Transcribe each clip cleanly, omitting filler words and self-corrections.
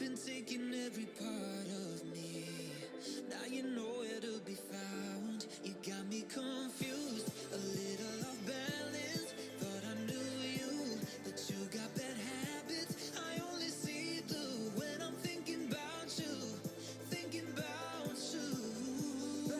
been taking every part of me. Now you know where to be found. You got me confused, a little off balance. Thought I knew you, but you got bad habits. I only see blue when I'm thinking about you, thinking about you.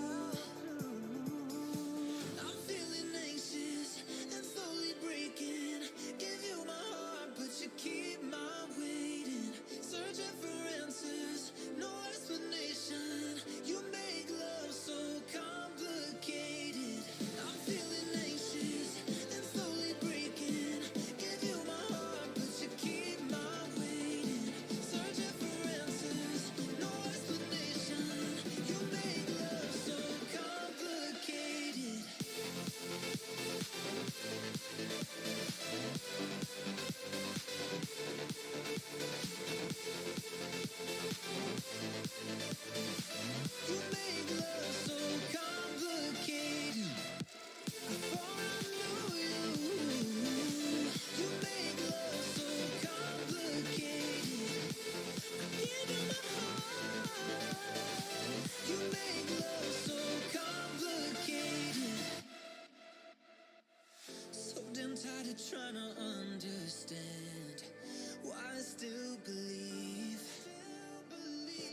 I'm feeling anxious and slowly breaking. Give you my heart, but you keep my waiting. Searching for answers, no explanation. You make love so complicated. I'm feeling anxious and slowly breaking. Give you my heart, but you keep my waiting. Searching for answers, no explanation. You make love so complicated. You make love so complicated. Before I knew you, you make love so complicated. I give you my heart. You make love so complicated. So damn tired of trying to understand why I still believe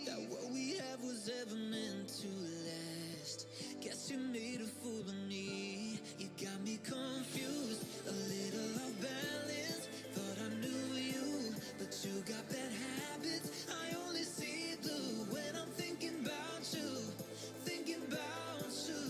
that what we have was ever meant to last. Guess you made a fool of me. You got me confused, a little off balance. Thought I knew you, but you got bad habits. I only see blue when I'm thinking about you, thinking about you.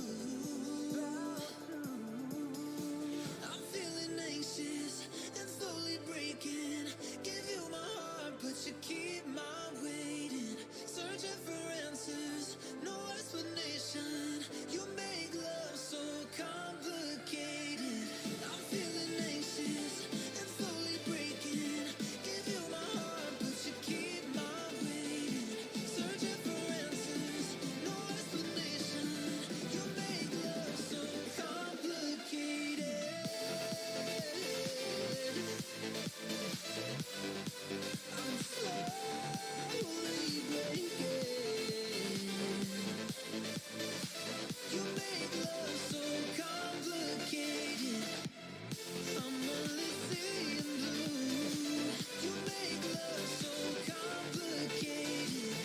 I'm feeling anxious and slowly breaking. Give you my heart, but you keep my waiting. Searching for answers, no explanation. You make love so complicated. I'm feeling anxious and slowly breaking. Give you my heart, but you keep my waiting. Searching for answers, no explanation. You make love so complicated. I'm slowly breaking. You make love so complicated. I'm only seeing blue. You make love so complicated.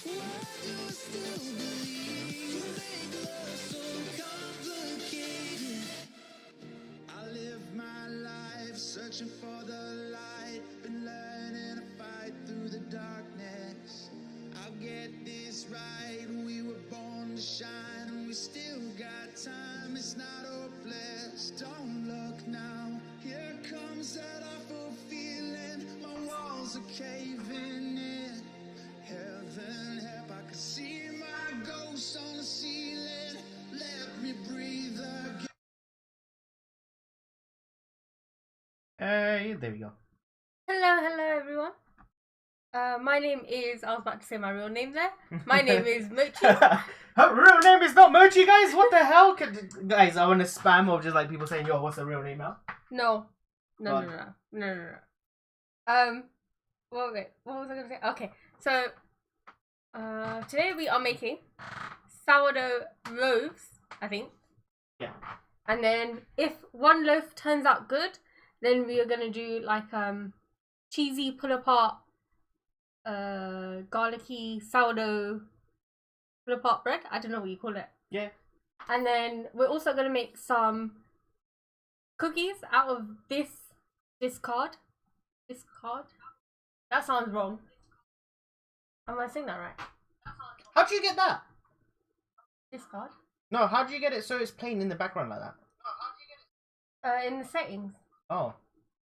Why do I still believe you make love so complicated? I live my life searching for the light. Been learning to fight through the darkness. I'll get this right. We were born to shine, and we still got time. It's not hopeless. Don't look now. Here comes that awful feeling. My walls are caving in. Heaven help, I can see my ghost on the ceiling. Let me breathe again. There we go. Hello everyone. My name is, I was about to say my real name there. My name is Mochi. Her real name is not Mochi, guys. What the hell? Guys, I want to spam of just like people saying, "Yo, what's the real name now?" No. Well, wait, what was I gonna say? Okay, so today we are making sourdough loaves, I think. Yeah. And then if one loaf turns out good, then we are gonna do like cheesy pull apart garlicky sourdough pull apart bread. I don't know what you call it. Yeah. And then we're also gonna make some cookies out of this card. This card? That sounds wrong. Am I saying that right? How'd you get that? This card? No, how'd you get it so it's plain in the background like that? In the settings. Oh.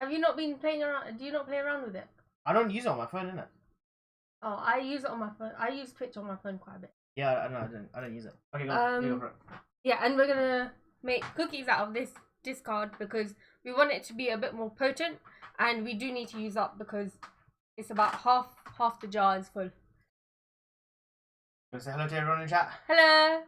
Have you not been playing around? Do you not play around with it? I don't use it on my phone, innit? Oh, I use it on my phone. I use Twitch on my phone quite a bit. Yeah, I don't use it. Okay, go for it. Yeah, and we're gonna make cookies out of this discard because we want it to be a bit more potent, and we do need to use up because it's about half the jar is full. You want to say hello to everyone in chat? Hello.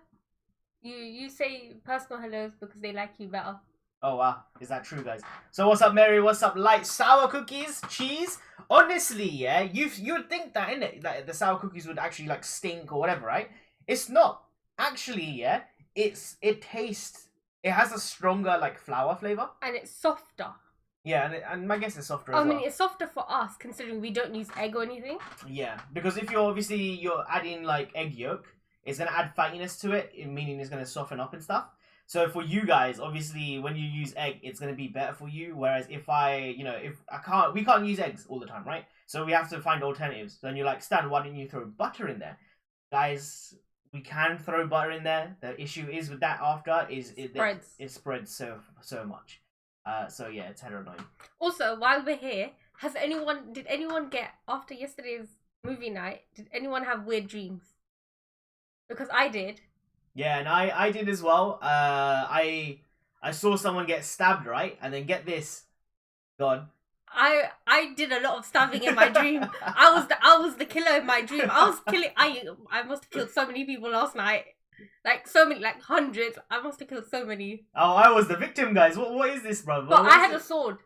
You say personal hellos because they like you better. Oh wow, is that true, guys? So what's up, Mary? What's up, light sour cookies, cheese? honestly, yeah, you would think that, innit? That the sour cookies would actually like stink or whatever, right? It's not. Actually, yeah, it tastes. It has a stronger like flour flavor. And it's softer. Yeah, and my guess is softer I as mean, well. it's softer for us considering we don't use egg or anything. Yeah, because if you're adding like egg yolk, it's gonna add fattiness to it, meaning it's gonna soften up and stuff. So for you guys, obviously, when you use egg, it's gonna be better for you. Whereas if we can't use eggs all the time, right? So we have to find alternatives. Then you're like, Stan, why didn't you throw butter in there, guys? We can throw butter in there. The issue is with that after is it spreads so much. So yeah, it's hella annoying. Also, while we're here, did anyone get, after yesterday's movie night, did anyone have weird dreams? Because I did. Yeah, and I did as well. I saw someone get stabbed, right? And then get this. God. I did a lot of stabbing in my dream. I was the killer in my dream. I must have killed so many people last night. Like so many, like hundreds. I must have killed so many. Oh, I was the victim, guys. What is this, bro? But I had a sword.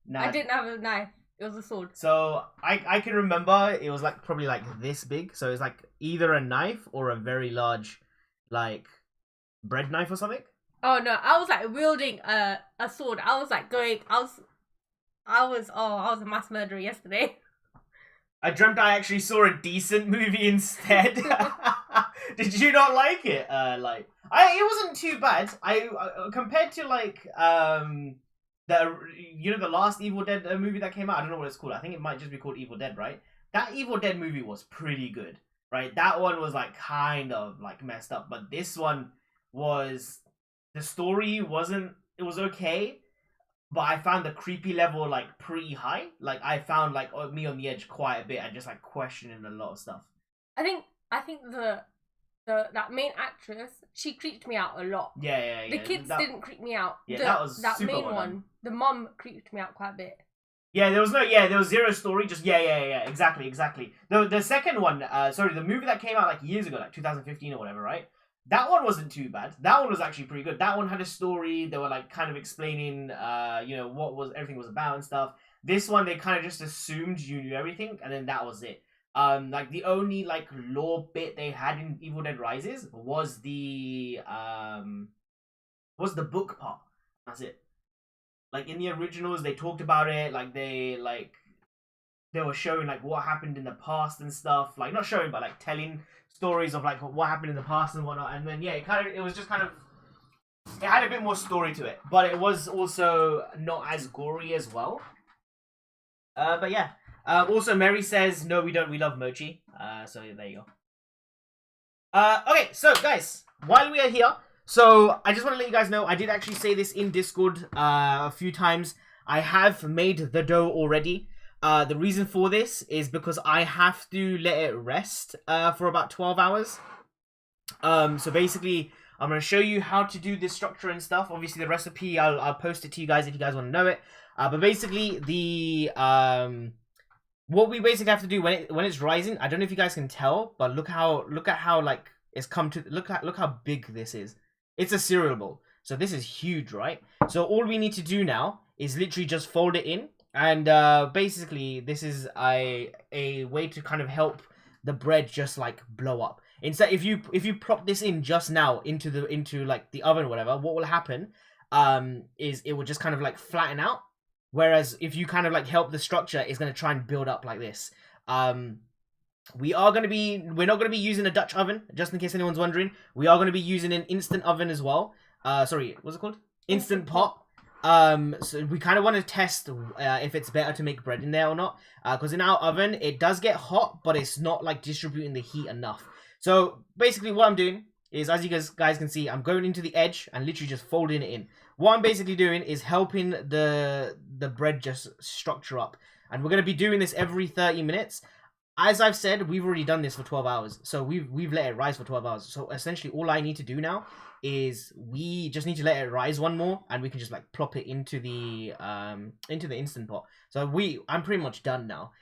Nah. I didn't have a knife. It was a sword. So I can remember it was like probably like this big. So it's like either a knife or a very large, like bread knife or something. Oh no! I was like wielding a sword. I was like going. I was a mass murderer yesterday. I dreamt I actually saw a decent movie instead. Did you not like it? It wasn't too bad. I compared to like the last Evil Dead movie that came out. I don't know what it's called. I think it might just be called Evil Dead, right? That Evil Dead movie was pretty good, right? That one was like kind of like messed up, but this one was, the story wasn't. It was okay. But I found the creepy level like pretty high. Like I found like me on the edge quite a bit and just like questioning a lot of stuff. I think that main actress, she creeped me out a lot. Yeah. The kids didn't creep me out. Yeah, that main well one. done. The mum creeped me out quite a bit. Yeah, there was zero story. Just exactly. The second one, the movie that came out like years ago, like 2015 or whatever, right? That one wasn't too bad. That one was actually pretty good. That one had a story. They were like kind of explaining, what everything was about and stuff. This one, they kind of just assumed you knew everything, and then that was it. Like the only like lore bit they had in Evil Dead Rises was the book part. That's it. Like in the originals, they talked about it. Like they were showing like what happened in the past and stuff. Like not showing, but like telling stories of like what happened in the past and whatnot. And then it had a bit more story to it, but it was also not as gory as well. But yeah. Also, Mary says no, we don't. We love mochi. So there you go. Okay, so guys, while we are here, so I just want to let you guys know I did actually say this in Discord a few times. I have made the dough already. The reason for this is because I have to let it rest for about 12 hours. So basically, I'm going to show you how to do this structure and stuff. Obviously, the recipe, I'll post it to you guys if you guys want to know it. But basically, what we basically have to do when it's rising, I don't know if you guys can tell, but look at how like it's come to, look how big this is. It's a cereal bowl. So this is huge, right? So all we need to do now is literally just fold it in. And basically, this is a way to kind of help the bread just like blow up. Instead, if you plop this in just now into like the oven or whatever, what will happen is it will just kind of like flatten out. Whereas if you kind of like help the structure, it's going to try and build up like this. We're not going to be using a Dutch oven, just in case anyone's wondering. We are going to be using an instant oven as well. Sorry, what's it called? Instant pot. So we kind of want to test if it's better to make bread in there or not, because in our oven it does get hot, but it's not like distributing the heat enough. So basically what I'm doing is, as you guys can see, I'm going into the edge and literally just folding it in. What I'm basically doing is helping the bread just structure up, and we're going to be doing this every 30 minutes. As I've said, we've already done this for 12 hours, so we've let it rise for 12 hours. So essentially all I need to do now is we just need to let it rise one more, and we can just like plop it into the instant pot. So I'm pretty much done now.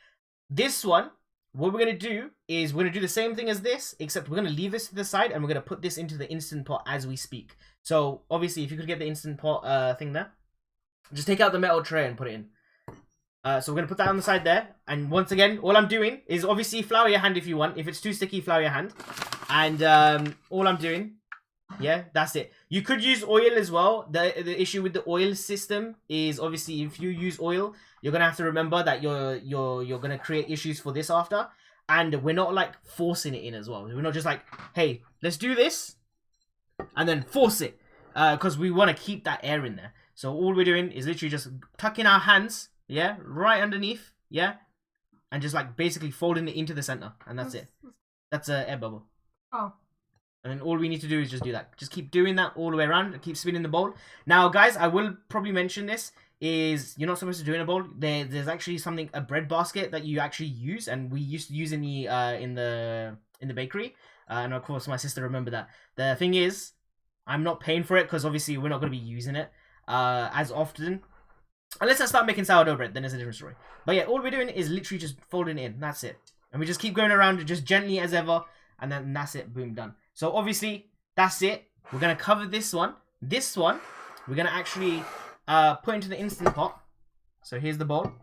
This one, what we're gonna do is we're gonna do the same thing as this, except we're gonna leave this to the side and we're gonna put this into the instant pot as we speak. So obviously, if you could get the instant pot thing there, just take out the metal tray and put it in. So we're gonna put that on the side there, and once again, all I'm doing is obviously flour your hand if you want. If it's too sticky, flour your hand, and all I'm doing, yeah, that's it. You could use oil as well. The issue with the oil system is obviously if you use oil, you're gonna have to remember that you're gonna create issues for this after, and we're not like forcing it in as well. We're not just like, hey, let's do this, and then force it, because we want to keep that air in there. So all we're doing is literally just tucking our hands. Yeah, right underneath, yeah, and just like basically folding it into the center, and that's it. That's a air bubble. Oh. And then all we need to do is just do that. Just keep doing that all the way around, and keep spinning the bowl. Now, guys, I will probably mention this, is you're not supposed to do in a bowl. There's actually a bread basket that you actually use, and we used to use in the bakery. And of course, my sister remembered that. The thing is, I'm not paying for it, because obviously we're not going to be using it as often. Unless I start making sourdough bread, then it's a different story. But yeah, all we're doing is literally just folding it in. That's it. And we just keep going around just gently as ever. And then that's it. Boom, done. So obviously, that's it. We're going to cover this one. This one, we're going to actually put into the Instant Pot. So here's the bowl.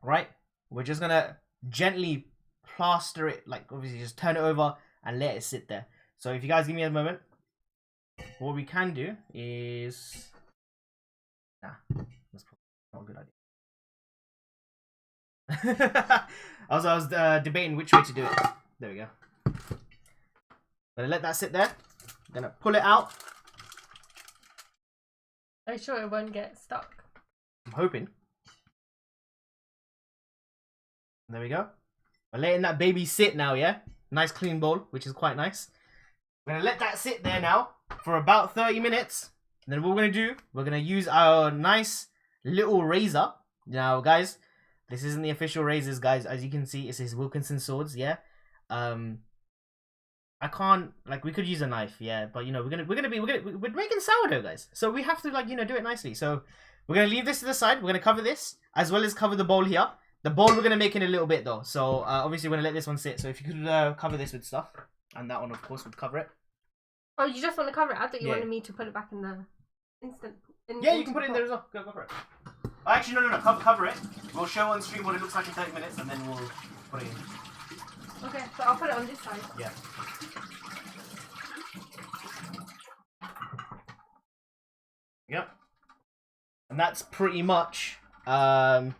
Right? We're just going to gently plaster it. Like, obviously, just turn it over and let it sit there. So if you guys give me a moment. What we can do is... Nah, that's probably not a good idea. I was debating which way to do it. There we go. Gonna let that sit there. Gonna pull it out. Are you sure it won't get stuck? I'm hoping. There we go. We're letting that baby sit now, yeah? Nice clean bowl, which is quite nice. We're gonna let that sit there now for about 30 minutes. And then what we're going to do, we're going to use our nice little razor. Now, guys, this isn't the official razors, guys. As you can see, it says Wilkinson swords, yeah? I can't, like, we could use a knife, yeah, but, you know, we're making sourdough, guys. So we have to, like, you know, do it nicely. So we're going to leave this to the side. We're going to cover this, as well as cover the bowl here. The bowl we're going to make in a little bit, though. So, obviously, we're going to let this one sit. So if you could cover this with stuff, and that one, of course, would cover it. Oh, you just want to cover it? I thought you wanted me to put it back in the... Yeah, you can put it in there as well. Go for it. Oh, actually, no. Cover it. We'll show on stream what it looks like in 30 minutes, and then we'll put it in. Okay, so I'll put it on this side. Yeah. Yep. And that's pretty much the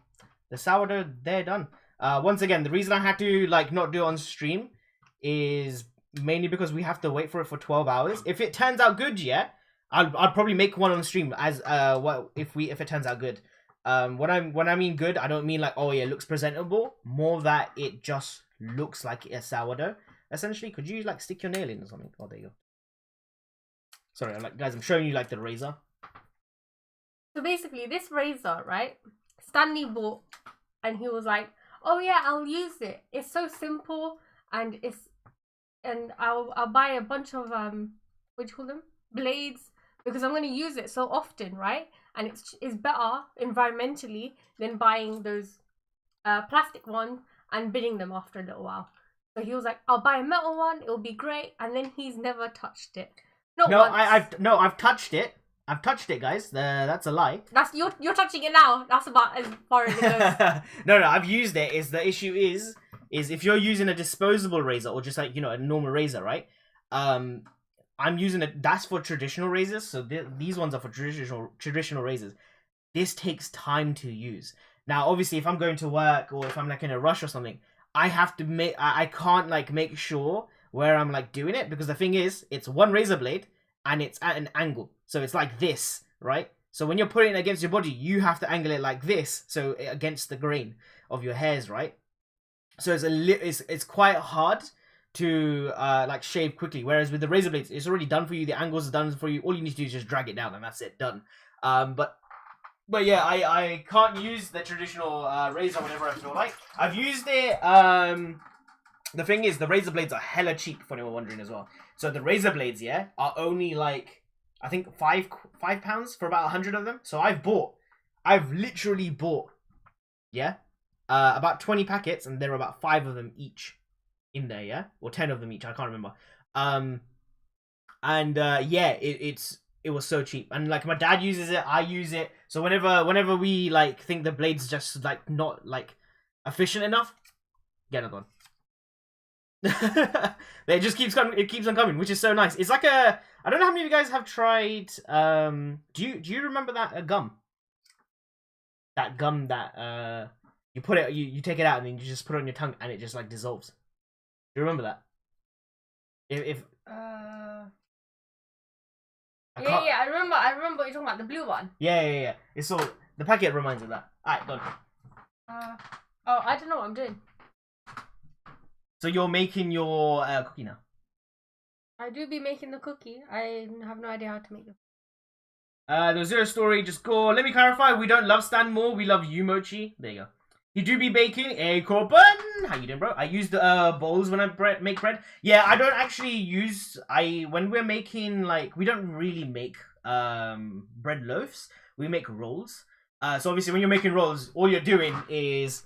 sourdough. They're done. Once again, the reason I had to like not do it on stream is mainly because we have to wait for it for 12 hours. If it turns out good, yeah. I'll probably make one on stream as if it turns out good. When I mean good, I don't mean like, oh yeah, it looks presentable. More that it just looks like a sourdough. Essentially, could you like stick your nail in or something? Oh, there you go. Sorry, guys, I'm showing you like the razor. So basically, this razor, right? Stanley bought, and he was like, "Oh yeah, I'll use it. It's so simple, and I'll buy a bunch of what do you call them? Blades." Because I'm going to use it so often, right? And it's better environmentally than buying those plastic ones and binning them after a little while. So he was like, I'll buy a metal one, it'll be great. And then he's never touched it. I've touched it. I've touched it, guys. That's a lie. That's you're touching it now. That's about as far as it goes. No, I've used it. The issue is if you're using a disposable razor or just like, you know, a normal razor, right? I'm using it. That's for traditional razors. So these ones are for traditional razors. This takes time to use. Now, obviously, if I'm going to work or if I'm like in a rush or something, I have to I can't like make sure where I'm like doing it, because the thing is, it's one razor blade and it's at an angle. So it's like this, right? So when you're putting it against your body, you have to angle it like this, so against the grain of your hairs, right? So it's quite hard to like shave quickly, whereas with the razor blades, it's already done for you. The angles are done for you. All you need to do is just drag it down, and that's it, done. But yeah, I can't use the traditional razor whenever I feel like. I've used it. The thing is, the razor blades are hella cheap, for anyone wondering as well. So the razor blades, yeah, are only like, I think £5 for about 100 of them. So I've literally bought, yeah, about 20 packets, and there are about 5 of them each in there, yeah, or 10 of them each. I can't remember. Yeah, it's it was so cheap. And like my dad uses it, I use it. So whenever we like think the blade's just like not like efficient enough, get another one. It just keeps coming. It keeps on coming, which is so nice. It's like a. I don't know how many of you guys have tried. Do you remember that gum? That gum that you put it, you take it out and then you just put it on your tongue and it just like dissolves. Do you remember that? If yeah, I remember what you're talking about, the blue one. Yeah. It's all the packet reminds me of that. Alright, done. Oh, I don't know what I'm doing. So you're making your cookie now. I do be making the cookie. I have no idea how to make them. The Zero Story, just go. Let me clarify, we don't love Stan more, we love you, Mochi. There you go. You do be baking. Hey, Corbin! How you doing, bro? I use the bowls when I make bread. Yeah, I don't actually use... When we're making, like... We don't really make bread loaves. We make rolls. So obviously when you're making rolls, all you're doing is...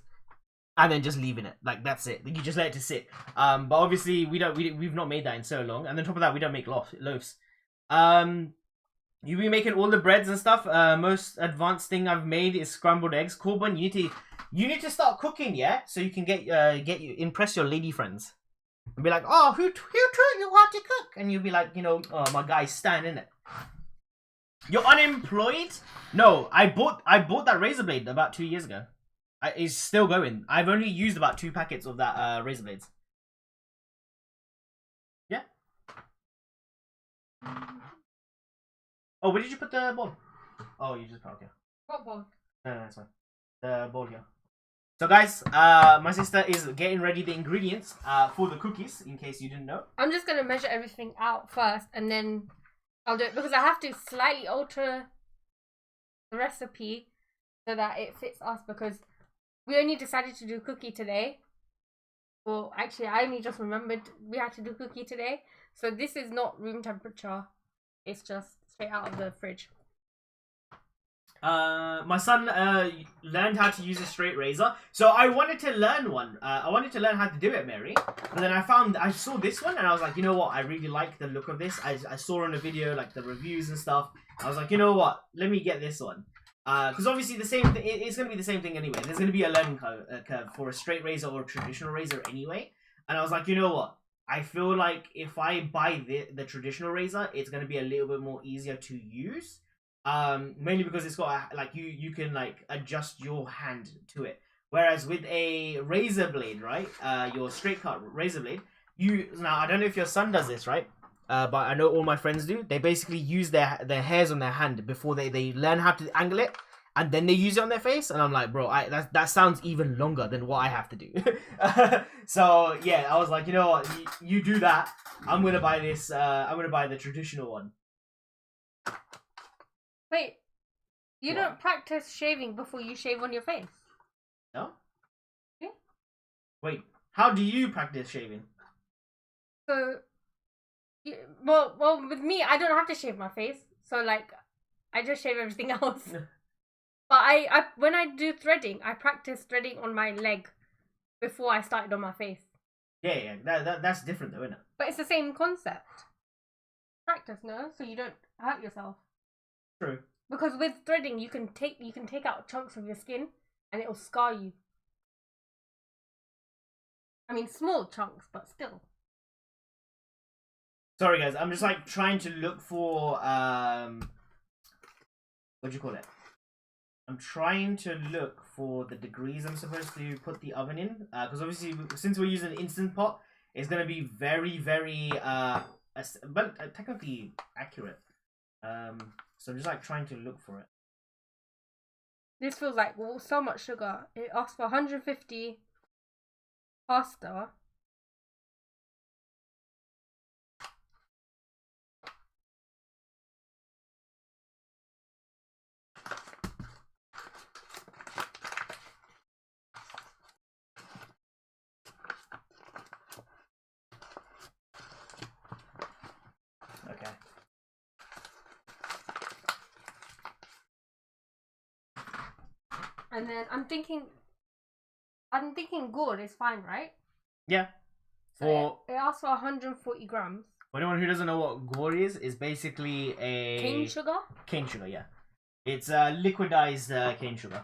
And then just leaving it. Like, that's it. You just let it to sit. But obviously we've not made that in so long. And on top of that, we don't make loaves. You've been making all the breads and stuff. Most advanced thing I've made is scrambled eggs. Corbin, you need to start cooking, yeah? So you can impress your lady friends. And be like, oh, who taught you how to cook? And you'll be like, oh, my guy's Stan, innit? You're unemployed? No, I bought that razor blade about 2 years ago. It's still going. I've only used about 2 packets of that razor blades. Yeah. Oh, where did you put the ball? Oh, you just put okay. What ball? No, that's fine. The ball here. So guys, my sister is getting ready the ingredients for the cookies, in case you didn't know. I'm just gonna measure everything out first, and then I'll do it because I have to slightly alter the recipe so that it fits us, because we only decided to do cookie today. Well, actually, I only just remembered we had to do cookie today. So this is not room temperature. It's just straight out of the fridge. My son learned how to use a straight razor. So I wanted to learn one. I wanted to learn how to do it, Mary. But then I saw this one and I was like, you know what? I really like the look of this. I saw on a video, like the reviews and stuff. I was like, you know what? Let me get this one. Because obviously it's going to be the same thing anyway. There's going to be a learning curve for a straight razor or a traditional razor anyway. And I was like, you know what? I feel like if I buy the traditional razor, it's going to be a little bit more easier to use. Mainly because it's got like you can like adjust your hand to it. Whereas with a razor blade, right? Your straight cut razor blade, now I don't know if your son does this, right? But I know all my friends do. They basically use their hairs on their hand before they learn how to angle it, and then they use it on their face. And I'm like, bro, that sounds even longer than what I have to do. So yeah, I was like, you know what, you do that. I'm gonna buy this. I'm gonna buy the traditional one. Wait, you don't practice shaving before you shave on your face? No. Yeah. Wait, how do you practice shaving? So. Well, with me, I don't have to shave my face, so like, I just shave everything else. But I when I do threading, I practice threading on my leg before I started on my face. Yeah, that's different though, isn't it? But it's the same concept. Practice, no, so you don't hurt yourself. True. Because with threading, you can take out chunks of your skin, and it'll scar you. I mean, small chunks, but still. Sorry guys, I'm just like trying to look for what do you call it? I'm trying to look for the degrees I'm supposed to put the oven in, because obviously since we're using an instant pot, it's gonna be very but technically accurate. So I'm just like trying to look for it. This feels like so much sugar. It asks for 150 pasta. Okay. And then I'm thinking gourd is fine, right? Yeah. So it asks for 140 grams. For anyone who doesn't know what gore is basically a Cane sugar? cane sugar, yeah. It's liquidized cane sugar.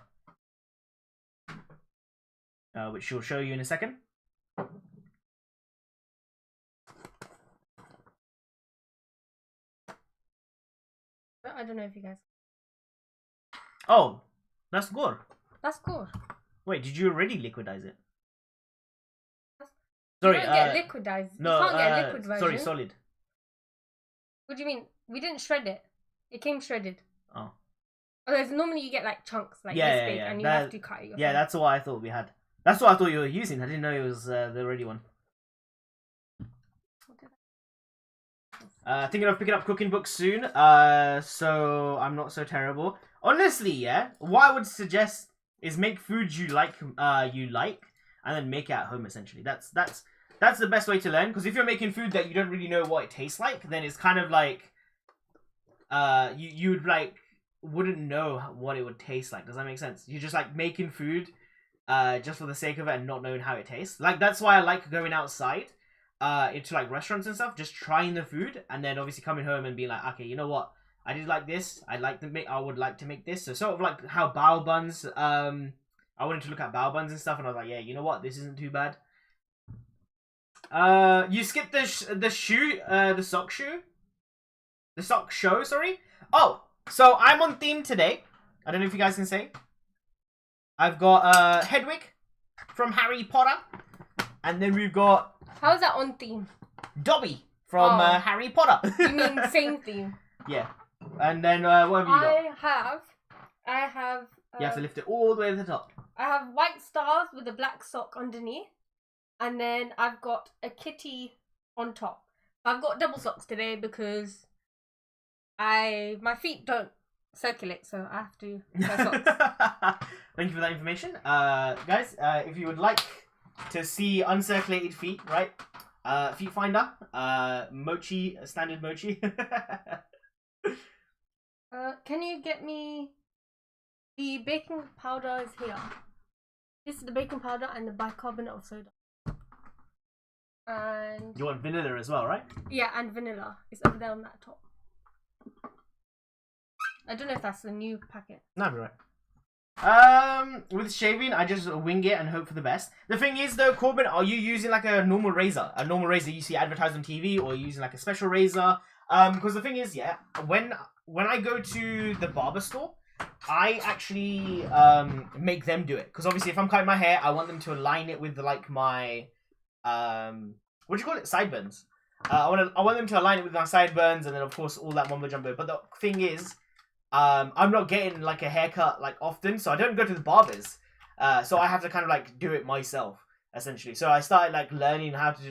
Which she'll show you in a second. I don't know if you guys. Oh, that's gore. That's cool. Wait, did you already liquidize it? You Sorry, don't get liquidized. no, you can't get a liquid version. sorry, solid. What do you mean? We didn't shred it. It came shredded. Oh. Otherwise, normally you get like chunks like Yeah, this yeah, big, yeah. and you That- have to cut it yourself. Yeah, that's what I thought we had. That's what I thought you were using. I didn't know it was the ready one. Thinking of picking up cooking books soon. So I'm not so terrible. Honestly, yeah. What I would suggest is make food you like, and then make it at home. Essentially, that's the best way to learn. Because if you're making food that you don't really know what it tastes like, then it's kind of like, you'd like wouldn't know what it would taste like. Does that make sense? You're just like making food, just for the sake of it and not knowing how it tastes. Like that's why I like going outside. Into like restaurants and stuff, just trying the food, and then obviously coming home and being like, okay, you know what, I did like this, I would like to make this. So sort of like how bao buns, I wanted to look at bao buns and stuff, and I was like, yeah, you know what, this isn't too bad. You skipped the sock show, sorry. Oh, so I'm on theme today. I don't know if you guys can say. I've got Hedwig from Harry Potter, and then we've got How is that on theme? Dobby from Harry Potter. You mean same theme? Yeah. And then what have you got? I have. You have to lift it all the way to the top. I have white stars with a black sock underneath, and then I've got a kitty on top. I've got double socks today because my feet don't circulate, so I have to wear socks. Thank you for that information. Guys, if you would like to see uncirculated feet, right? Feet finder, mochi, standard mochi. Can you get me the baking powder is here. This is the baking powder and the bicarbonate of soda. And You want vanilla as well, right? yeah, and vanilla. It's over there on that top. I don't know if that's the new packet. No, you're right. With shaving, I just wing it and hope for the best. The thing is, though, Corbin, are you using like a normal razor? A normal razor you see advertised on TV, or are you using like a special razor? Because the thing is, yeah, when I go to the barber store, I actually make them do it. Because obviously, if I'm cutting my hair, I want them to align it with like my what do you call it? Sideburns. I want them to align it with my sideburns, and then of course all that mumbo jumbo. But the thing is, I'm not getting like a haircut like often, so I don't go to the barbers. So I have to kind of like do it myself essentially. So I started like learning how to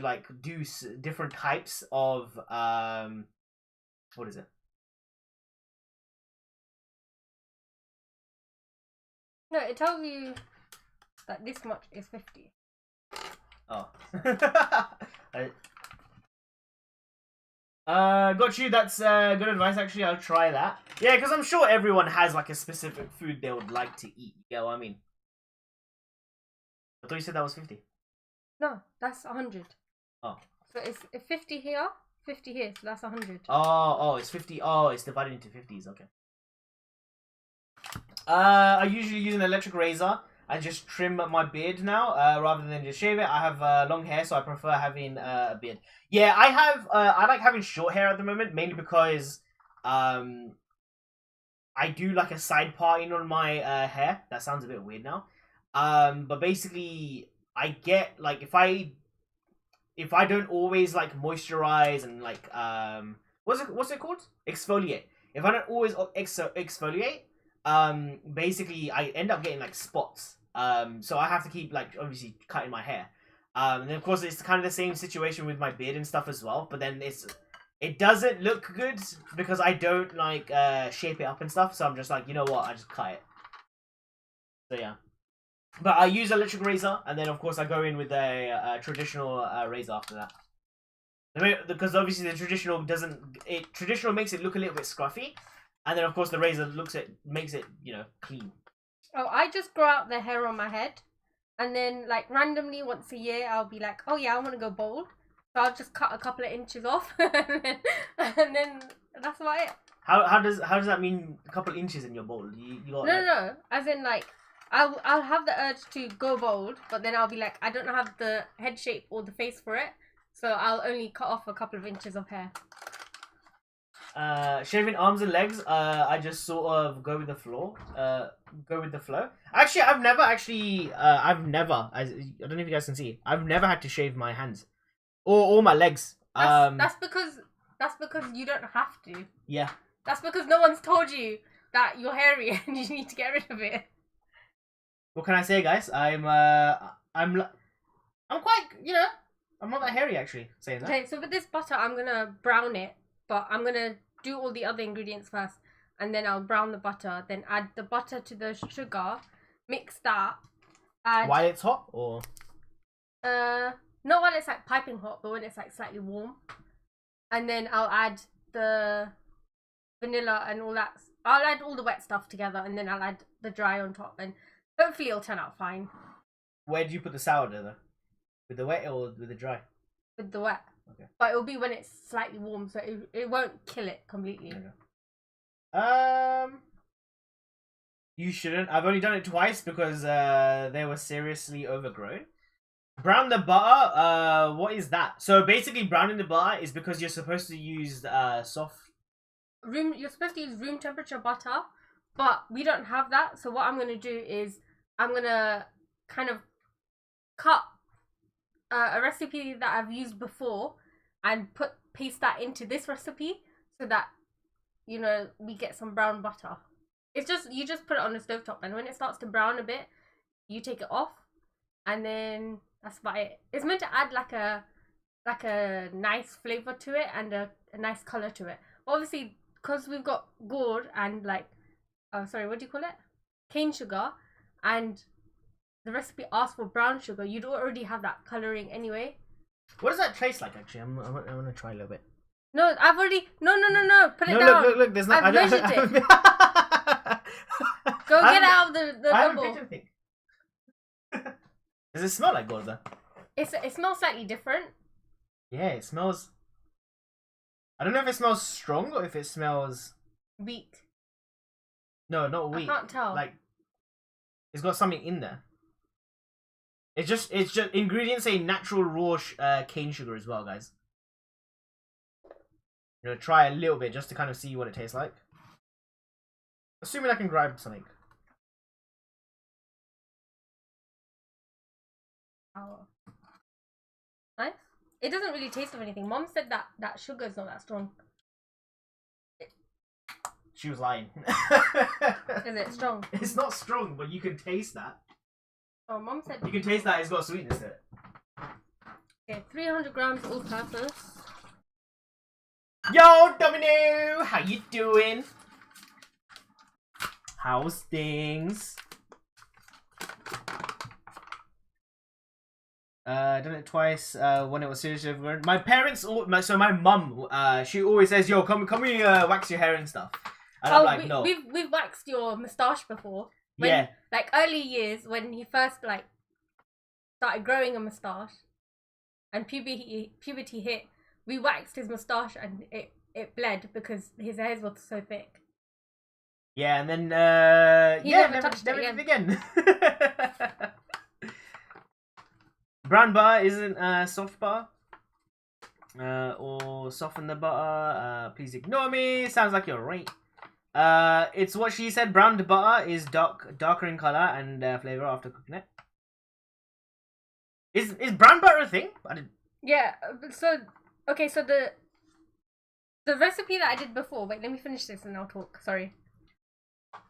do different types of what is it? No, it tells you that this much is 50. Oh. Got you. That's good advice. Actually, I'll try that. Yeah, because I'm sure everyone has like a specific food they would like to eat. You know what I mean? I thought you said that was 50. No, that's 100. Oh. So it's 50 here, 50 here, so that's 100. Oh, it's 50. Oh, it's divided into 50s. Okay. I usually use an electric razor. I just trim my beard now, rather than just shave it. I have long hair, so I prefer having a beard. Yeah, I like having short hair at the moment, mainly because I do like a side parting on my hair. That sounds a bit weird now. But basically, I get like if I don't always like moisturize and like what's it called? Exfoliate. If I don't always exfoliate, basically I end up getting like spots. So I have to keep like obviously cutting my hair. And then of course it's kind of the same situation with my beard and stuff as well. But then it doesn't look good because I don't like shape it up and stuff. So I'm just like, you know what, I just cut it. So yeah. But I use electric razor, and then of course I go in with a traditional razor after that. Because obviously the traditional traditional makes it look a little bit scruffy, and then of course the razor makes it clean. Oh, I just grow out the hair on my head, and then like randomly once a year I'll be like, oh yeah, I want to go bald, So I'll just cut a couple of inches off, and then that's about it. How does that mean a couple inches in your bowl? You got No. As in like, I'll have the urge to go bold, but then I'll be like, I don't have the head shape or the face for it, so I'll only cut off a couple of inches of hair. Shaving arms and legs, I just sort of go with the flow. Actually, I don't know if you guys can see. I've never had to shave my hands or my legs. That's because you don't have to. Yeah. That's because no one's told you that you're hairy and you need to get rid of it. What can I say, guys? I'm quite, I'm not that hairy actually. Saying that. Okay, so with this butter, I'm gonna brown it, but I'm gonna do all the other ingredients first, and then I'll brown the butter. Then add the butter to the sugar, mix that. While it's hot, or not when it's like piping hot, but when it's like slightly warm. And then I'll add the vanilla and all that. I'll add all the wet stuff together, and then I'll add the dry on top, and hopefully it'll turn out fine. Where do you put the sourdough though? With the wet or with the dry? With the wet. Okay. But it'll be when it's slightly warm, so it won't kill it completely. Okay. You shouldn't. I've only done it twice because they were seriously overgrown. Brown the butter. What is that? So basically, browning the butter is because you're supposed to use soft. You're supposed to use room temperature butter, but we don't have that. So what I'm gonna do is I'm gonna kind of cut a recipe that I've used before and paste that into this recipe so that we get some brown butter. It's just you just put it on the stovetop, and when it starts to brown a bit, you take it off, and then that's about it. It's meant to add like a nice flavor to it and a nice color to it. Obviously, because we've got gourd and what do you call it? Cane sugar, and the recipe asks for brown sugar, you'd already have that coloring anyway. What does that taste like? Actually, I'm gonna try a little bit. No, I've already. No. Put it down. Look. There's not. I've measured it. Go get out of the I bubble. haven't picked anything. Does it smell like gourd though? It smells slightly different. Yeah, it smells. I don't know if it smells strong or if it smells Weak. No, not weak. I can't tell. Like, it's got something in there. It's just ingredients say natural raw cane sugar as well, guys. I'm gonna try a little bit just to kind of see what it tastes like. Assuming I can grab something. Oh. Nice. It doesn't really taste of anything. Mom said that sugar is not that strong. She was lying. Is it strong? It's not strong, but you can taste that. Oh, Mom said you can taste that it's got sweetness to it. Okay, 300 grams all-purpose. Yo, Domino! How you doing? How's things? Done it twice when it was seriously overgrown. My parents, my mum, she always says, "Yo, come we wax your hair and stuff." And I'm like, no. We've waxed your moustache before. When, like early years when he first started growing a moustache, and puberty hit. We waxed his moustache and it bled because his hairs were so thick. Yeah, and then he never touched it again. Brown butter isn't soft butter. Or soften the butter. Please ignore me. Sounds like you're right. It's what she said. Brown butter is darker in color and flavor after cooking it. Is brown butter a thing? Yeah. So okay. So the recipe that I did before. Wait, let me finish this and I'll talk. Sorry.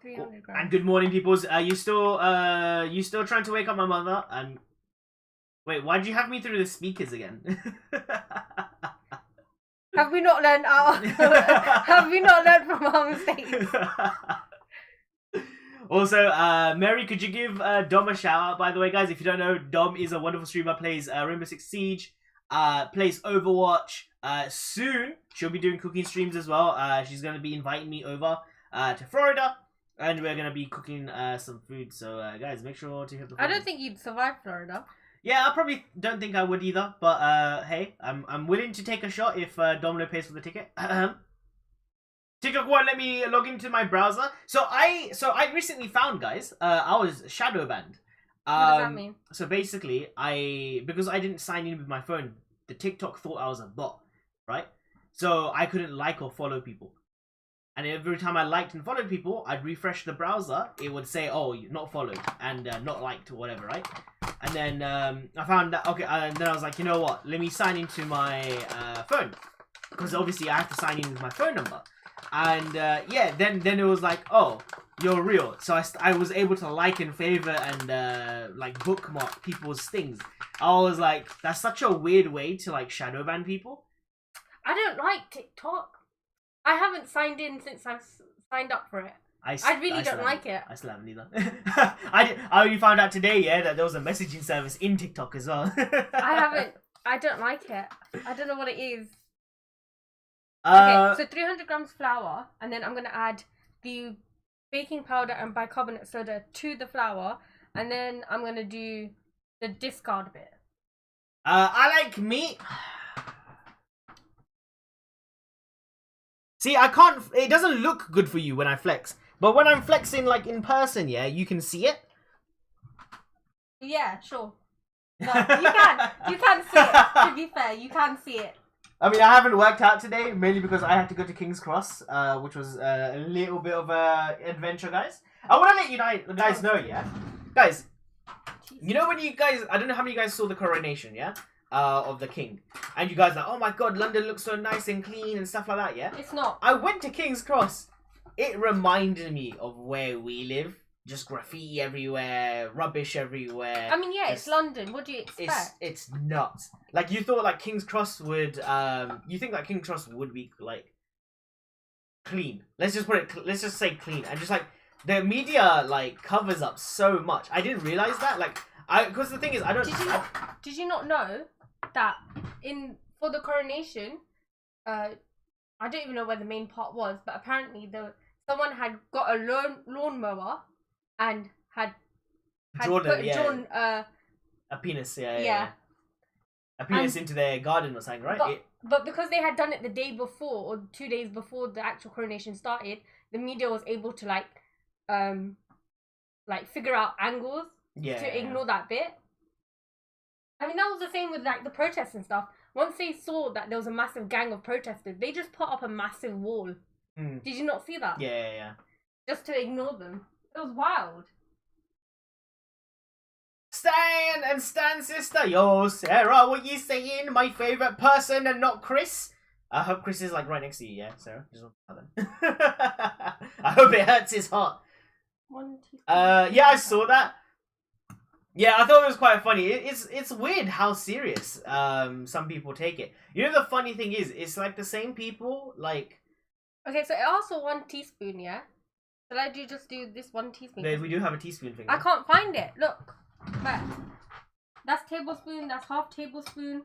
300 grams. And good morning, peoples. You still trying to wake up my mother? And wait, why'd you have me through the speakers again? Have we not learned Have we not learned from our mistakes? Also, Mary, could you give Dom a shout out? By the way, guys, if you don't know, Dom is a wonderful streamer. Plays Rainbow Six Siege. Plays Overwatch. Soon she'll be doing cooking streams as well. She's gonna be inviting me over to Florida, and we're gonna be cooking some food. So, guys, make sure to hit the. I don't think you'd survive Florida. Yeah, I probably don't think I would either. But hey, I'm willing to take a shot if Domino pays for the ticket. TikTok won't let me log into my browser. So I recently found, guys, I was shadow banned. What does that mean? So basically, because I didn't sign in with my phone, the TikTok thought I was a bot, right? So I couldn't like or follow people. And every time I liked and followed people, I'd refresh the browser. It would say, "Oh, you're not followed and not liked or whatever," right? And then I found that and then I was like, you know what? Let me sign into my phone, because obviously I have to sign in with my phone number. And yeah, then it was like, oh, you're real. So I was able to like and favor and like bookmark people's things. I was like, that's such a weird way to like shadow ban people. I don't like TikTok. I haven't signed in since I've signed up for it. I really don't like it. I still haven't either. I only found out today, yeah, that there was a messaging service in TikTok as well. I haven't. I don't like it. I don't know what it is. Okay, so 300 grams flour, and then I'm gonna add the baking powder and bicarbonate soda to the flour, and then I'm gonna do the discard bit. I like meat. See, I can't. It doesn't look good for you when I flex, but when I'm flexing like in person, yeah, you can see it. Yeah, sure. No, you can. You can see it. To be fair, you can see it. I mean, I haven't worked out today, mainly because I had to go to King's Cross, which was a little bit of a adventure, guys. I want to let you guys know, yeah? Guys, you know when you guys... I don't know how many of you guys saw the coronation, yeah? Of the king. And you guys are like, oh my god, London looks so nice and clean and stuff like that, yeah? It's not. I went to King's Cross. It reminded me of where we live. Just graffiti everywhere, rubbish everywhere. I mean, yeah, it's London. What do you expect? It's nuts. Like, you thought like King's Cross would you think like King's Cross would be like clean. Let's just say clean. And just like the media like covers up so much. I didn't realize that. Like because the thing is Did you not know that for the coronation, I don't even know where the main part was, but apparently someone had got a lawnmower and had drawn a penis, yeah. A penis into their garden or something, right? But because they had done it the day before or 2 days before the actual coronation started, the media was able to like figure out angles to ignore that bit. I mean, that was the same with like the protests and stuff. Once they saw that there was a massive gang of protesters, they just put up a massive wall. Did you not see that? Yeah. Just to ignore them. It was wild. Stan, sister. Yo, Sarah, what you saying? My favourite person and not Chris? I hope Chris is like right next to you, yeah, Sarah? Just I hope it hurts his heart. Yeah, I saw that. Yeah, I thought it was quite funny. It's weird how serious some people take it. You know, the funny thing is, it's like the same people, like... Okay, so it asks for 1 teaspoon, yeah? Shall I just do this 1 teaspoon? No, we do have a teaspoon thing. I can't find it. Look. Right. That's tablespoon. That's half tablespoon.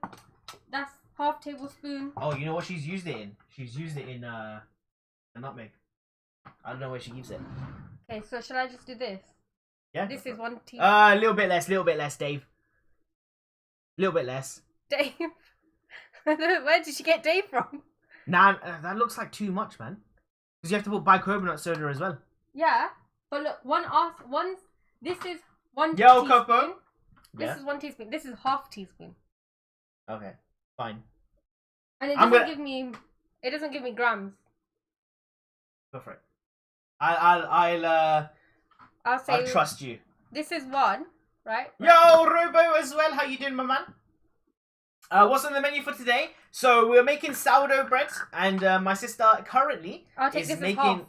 That's half tablespoon. Oh, you know what she's used it in? She's used it in a nutmeg. I don't know where she keeps it. Okay, so shall I just do this? Yeah. This is 1 teaspoon. A little bit less, Dave. Little bit less. Dave? Where did you get Dave from? Nah, that looks like too much, man. Because you have to put bicarbonate soda as well. Yeah, but look, this is 1 Yo, teaspoon. Coco. This is 1 teaspoon. This is half teaspoon. Okay, fine. And it doesn't give me. It doesn't give me grams. Go for it. I'll say. I'll trust you. This is 1, right? Yo, Robo as well. How you doing, my man? What's on the menu for today? So we're making sourdough bread, and my sister currently is making. Half.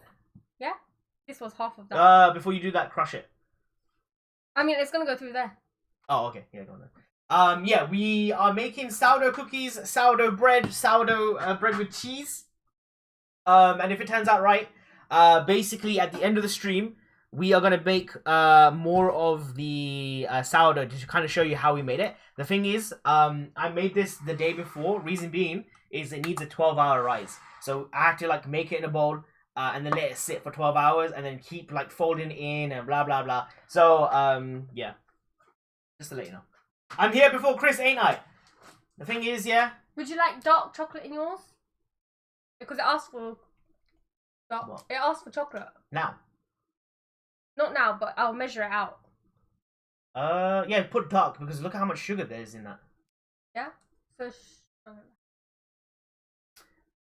Yeah, this was half of that. Before you do that, crush it. I mean, it's gonna go through there. Oh, okay. Yeah, go on then. Yeah, we are making sourdough cookies, sourdough bread with cheese. And if it turns out right, basically at the end of the stream, we are gonna make more of the sourdough to kind of show you how we made it. The thing is, I made this the day before. Reason being is it needs a 12-hour rise, so I have to like make it in a bowl and then let it sit for 12 hours and then keep like folding in and blah blah blah. So yeah, just to let you know. I'm here before Chris, ain't I? The thing is, yeah. Would you like dark chocolate in yours? Because it asks for dark. What? It asks for chocolate. Now. Not now, but I'll measure it out. Yeah, put dark because look at how much sugar there is in that. Yeah. So.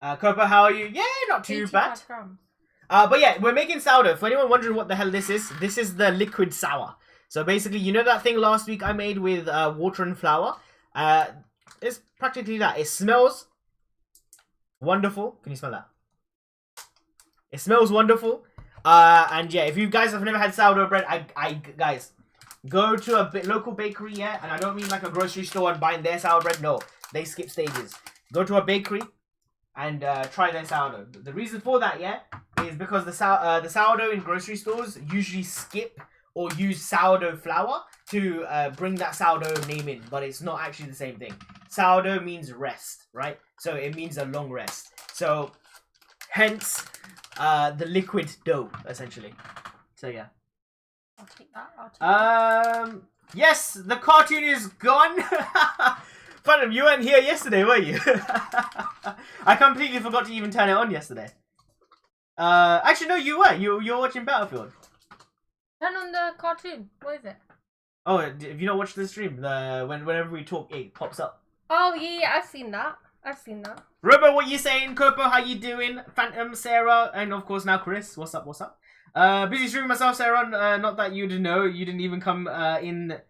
Copa, how are you? Yeah, not too bad. 85 grams. But yeah, we're making sourdough. For anyone wondering what the hell this is the liquid sour. So basically, you know that thing last week I made with water and flour? It's practically that. It smells wonderful. Can you smell that? It smells wonderful. And yeah, if you guys have never had sourdough bread, guys, go to a local bakery, yeah? And I don't mean like a grocery store and buying their sourdough bread. No, they skip stages. Go to a bakery and try their sourdough. The reason for that, yeah, is because the sourdough in grocery stores usually skip or use sourdough flour to bring that sourdough name in, but it's not actually the same thing. Sourdough means rest, right? So it means a long rest. So hence the liquid dough, essentially. So yeah. I'll take that. Yes, the cartoon is gone. Phantom, you weren't here yesterday, were you? I completely forgot to even turn it on yesterday. Actually, no, you were. You were watching Battlefield. Turn on the cartoon. What is it? Oh, have you not watched the stream? Whenever we talk, it pops up. Oh yeah, I've seen that. Robo, what you saying? Copo, how you doing? Phantom, Sarah, and of course now Chris. What's up? Busy streaming myself, Sarah. Not that you'd know. You didn't even come in.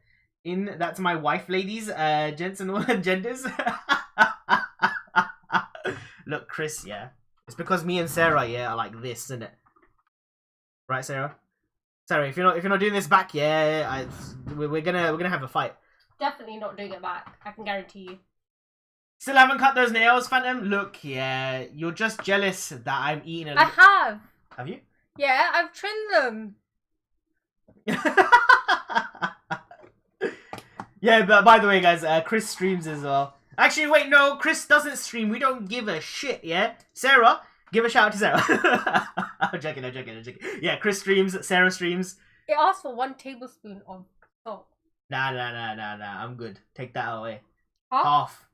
That's my wife, ladies, gents, and all genders. Look, Chris, yeah. It's because me and Sarah, yeah, are like this, isn't it? Right, Sarah? Sorry, if you're not doing this back, yeah, we're gonna have a fight. Definitely not doing it back. I can guarantee you. Still haven't cut those nails, Phantom. Look, yeah, you're just jealous that I'm eating. I have. Have you? Yeah, I've trimmed them. Yeah, but by the way, guys, Chris streams as well. Actually, wait, no, Chris doesn't stream. We don't give a shit, yeah? Sarah, give a shout out to Sarah. I'm joking. Yeah, Chris streams, Sarah streams. It asks for 1 tablespoon of salt. Nah, I'm good. Take that away. Half?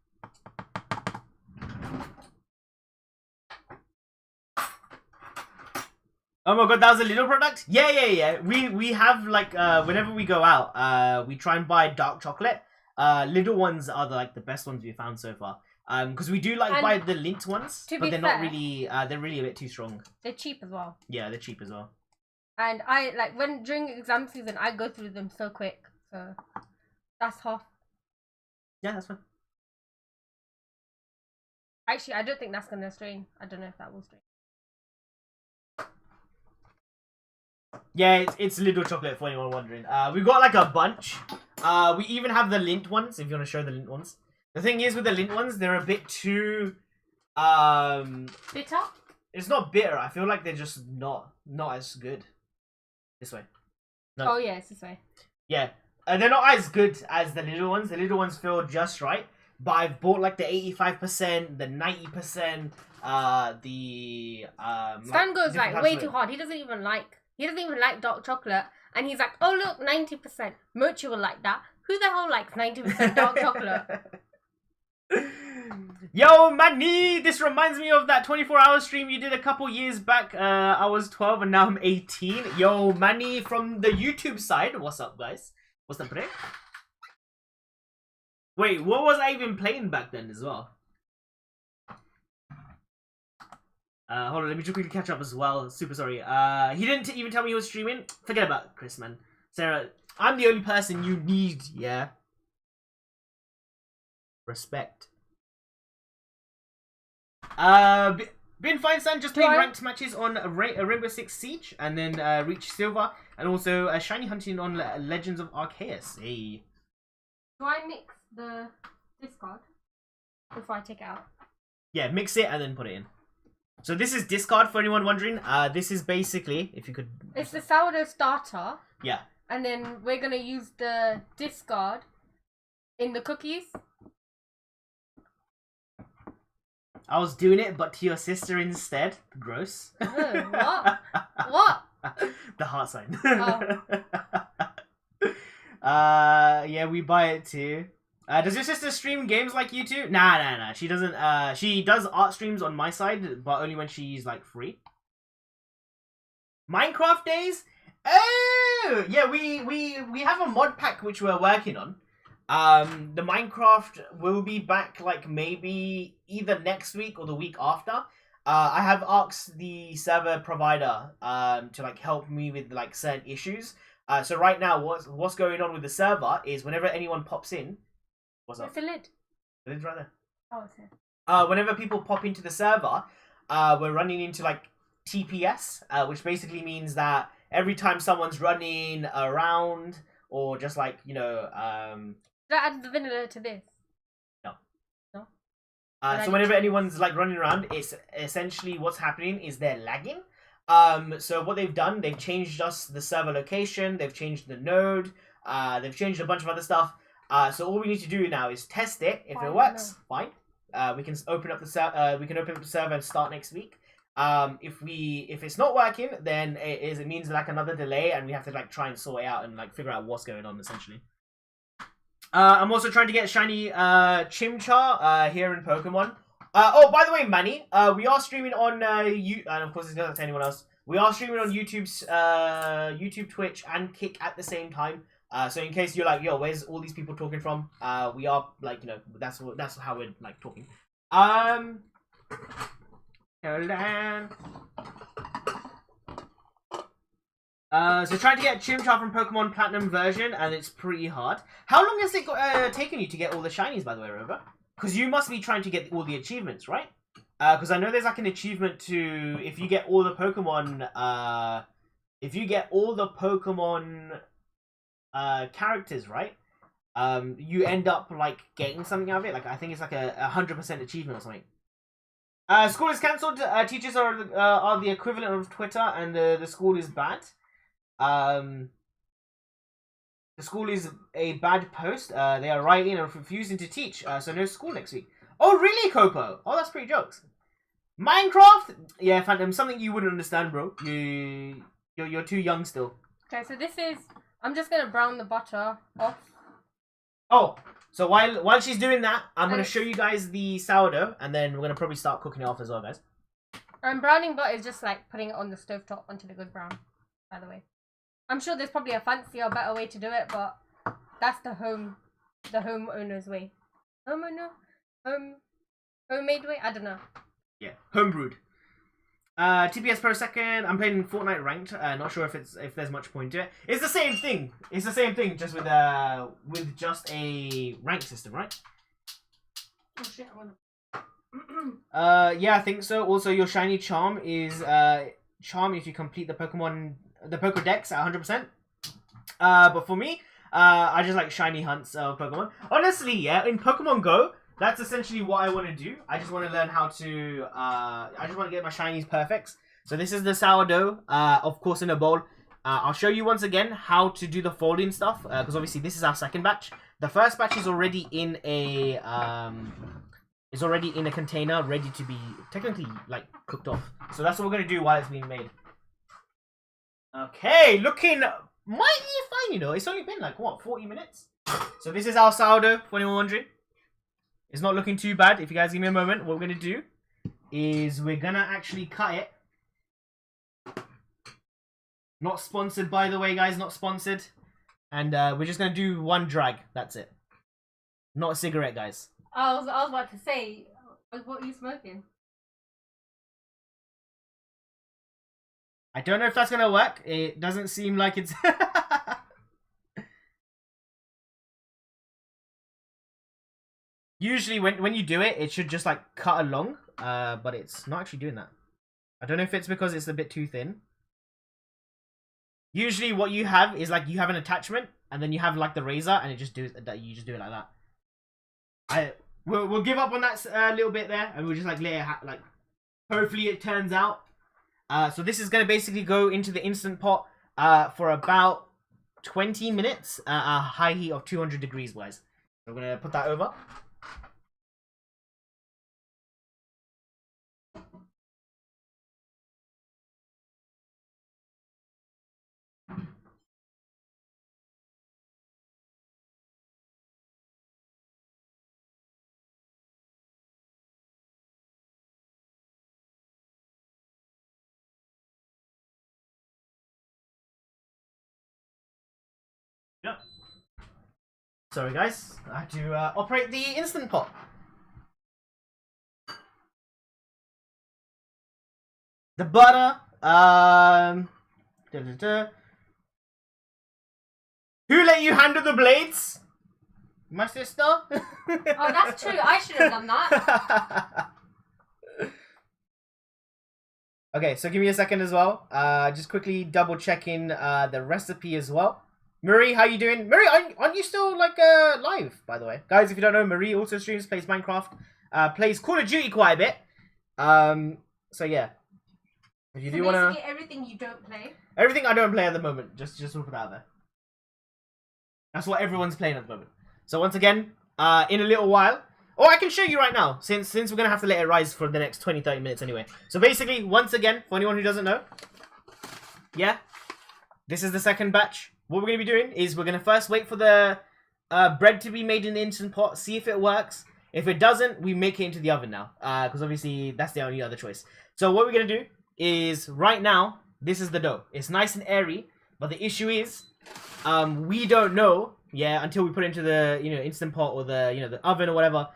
Oh my god, that was a little product? Yeah. We have, like, whenever we go out, we try and buy dark chocolate. Little ones are the best ones we've found so far. Because we do buy the Lindt ones, but they're not really, they're really a bit too strong. They're cheap as well. Yeah, they're cheap as well. And during exam season, I go through them so quick. So that's half. Yeah, that's fine. Actually, I don't think that's gonna strain. I don't know if that will strain. Yeah, it's little chocolate for anyone wondering. We got like a bunch. We even have the Lindt ones, if you want to show the Lindt ones. The thing is with the Lindt ones, they're a bit too Bitter? It's not bitter. I feel like they're just not as good. This way. No. Oh yeah, it's this way. Yeah. They're not as good as the little ones. The little ones feel just right. But I've bought like the 85%, the 90%, the Stan goes different types way of it. too hard. He doesn't even like dark chocolate, and he's like, oh look, 90%. Mochi will like that. Who the hell likes 90% dark chocolate? Yo, Manny! This reminds me of that 24-hour stream you did a couple years back. I was 12 and now I'm 18. Yo, Manny from the YouTube side. What's up, guys? What's up, bro? Wait, what was I even playing back then as well? Hold on, let me just quickly catch up as well. Super sorry. He didn't even tell me he was streaming. Forget about Chris, man. Sarah, I'm the only person you need, yeah? Respect. Bin Feinstein just playing ranked matches on Rainbow Six Siege, and then reached silver, and also shiny hunting on Legends of Arceus. Hey. Do I mix the discard before I take it out? Yeah, mix it and then put it in. So this is discard for anyone wondering. This is basically, if you could... It's the sourdough starter. Yeah. And then we're going to use the discard in the cookies. I was doing it, but to your sister instead. Gross. What? What? The heart sign. Oh. Yeah, we buy it too. Does your sister stream games like you two? Nah. She doesn't. She does art streams on my side, but only when she's like free. Minecraft days? Oh, yeah. We have a mod pack which we're working on. The Minecraft will be back like maybe either next week or the week after. I have asked the server provider to like help me with like certain issues. So right now, what's going on with the server is whenever anyone pops in, what's up? What's the lid? The lid's right there. Oh, it's here. Whenever people pop into the server, we're running into like TPS, which basically means that every time someone's running around or just like Did I add the vanilla to this? No. No? So whenever anyone's like running around, it's essentially what's happening is they're lagging. So what they've done, they've changed the server location, they've changed the node, they've changed a bunch of other stuff. So all we need to do now is test it. If it works, fine. We can open up the server and start next week. If it's not working, then it means like another delay, and we have to like try and sort it out and like figure out what's going on essentially. I'm also trying to get shiny Chimchar here in Pokemon. Oh, by the way, Manny, we are streaming on and of course it's not to anyone else. We are streaming on YouTube's YouTube, Twitch, and Kick at the same time. So in case you're like, yo, where's all these people talking from? We are like, that's how we're like talking. Hold on. So trying to get Chimchar from Pokemon Platinum version, and it's pretty hard. How long has it taken you to get all the shinies, by the way, Rover? Because you must be trying to get all the achievements, right? Because I know there's like an achievement to if you get all the Pokemon, characters, right? You end up like getting something out of it. Like I think it's like a 100% achievement or something. School is cancelled. Teachers are the equivalent of Twitter, and the school is bad. The school is a bad post. They are writing and refusing to teach. So no school next week. Oh really, Copo? Oh, that's pretty jokes. Minecraft? Yeah, Phantom. Something you wouldn't understand, bro. You're too young still. Okay, so this is. I'm just gonna brown the butter off. Oh, so while she's doing that, I'm gonna show you guys the sourdough, and then we're gonna probably start cooking it off as well, guys. Browning butter is just like putting it on the stovetop until it goes brown. By the way, I'm sure there's probably a fancier, better way to do it, but that's the homeowner's way. Homemade way. I don't know. Yeah, homebrewed. TPS per second. I'm playing Fortnite ranked. Not sure if there's much point to it. It's the same thing. It's the same thing, just with just a rank system, right? Oh shit! I wanna. Yeah, I think so. Also, your shiny charm is charm if you complete the Pokédex at 100%. But for me, I just like shiny hunts of Pokemon. Honestly, yeah, in Pokemon Go, that's essentially what I want to do. I just want to learn how to. I just want to get my shinies perfects. So this is the sourdough, of course, in a bowl. I'll show you once again how to do the folding stuff, because obviously this is our second batch. The first batch is already in a container, ready to be technically like cooked off. So that's what we're gonna do while it's being made. Okay, looking mighty fine, It's only been like what, 40 minutes. So this is our sourdough. For anyone wondering, it's not looking too bad. If you guys give me a moment, what we're gonna do is we're gonna actually cut it. Not sponsored, by the way, guys. Not sponsored. And we're just gonna do one drag. That's it. Not a cigarette, guys. I was about to say, what are you smoking? I don't know if that's gonna work. It doesn't seem like it's. Usually, when you do it, it should just like cut along. But it's not actually doing that. I don't know if it's because it's a bit too thin. Usually, what you have is like you have an attachment, and then you have like the razor, and it just do that. You just do it like that. We'll give up on that little bit there, and we'll just like let it like. Hopefully, it turns out. So this is gonna basically go into the instant pot for about 20 minutes at a high heat of 200 degrees, guys. I'm gonna put that over. Yep. Sorry guys, I had to operate the Instant Pot. The butter, Who let you handle the blades? My sister? Oh, that's true. I should have done that. Okay, so give me a second as well. Just quickly double checking the recipe as well. Marie, how you doing? Marie, aren't you still like live, by the way? Guys, if you don't know, Marie also streams, plays Minecraft, plays Call of Duty quite a bit. So yeah. If you do wanna... everything you don't play? Everything I don't play at the moment. Just we'll put it out there. That's what everyone's playing at the moment. So once again, in a little while... Oh, I can show you right now, since we're going to have to let it rise for the next 20-30 minutes anyway. So basically, once again, for anyone who doesn't know, yeah, this is the second batch. What we're going to be doing is we're going to first wait for the bread to be made in the Instant Pot, see if it works. If it doesn't, we make it into the oven now, because obviously that's the only other choice. So what we're going to do is, right now, this is the dough. It's nice and airy, but the issue is, we don't know, yeah, until we put it into the, Instant Pot or the, the oven or whatever.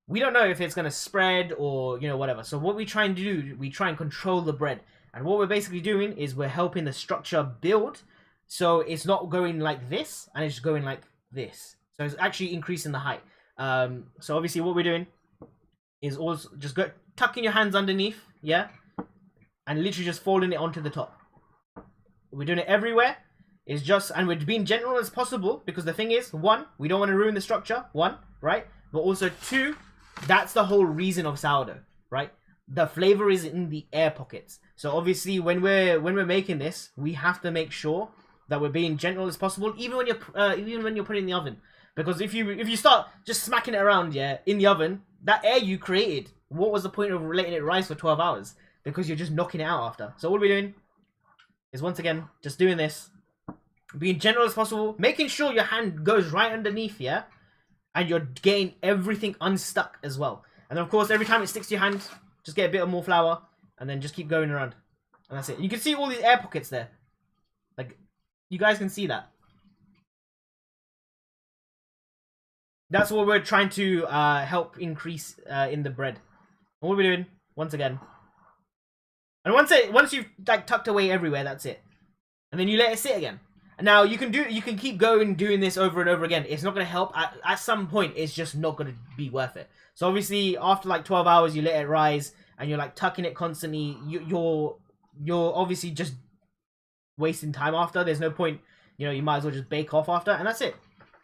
We don't know if it's going to spread or, whatever. So what we try and do, we try and control the bread. And what we're basically doing is we're helping the structure build. So it's not going like this, and it's going like this. So it's actually increasing the height. So obviously what we're doing is also just tucking your hands underneath, yeah? And literally just folding it onto the top. We're doing it everywhere. It's just, and we're being gentle as possible, because the thing is, one, we don't want to ruin the structure, one, right? But also two, that's the whole reason of sourdough, right? The flavor is in the air pockets. So obviously, when we're making this, we have to make sure that we're being gentle as possible, even when you're putting it in the oven. Because if you start just smacking it around, yeah, in the oven, that air you created, what was the point of letting it rise for 12 hours? Because you're just knocking it out after. So all we're doing is, once again, just doing this, being gentle as possible, making sure your hand goes right underneath, yeah. And you're getting everything unstuck as well. And then, of course, every time it sticks to your hand, just get a bit of more flour. And then just keep going around. And that's it. You can see all these air pockets there. Like, you guys can see that. That's what we're trying to help increase in the bread. And what we're doing, once again. And once you've like tucked away everywhere, that's it. And then you let it sit again. Now you can keep going doing this over and over again. It's not going to help. At some point, it's just not going to be worth it. So obviously, after like 12 hours, you let it rise, and you're like tucking it constantly. You're obviously just wasting time after. There's no point. You might as well just bake off after, and that's it.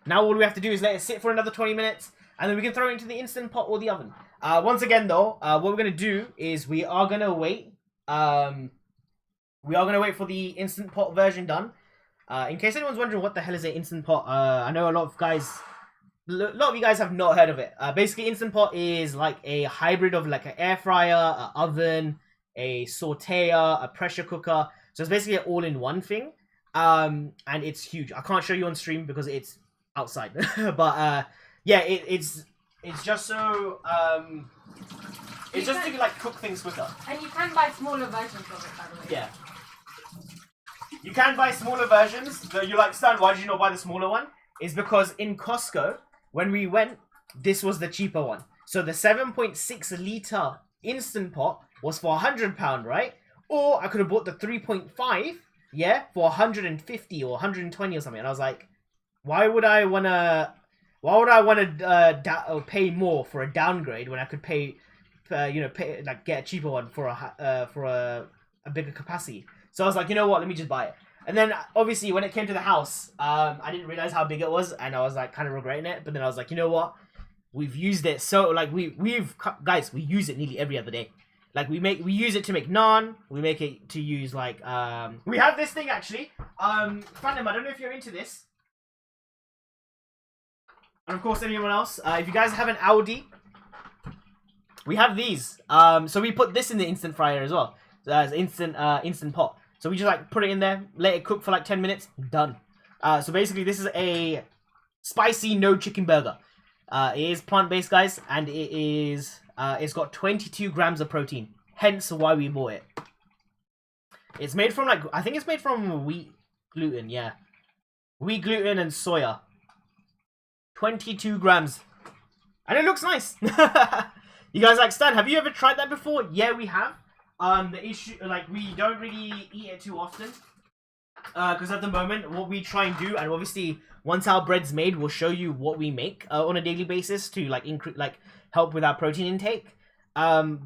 Now all we have to do is let it sit for another 20 minutes, and then we can throw it into the Instant Pot or the oven. Once again, though, what we're going to do is we are going to wait. We are going to wait for the Instant Pot version done. In case anyone's wondering what the hell is an Instant Pot, I know a lot of you guys have not heard of it. Basically, Instant Pot is like a hybrid of like an air fryer, an oven, a sauteer, a pressure cooker. So it's basically an all-in-one thing. And it's huge. I can't show you on stream because it's outside. But yeah, it's just so it's just to like cook things quicker. And you can buy smaller versions of it, by the way. Yeah. You can buy smaller versions. You're like, Stan, why did you not buy the smaller one? It's because in Costco, when we went, this was the cheaper one. So the 7.6 litre Instant Pot was for £100, right? Or I could have bought the 3.5, yeah, for 150 or 120 or something. And I was like, why would I wanna pay more for a downgrade when I could pay get a cheaper one for a bigger capacity? So I was like, you know what, let me just buy it. And then, obviously, when it came to the house, I didn't realize how big it was, and I was, like, kind of regretting it. But then I was like, you know what? We've used it so, like, guys, we use it nearly every other day. Like, we use it to make naan. We make it to use, like, we have this thing, actually. Phantom, I don't know if you're into this. And, of course, anyone else. If you guys have an Audi, we have these. So we put this in the instant fryer as well. As instant pot. So we just like put it in there, let it cook for like 10 minutes, done. So basically this is a spicy no chicken burger. It is plant-based, guys, and it's got 22 grams of protein. Hence why we bought it. It's made from like, I think it's made from wheat gluten, yeah. wheat gluten and soya. 22 grams. And it looks nice. You guys like Stan, have you ever tried that before? Yeah, we have. The issue, like, we don't really eat it too often. Because at the moment, what we try and do, and obviously, once our bread's made, we'll show you what we make on a daily basis to, like, help with our protein intake.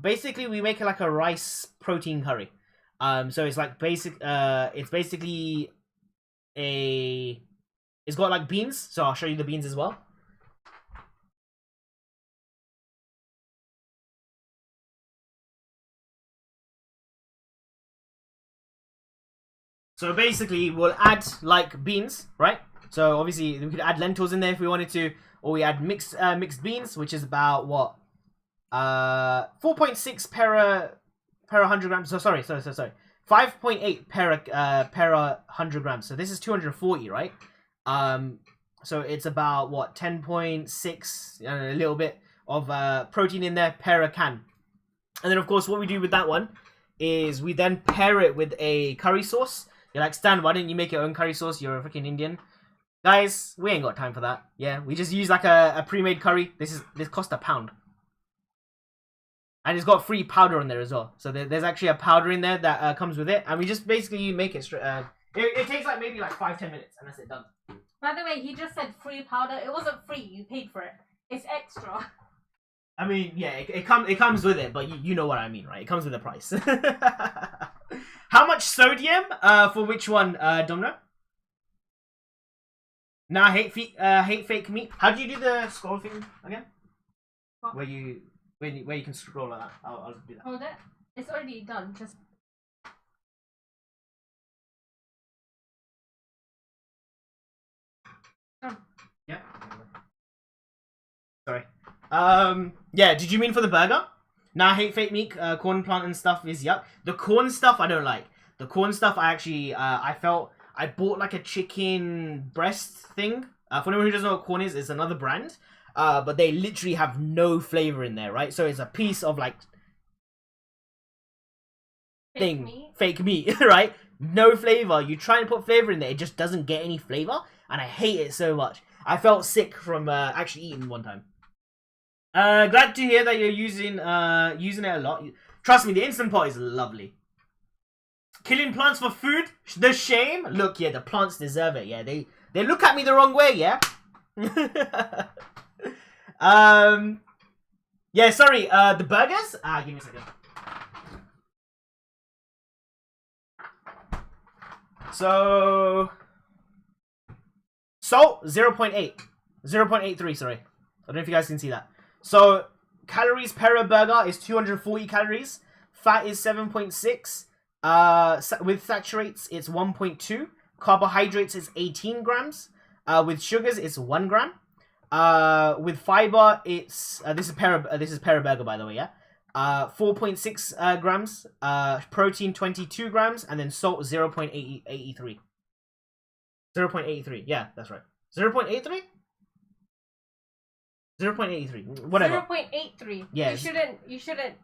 Basically, we make like a rice protein curry. So it's like it's basically it's got like beans. So I'll show you the beans as well. So basically, we'll add like beans, right? So obviously, we could add lentils in there if we wanted to, or we add mixed beans, which is about what 4.6 per 100 grams. So sorry. 5.8 per 100 grams. So this is 240, right? So it's about what 10.6, a little bit of protein in there per can. And then of course, what we do with that one is we then pair it with a curry sauce. You're like, Stan, why didn't you make your own curry sauce? You're a freaking Indian. Guys, we ain't got time for that. Yeah, we just use like a pre-made curry. This cost £1. And it's got free powder in there as well. So there's actually a powder in there that comes with it. And we just basically make it straight. It takes like maybe like 5-10 minutes and that's it, done. By the way, he just said free powder. It wasn't free. You paid for it. It's extra. I mean, yeah, it comes with it, but you know what I mean, right? It comes with a price. How much sodium for which one, Domino? Nah, hate fake meat. How do you do the scroll thing again? What? Where you can scroll like that. I'll do that. Hold it. It's already done. Just. Oh. Yeah. Sorry. Yeah. Did you mean for the burger? Nah, hate fake meat. Corn plant and stuff is yuck. The corn stuff I don't like. The corn stuff I actually I bought like a chicken breast thing. For anyone who doesn't know what corn is, it's another brand. But they literally have no flavor in there, right? So it's a piece of like fake meat, right? No flavor. You try and put flavor in there, it just doesn't get any flavor, and I hate it so much. I felt sick from actually eating one time. Glad to hear that you're using it a lot. Trust me, the Instant Pot is lovely. Killing plants for food? The shame? Look, yeah, the plants deserve it. Yeah, they look at me the wrong way. Yeah. Yeah. Sorry. The burgers. Give me a second. So salt 0.8, 0.83. Sorry, I don't know if you guys can see that. So calories per burger is 240 calories. Fat is 7.6. With saturates, it's 1.2. Carbohydrates is 18 grams. With sugars, it's 1 gram. With fiber, it's this is para burger, by the way, yeah. 4.6 grams. Protein 22 grams, and then salt 0.83. 0.83. Yeah, that's right. 0.83. 0.83. Whatever. 0.83. Yeah. You shouldn't.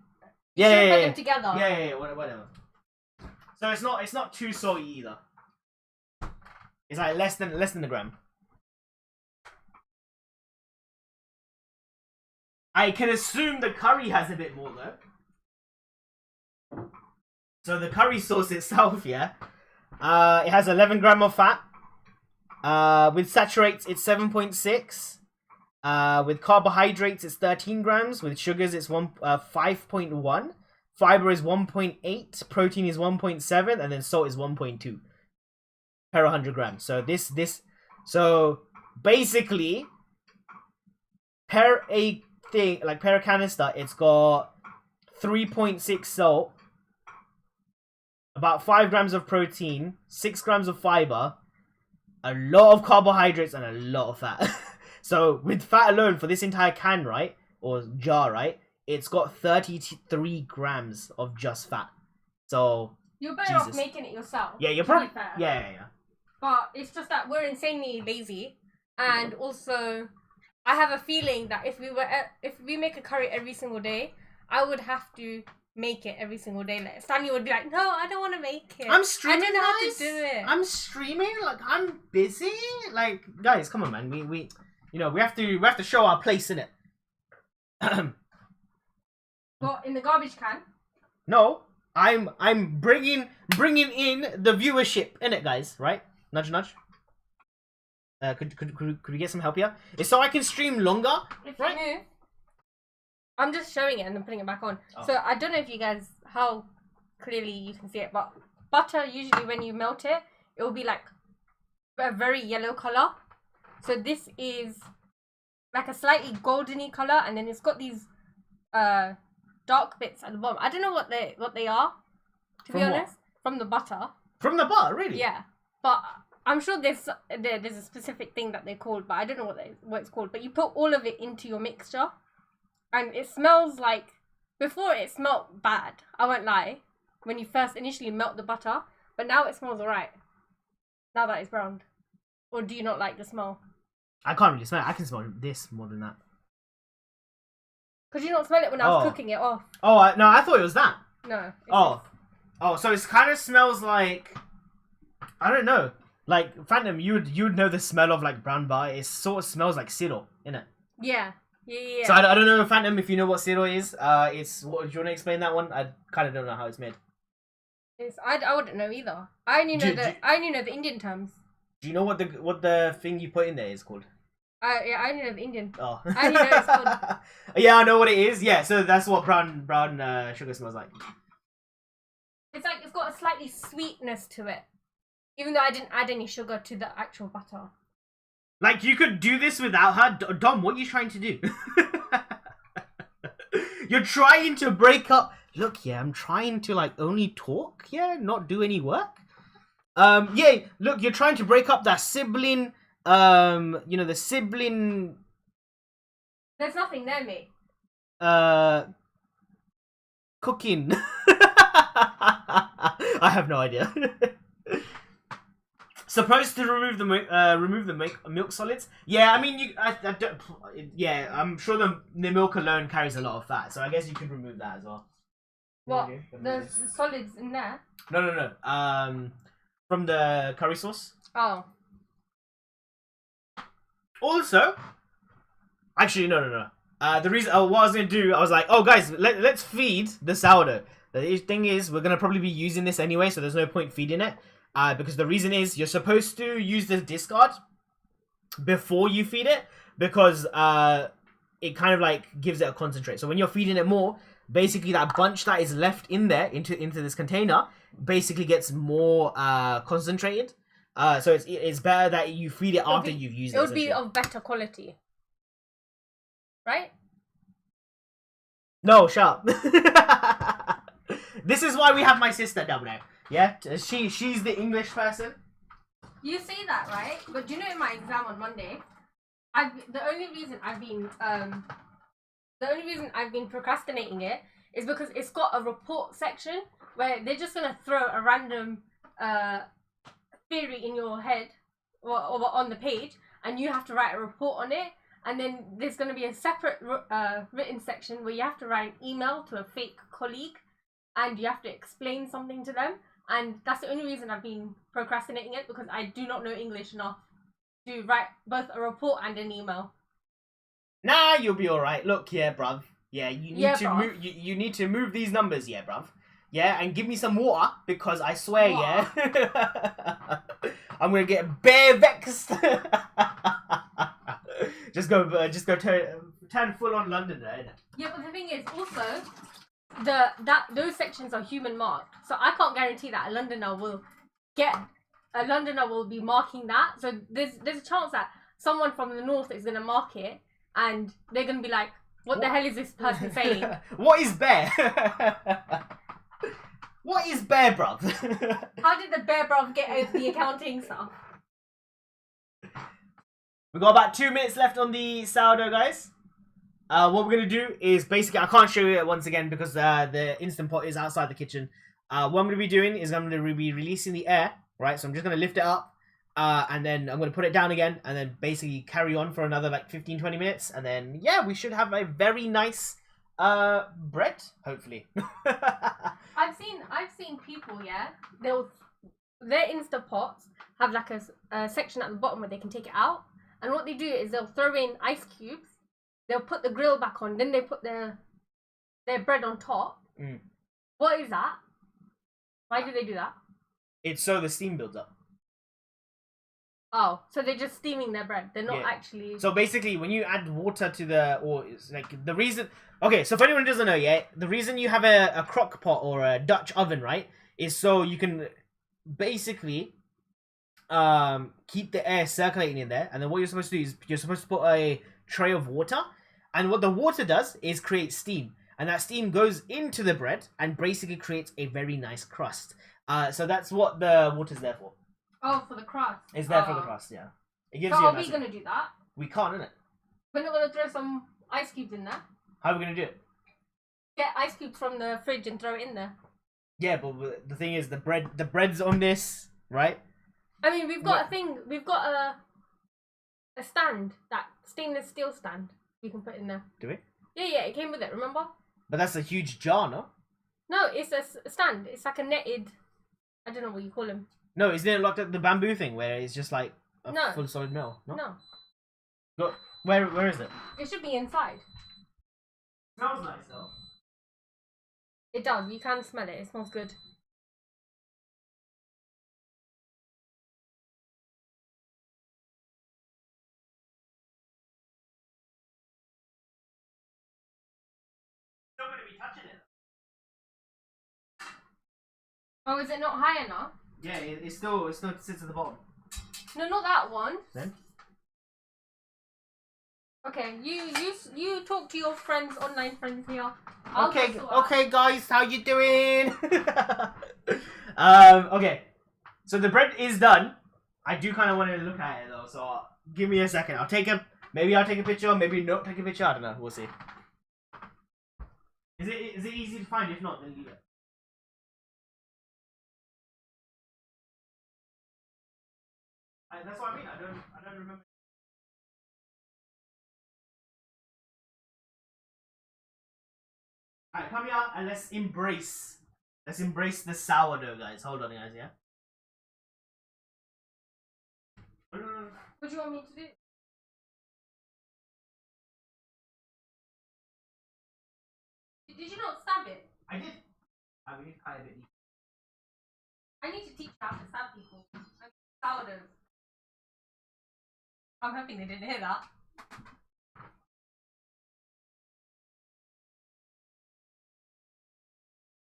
Yeah. Put them together. Yeah. Whatever. So it's not too salty either. It's like less than a gram. I can assume the curry has a bit more though. So the curry sauce itself, yeah, it has 11 gram of fat. With saturates, it's 7.6. With carbohydrates, it's 13 grams. With sugars, it's 5.1. Fiber is 1.8. Protein is 1.7, and then salt is 1.2 per 100 grams. So so basically, per a canister, it's got 3.6 salt, about 5 grams of protein, 6 grams of fiber, a lot of carbohydrates, and a lot of fat. So with fat alone for this entire can, right, or jar, right, it's got 33 grams of just fat. So you're better off making it yourself. Yeah, you're probably yeah. But it's just that we're insanely lazy, and also I have a feeling that if we make a curry every single day, I would have to make it every single day. Like Stanley would be like, "No, I don't want to make it. I'm streaming, I don't know how guys. to do it." I'm streaming. Like I'm busy. Like guys, come on, man. We we have to show our place in it. Well, in the garbage can. No, I'm bringing in the viewership in it, guys. Right? Nudge, nudge. Could we get some help here? It's so I can stream longer. If right? you move, I'm just showing it and then putting it back on. Oh. So I don't know if you guys how clearly you can see it, but butter usually when you melt it, it will be like a very yellow color. So this is like a slightly goldeny color, and then it's got these dark bits at the bottom. I don't know what they are, to be honest. From the butter. From the butter, really? Yeah, but I'm sure there's a specific thing that they're called, but I don't know what it's called. But you put all of it into your mixture, and it smells like, before it smelled bad, I won't lie, when you first initially melt the butter, but now it smells alright, now that it's browned. Or do you not like the smell? I can't really smell it. I can smell this more than that. Could you not smell it when I was cooking it off? Oh, no, I thought it was that. No. Oh, so it kind of smells like, I don't know. Like, Phantom, you would know the smell of, like, brown butter. It sort of smells like cereal, innit? Yeah. So I don't know, Phantom, if you know what cereal is. It's, what, do you want to explain that one? I kind of don't know how it's made. I wouldn't know either. I only know the Indian terms. Do you know what the thing you put in there is called? Yeah, I only know the Indian. Oh. I only know it's called. Yeah, I know what it is. Yeah, so that's what brown sugar smells like. It's like it's got a slightly sweetness to it, even though I didn't add any sugar to the actual butter. Like, you could do this without her. Dom, what are you trying to do? You're trying to break up. Look, yeah, I'm trying to, like, only talk, yeah, not do any work. Yeah, look, you're trying to break up that sibling, the sibling... There's nothing there, mate. Cooking. I have no idea. Supposed to remove the milk solids. Yeah, I mean, I don't. Yeah, I'm sure the milk alone carries a lot of fat, so I guess you could remove that as well. What? The solids in there? No. From the curry sauce. Oh. Also, actually, no. The reason what I was gonna do, I was like, oh guys, let's feed the sourdough. The thing is, we're gonna probably be using this anyway, so there's no point feeding it. Because the reason is you're supposed to use the discard before you feed it, because it kind of like gives it a concentrate. So when you're feeding it more, basically that bunch that is left in there into this container basically gets more concentrated. So it's better that you feed it after you've used it. It would be of better quality, right? No, shut up. This is why we have my sister down there. Yeah, she's the English person. You say that, right? But do you know in my exam on Monday, the only reason I've been procrastinating it is because it's got a report section where they're just gonna throw a random theory in your head or on the page, and you have to write a report on it. And then there's gonna be a separate written section where you have to write an email to a fake colleague, and you have to explain something to them. And that's the only reason I've been procrastinating it, because I do not know English enough to write both a report and an email. Nah, you'll be alright. Look, yeah, bruv. Yeah, you need to move. You need to move these numbers, yeah, bruv. Yeah, and give me some water, because I swear, yeah, I'm gonna get bare vexed. just go turn full on London there. Yeah, but the thing is also those sections are human marked, so I can't guarantee that a Londoner will be marking that. So there's a chance that someone from the north is gonna mark it, and they're gonna be like, "What the hell is this person saying?" What is bear? What is bear, bruv? How did the bear bruv get over the accounting stuff? We got about 2 minutes left on the sourdough, guys. What we're gonna do is basically, I can't show you it once again because the Instant Pot is outside the kitchen. What I'm gonna be doing is I'm gonna be releasing the air, right? So I'm just gonna lift it up, and then I'm gonna put it down again, and then basically carry on for another like 15-20 minutes, and then yeah, we should have a very nice Bread, hopefully. I've seen people, yeah. Their Insta pots have like a section at the bottom where they can take it out, and what they do is they'll throw in ice cubes. They'll put the grill back on, then they put their bread on top. Mm. What is that? Why do they do that? It's so the steam builds up. Oh, so they're just steaming their bread. They're not Yeah. actually. So basically, when you add water to or it's like the reason. Okay, so for anyone who doesn't know yet, the reason you have a crock pot or a Dutch oven, right, is so you can basically keep the air circulating in there, and then what you're supposed to do is you're supposed to put a tray of water, and what the water does is create steam, and that steam goes into the bread and basically creates a very nice crust. So that's what the water's there for. Oh, for the crust. It's there for the crust, yeah. It gives So you a are nice. we gonna do that? We can't, innit? We're not gonna throw some ice cubes in there. How are we gonna do it? Get ice cubes from the fridge and throw it in there. Yeah, but the thing is, the bread's on this, right? I mean, we've got a thing. We've got a stand, that stainless steel stand. We can put in there. Do we? Yeah, it came with it. Remember? But that's a huge jar, no? No, it's a stand. It's like a netted. I don't know what you call them. No, isn't it like the bamboo thing where it's just like a No. full solid metal? No. No, Look, where is it? it should be inside. Smells nice though. It does. You can smell it. It smells good. Still gonna be touching it. Oh, is it not high enough? Yeah, it still sits at the bottom. No, not that one. Then? Okay, you talk to your friends, online friends here. Okay, guys, how you doing? Okay. So the bread is done. I do kind of want to look at it though, so give me a second. Maybe I'll take a picture, maybe not take a picture. I don't know. We'll see. Is it easy to find? If not, then leave it. That's what I mean. I don't remember. Alright, come here and let's embrace the sourdough, guys. Hold on, guys, yeah? What do you want me to do? Did you not stab it? I did. I mean, I did. I need to teach you how to stab people. Sourdough. I'm hoping they didn't hear that.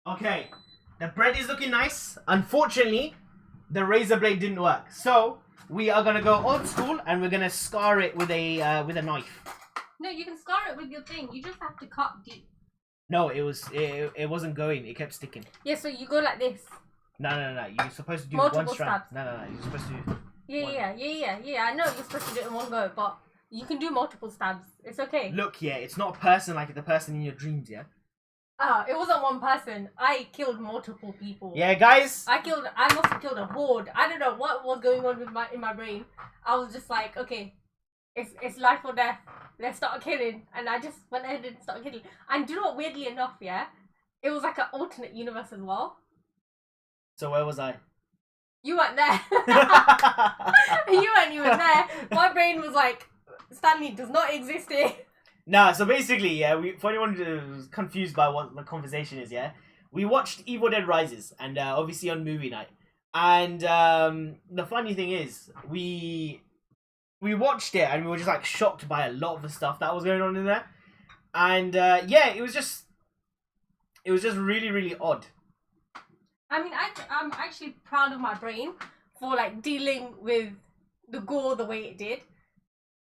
Okay, the bread is looking nice. Unfortunately, the razor blade didn't work. So, we are gonna go old school and we're gonna scar it with a knife. No, you can scar it with your thing. You just have to cut deep. No, it wasn't going. It kept sticking. Yeah, so you go like this. No. You're supposed to do Multiple one strand. stabs. No. You're supposed to do. Yeah. I know you're supposed to do it in one go, but you can do multiple stabs. It's okay. Look, yeah, it's not a person like the person in your dreams, yeah. It wasn't one person. I killed multiple people. Yeah, guys. I must have killed a horde. I don't know what was going on with in my brain. I was just like, okay, it's life or death. Let's start killing, and I just went ahead and started killing. And do you know what? Weirdly enough, yeah, it was like an alternate universe as well. So where was I? You weren't there. You weren't even there. My brain was like, Stanley does not exist here. Nah, so basically, yeah, for anyone who's confused by what the conversation is, yeah, we watched Evil Dead Rises, and obviously on movie night. And the funny thing is, we watched it, and we were just like shocked by a lot of the stuff that was going on in there. And yeah, it was just really, really odd. I mean, I'm actually proud of my brain for like dealing with the gore the way it did.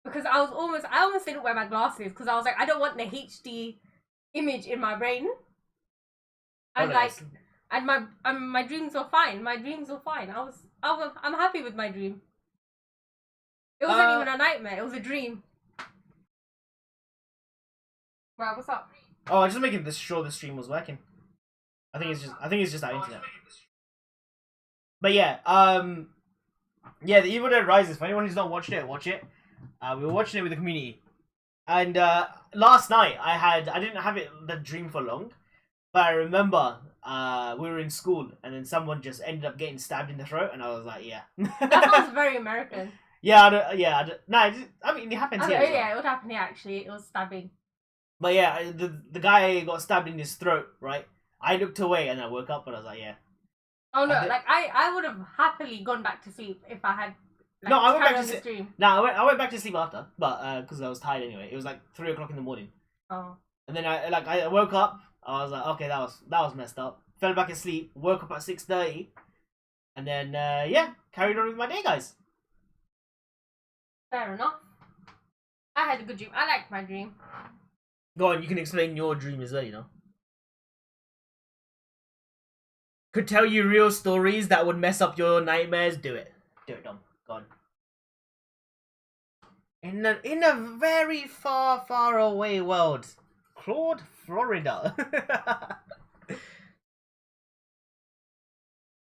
Because I almost didn't wear my glasses because I was like, I don't want the HD image in my brain. And and my dreams were fine. I'm happy with my dream. It wasn't even a nightmare. It was a dream. Wow, what's up? Oh, I was just making sure the stream was working. I think it's just our internet. But yeah, yeah, the Evil Dead Rises. For anyone who's not watched it, watch it. We were watching it with the community, And last night I didn't have the dream for long, but I remember we were in school and then someone just ended up getting stabbed in the throat, and I was like, yeah. That sounds very American. Yeah, I mean, it happens Oh, here. yeah, it would happen here actually. It was stabbing. But yeah, the guy got stabbed in his throat, right? I looked away and I woke up and I was like, yeah. Oh no, like I would have happily gone back to sleep if I had. Like, No, I went back to sleep. Stream. No, I went back to sleep after, but because I was tired anyway. It was like 3 o'clock in the morning. Oh. And then I woke up. I was like, okay, that was messed up. Fell back asleep. Woke up at 6:30, and then yeah, carried on with my day, guys. Fair enough. I had a good dream. I liked my dream. Go on, you can explain your dream as well. You know, could tell you real stories that would mess up your nightmares. Do it, Dom. Go on. In a very far away world, Claude, Florida.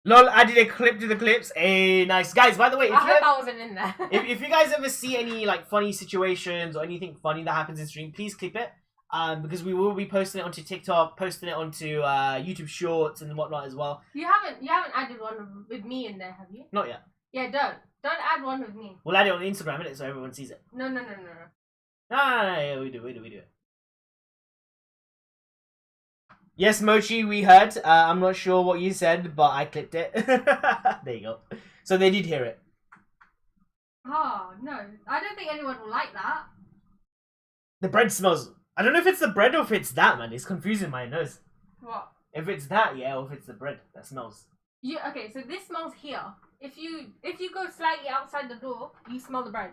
Lol, added a clip to the clips. Hey, nice. Guys, by the way, I hope I wasn't in there. if you guys ever see any like funny situations or anything funny that happens in stream, please clip it. Because we will be posting it onto TikTok, posting it onto YouTube Shorts and whatnot as well. You haven't added one with me in there, have you? Not yet. Yeah, don't add one with me. We'll add it on Instagram, innit, so everyone sees it. No. No, yeah, we do it. Yes, Mochi, we heard. I'm not sure what you said, but I clipped it. There you go. So they did hear it. Oh, no. I don't think anyone will like that. The bread smells... I don't know if it's the bread or if it's that, man. It's confusing my nose. What? If it's that, yeah, or if it's the bread that smells. Yeah, okay, so this smells here. If you go slightly outside the door, you smell the bread.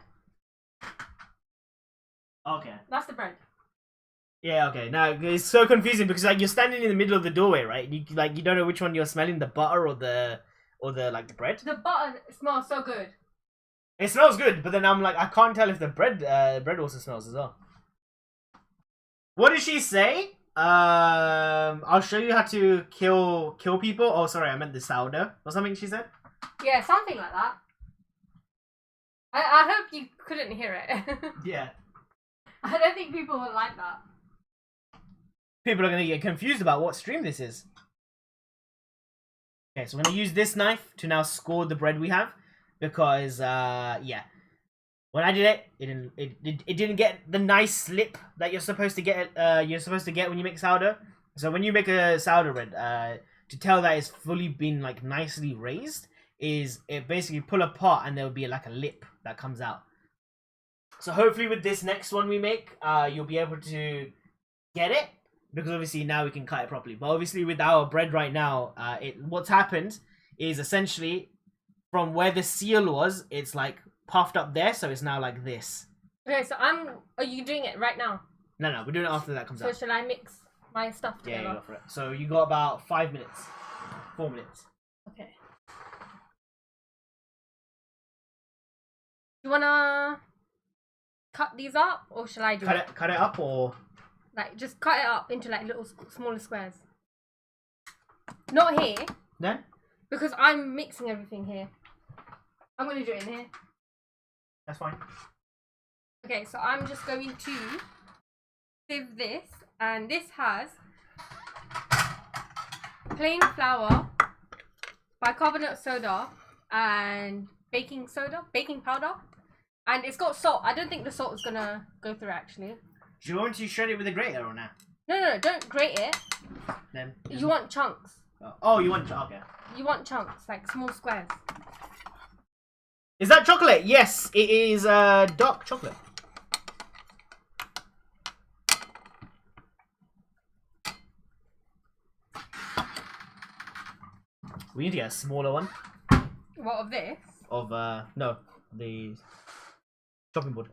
Okay. That's the bread. Yeah, okay. Now it's so confusing because like you're standing in the middle of the doorway, right? You don't know which one you're smelling, the butter or the like the bread. The butter smells so good. It smells good, but then I'm like I can't tell if the bread also smells as well. What did she say? I'll show you how to kill people. Oh, sorry, I meant the sourdough or something. She said. Yeah, something like that. I hope you couldn't hear it. Yeah. I don't think people will like that. People are going to get confused about what stream this is. Okay, so we're going to use this knife to now score the bread we have. Because, yeah. When I did it, it didn't get the nice slip that you're supposed to get when you make sourdough. So when you make a sourdough bread, to tell that it's fully been like nicely raised, is it basically pull apart and there will be like a lip that comes out. So hopefully with this next one we make, you'll be able to get it. Because obviously now we can cut it properly. But obviously with our bread right now, what's happened is essentially from where the seal was, it's like puffed up there, so it's now like this. Okay, so are you doing it right now? No, we're doing it after that comes out. So shall I mix my stuff together? Yeah, you go for it. So you got about 5 minutes. 4 minutes. Okay. Do you wanna cut these up, or shall I do it? Cut it up, or like just cut it up into like little smaller squares. Not here. Then? Because I'm mixing everything here. I'm gonna do it in here. That's fine. Okay, so I'm just going to sieve this, and this has plain flour, bicarbonate soda, and baking powder, and it's got salt. I don't think the salt is gonna go through actually. Do you want to shred it with a grater or not? No, don't grate it. Then You want chunks. Oh, you want okay. You want chunks, like small squares. Is that chocolate? Yes, it is dark chocolate. We need to get a smaller one. What, of this? Of no, the chopping board.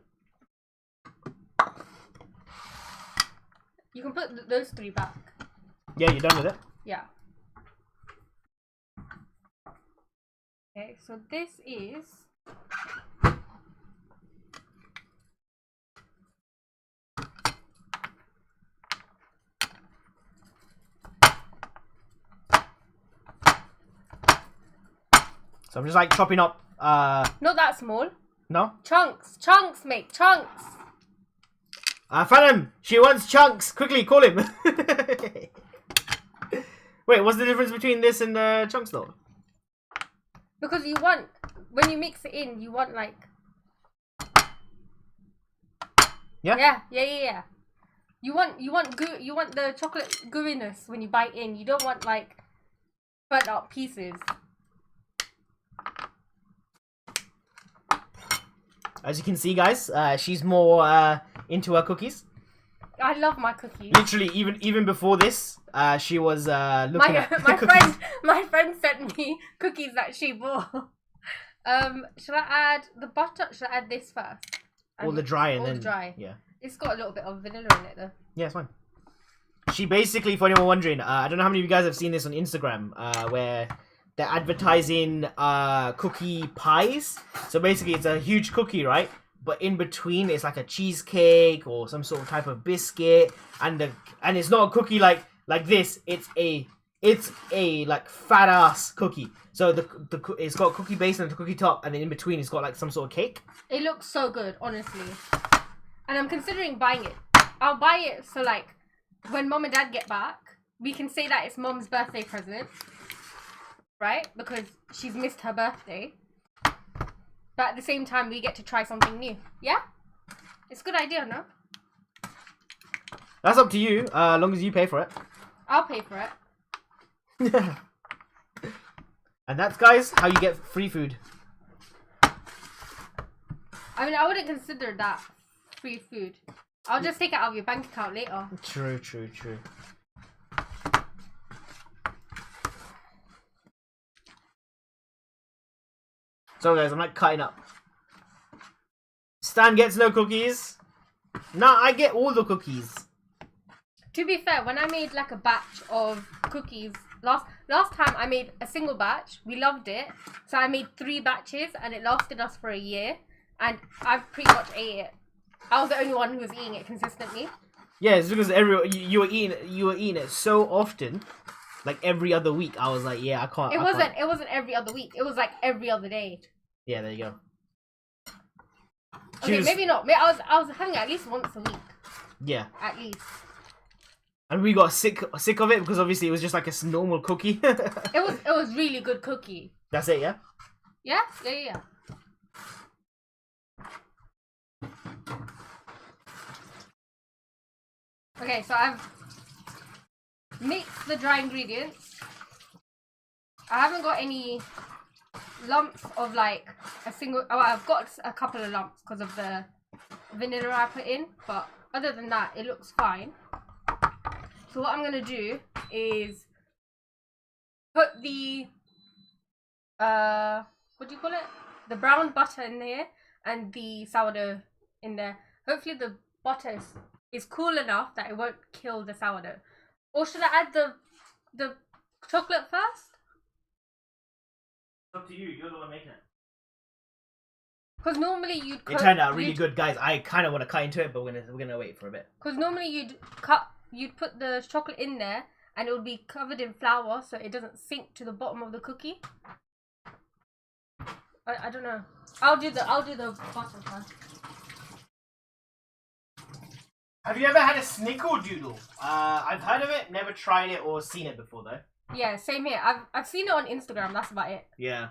You can put those 3 back. Yeah, you're done with it? Yeah. Okay, so this is... So I'm just like chopping up Not that small. No? Chunks, mate, chunks. Phantom, she wants chunks. Quickly, call him. Wait, what's the difference between this and chunks though? Because you want, when you mix it in, you want like... Yeah? Yeah. You want the chocolate gooiness when you bite in. You don't want like burnt up pieces. As you can see, guys, she's more into her cookies. I love my cookies. Literally, even before this, she was looking at cookies. My friend sent me cookies that she bought. Should I add the butter? Should I add this first? All the dry and then dry. Yeah. It's got a little bit of vanilla in it though. Yeah, it's fine. She basically, for anyone wondering, I don't know how many of you guys have seen this on Instagram, where they're advertising cookie pies. So basically, it's a huge cookie, right? But in between, it's like a cheesecake or some sort of type of biscuit, and it's not a cookie like this. It's a like fat ass cookie. So it's got a cookie base and a cookie top, and then in between, it's got like some sort of cake. It looks so good, honestly. And I'm considering buying it. I'll buy it so like when mom and dad get back, we can say that it's mom's birthday present, right? Because she's missed her birthday. But at the same time, we get to try something new. Yeah? It's a good idea, no? That's up to you, as long as you pay for it. I'll pay for it. And that's, guys, how you get free food. I mean, I wouldn't consider that free food. I'll just take it out of your bank account later. True. So guys, I'm like cutting up. Stan gets no cookies. Nah, I get all the cookies. To be fair, when I made like a batch of cookies, last time I made a single batch, we loved it. So I made 3 batches and it lasted us for a year. And I've pretty much ate it. I was the only one who was eating it consistently. Yeah, it's because you were eating it so often, like every other week. I was like, yeah, I can't. It wasn't every other week. It was like every other day. Yeah, there you go. Okay, maybe not. I was having it at least once a week. Yeah. At least. And we got sick of it because obviously it was just like a normal cookie. It was really good cookie. That's it, yeah? Yeah. Okay, so I've mixed the dry ingredients. I haven't got any lumps of like a single... Oh, I've got a couple of lumps because of the vanilla I put in. But other than that, it looks fine. So what I'm going to do is put the... what do you call it? The brown butter in there and the sourdough in there. Hopefully the butter is cool enough that it won't kill the sourdough. Or should I add the chocolate first? It's up to you. You're the one making it. Because normally you'd cut... It turned out really good, guys. I kind of want to cut into it, but we're gonna wait for a bit. Because normally you'd put the chocolate in there and it would be covered in flour so it doesn't sink to the bottom of the cookie. I don't know. I'll do the butter first. Have you ever had a snickerdoodle? I've heard of it, never tried it or seen it before though. Yeah, same here. I've seen it on Instagram. That's about it. Yeah.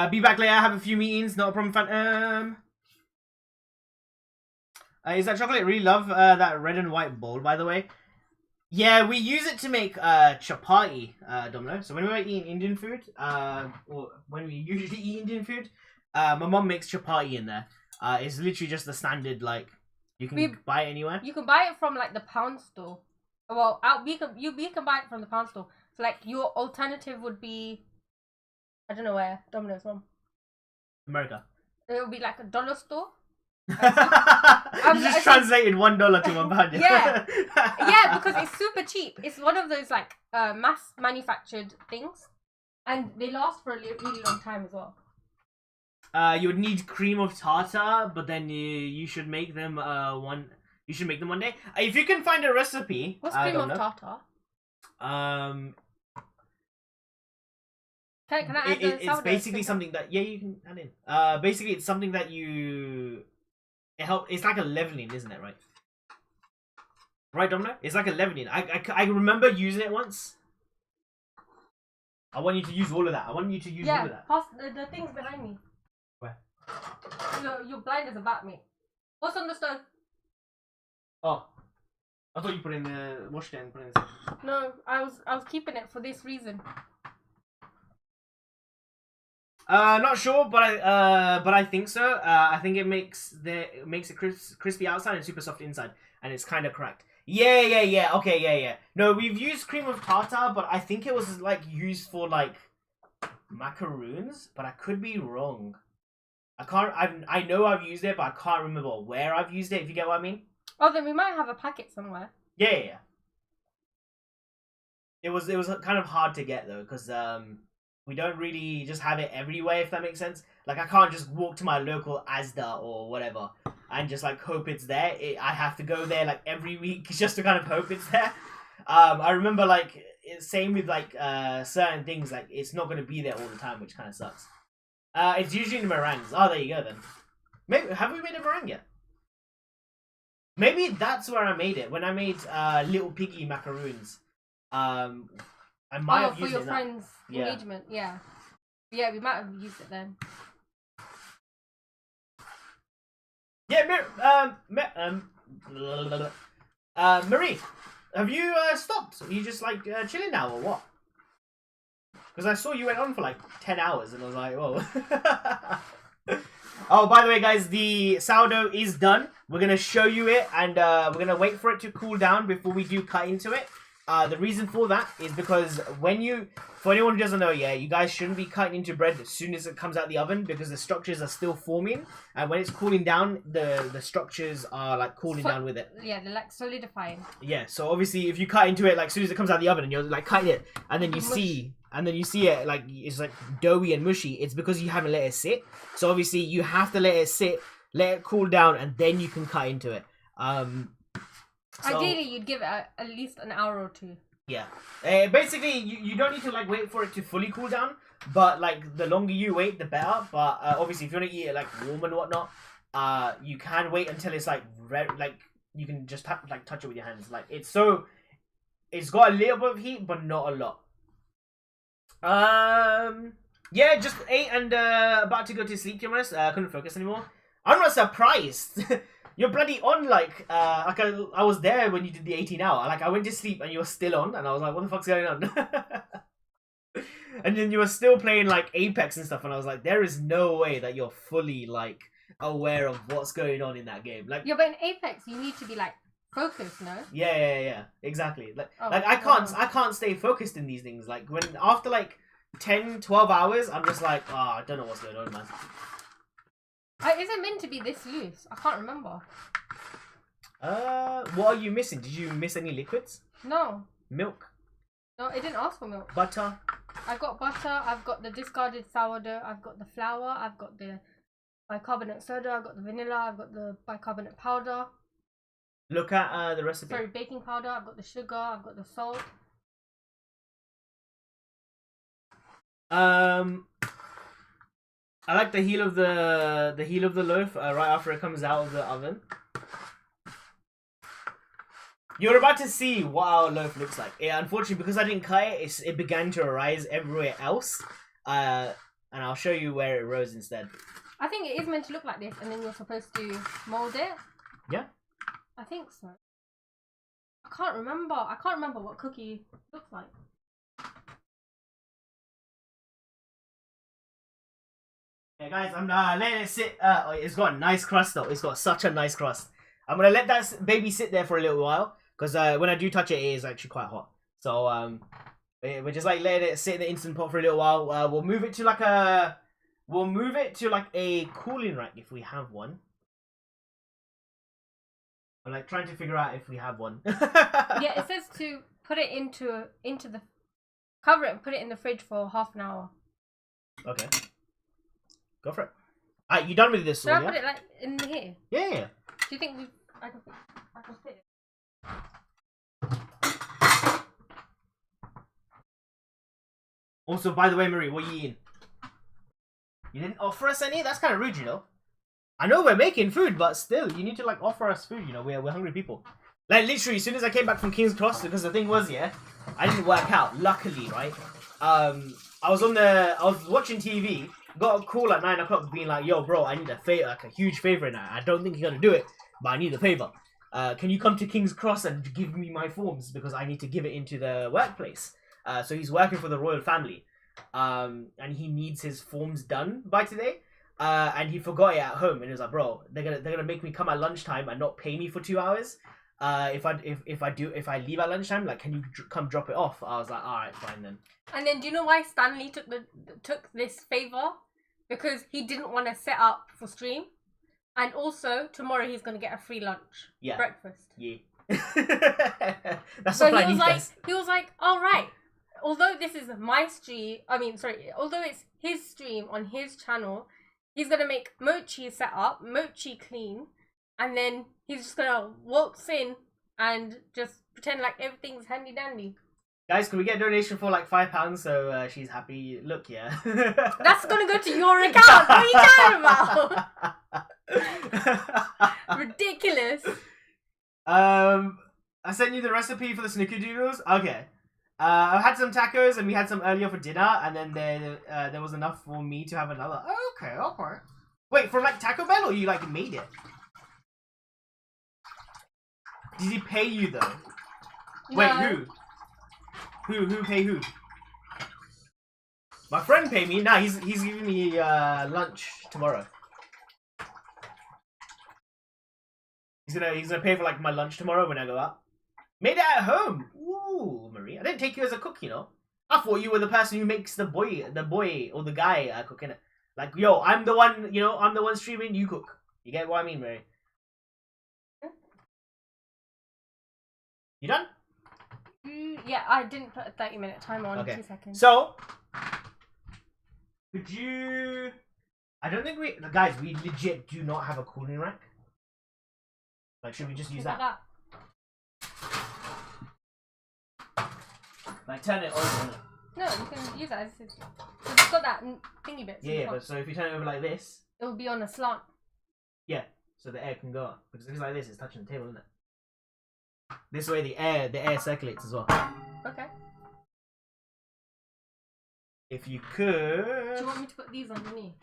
Be back later. I have a few meetings. Not a problem, Phantom. Is that chocolate? Really love that red and white bowl, by the way. Yeah, we use it to make chapati, Domino. So when we're eating Indian food, or when we usually eat Indian food, my mom makes chapati in there. It's literally just the standard, like, you can buy it anywhere. You can buy it from, like, the pound store. Well, we can buy it from the pound store. So, like, your alternative would be, I don't know where, Domino's mom. America. It would be, like, a dollar store. You just translated $1 to £1. Yeah. Yeah, because it's super cheap. It's one of those, like, mass manufactured things. And they last for a really long time as well. You would need cream of tartar, but then you should make them one day. If you can find a recipe. What's cream of tartar? Can I add it's basically something that you can add in. Basically, it's something that you It's like a leveling, isn't it? Right? Right, Domino? It's like a leveling. I remember using it once. I want you to use all of that. I want you to use all of that. Pass the things behind me. Where? You're blind as a bat, mate. What's on the stove? Oh. I thought you put in the washed it and put it in the stove. No, I was keeping it for this reason. Not sure, but I think so. I think it makes it crispy outside and super soft inside, and it's kind of cracked. Yeah. Okay, yeah. No, we've used cream of tartar, but I think it was like used for like macaroons, but I could be wrong. I know I've used it, but I can't remember where I've used it. If you get what I mean. Oh, then we might have a packet somewhere. Yeah. It was kind of hard to get though, because we don't really just have it everywhere, if that makes sense. Like, I can't just walk to my local Asda or whatever and just, like, hope it's there. I have to go there, like, every week just to kind of hope it's there. I remember, like, same with, like, certain things, like, it's not going to be there all the time, which kind of sucks. It's usually in the meringues. Oh, there you go, then. Maybe, have we made a meringue yet? Maybe that's where I made it, when I made Little Piggy macaroons. I might have used for your it friend's engagement, yeah. Yeah, we might have used it then. Yeah, Marie, have you stopped? Are you just like chilling now or what? Because I saw you went on for like 10 hours and I was like, whoa. Oh, by the way, guys, the sourdough is done. We're going to show you it and we're going to wait for it to cool down before we do cut into it. The reason for that is because for anyone who doesn't know, you guys shouldn't be cutting into bread as soon as it comes out of the oven because the structures are still forming, and when it's cooling down, the structures are like cooling down with it. Yeah, they're like solidifying. Yeah, so obviously if you cut into it like as soon as it comes out of the oven and you're like cutting it, and then you see it like it's like doughy and mushy, it's because you haven't let it sit. So obviously you have to let it sit, let it cool down, and then you can cut into it. So, ideally, you'd give it at least an hour or two. Yeah. Basically, you don't need to like wait for it to fully cool down, but like the longer you wait, the better. But obviously, if you want to eat it like warm and whatnot, you can wait until it's like like you can just touch it with your hands. Like it's got a little bit of heat, but not a lot. Yeah, just ate and about to go to sleep. To be honest, couldn't focus anymore. I'm not surprised. You're bloody on, like I was there when you did the 18-hour. Like, I went to sleep and you were still on, and I was like, what the fuck's going on? And then you were still playing, like, Apex and stuff, and I was like, there is no way that you're fully, like, aware of what's going on in that game. Like, yeah, but in Apex, you need to be, like, focused, no? Yeah, exactly. Like, I can't stay focused in these things. Like, after, like, 10, 12 hours, I'm just like, I don't know what's going on, man. Is it meant to be this loose? I can't remember. What are you missing? Did you miss any liquids? No. Milk? No, it didn't ask for milk. Butter? I got butter, I've got the discarded sourdough, I've got the flour, I've got the bicarbonate soda, I've got the vanilla, I've got the bicarbonate powder. Look at the recipe. Sorry, baking powder, I've got the sugar, I've got the salt. I like the heel of the loaf right after it comes out of the oven. You're about to see what our loaf looks like. Yeah, unfortunately, because I didn't cut it, it began to arise everywhere else. And I'll show you where it rose instead. I think it is meant to look like this, and then you're supposed to mold it. Yeah. I think so. I can't remember what cookie looks like. Yeah, guys, I'm letting it sit. It's got a nice crust though. It's got such a nice crust. I'm gonna let that baby sit there for a little while because when I do touch it, it is actually quite hot. So we're just like letting it sit in the Instant Pot for a little while. We'll move it to like a cooling rack if we have one. I'm like trying to figure out if we have one. Yeah, it says to put it into the cover it and put it in the fridge for half an hour. Okay. Go for it. Alright, you done with this? Should I put it like in here? Yeah. Do you think I can fit it? Also, by the way, Marie, what are you eating? You didn't offer us any? That's kind of rude, you know. I know we're making food, but still, you need to like offer us food. You know, we're hungry people. Like literally, as soon as I came back from King's Cross, because the thing was, yeah, I didn't work out. Luckily, right? I was watching TV. Got a call at 9 o'clock, being like, "Yo, bro, I need a favor, like a huge favor, and I don't think you're gonna do it, but I need a favor. Can you come to King's Cross and give me my forms because I need to give it into the workplace?" So he's working for the royal family, and he needs his forms done by today. And he forgot it at home, and he was like, "Bro, they're gonna make me come at lunchtime and not pay me for 2 hours. If I leave at lunchtime, like, can you come drop it off?" I was like, "All right, fine then." And then, do you know why Stanley took this favor? Because he didn't want to set up for stream, and also tomorrow he's gonna get a free lunch, breakfast. Yeah. That's So all I need, guys. he was like, all right. Although this is my stream, although it's his stream on his channel, he's gonna make Mochi set up, Mochi clean, and then he's just gonna waltz in and just pretend like everything's handy dandy. Guys, can we get a donation for like £5 so she's happy? Look, yeah. That's gonna go to your account. What are you talking about? Ridiculous. I sent you the recipe for the snickerdoodles. Okay. I had some tacos and we had some earlier for dinner, and then there was enough for me to have another. Okay. Wait, from like Taco Bell, or you like made it? Did he pay you though? No. Wait, who? Who pay who? My friend paid me. Nah, he's giving me lunch tomorrow. He's gonna pay for like my lunch tomorrow when I go out. Made it at home. Ooh, Marie. I didn't take you as a cook, you know. I thought you were the person who makes the boy or the guy cooking it. Like, yo, I'm the one, you know, I'm the one streaming, you cook. You get what I mean, Mary? You done? Yeah, I didn't put a 30-minute timer on. Okay. 2 seconds. So, could you... I don't think we... Guys, we legit do not have a cooling rack. Like, should we just use that? Like, turn it over. No, you can use that as it's got that thingy bit. So Yeah, but so if you turn it over like this... It will be on a slant. Yeah, so the air can go up. Because if it's like this, it's touching the table, isn't it? This way the air circulates as well. Okay. If you could... Do you want me to put these underneath?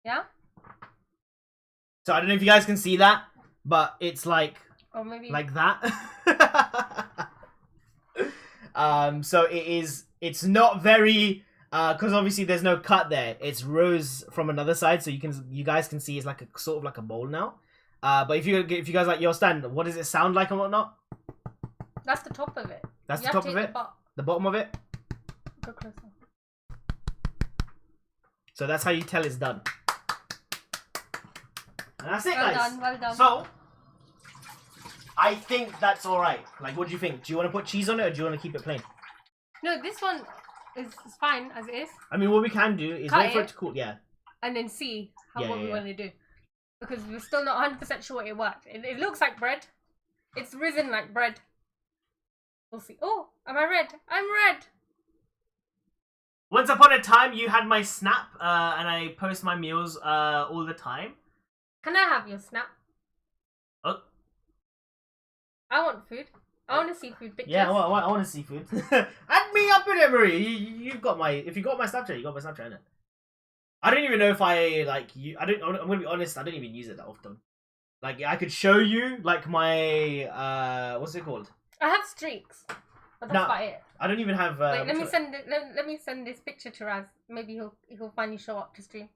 Yeah? So I don't know if you guys can see that, but it's like... Or maybe... Like that. So it's not very... Because obviously there's no cut there. It's rows from another side, so you guys can see it's like a sort of like a bowl now. But if you guys like your stand, what does it sound like and whatnot? That's the top of it. That's the top of it? The bottom of it? Go closer. So that's how you tell it's done. And that's it, guys. Well done. So, I think that's alright. Like, what do you think? Do you want to put cheese on it, or do you want to keep it plain? No, this one is fine as it is. I mean, what we can do is wait for it to cool. Yeah. And then see what we want to do. Because we're still not 100% sure it worked. It looks like bread. It's risen like bread. We'll see. Oh, am I red? I'm red. Once upon a time, you had my snap, and I post my meals all the time. Can I have your snap? Oh. I want food. I want to see food pictures. Yeah, I want to see food. Add me up in it, Marie. You've got my... If you got my Snapchat, you got my Snapchat in it. I don't even know if I, like... I'm going to be honest, I don't even use it that often. Like, I could show you, like, my... what's it called? I have streaks. But that's about it. I don't even have... Wait, let me send this picture to Raz. Maybe he'll finally show up to stream.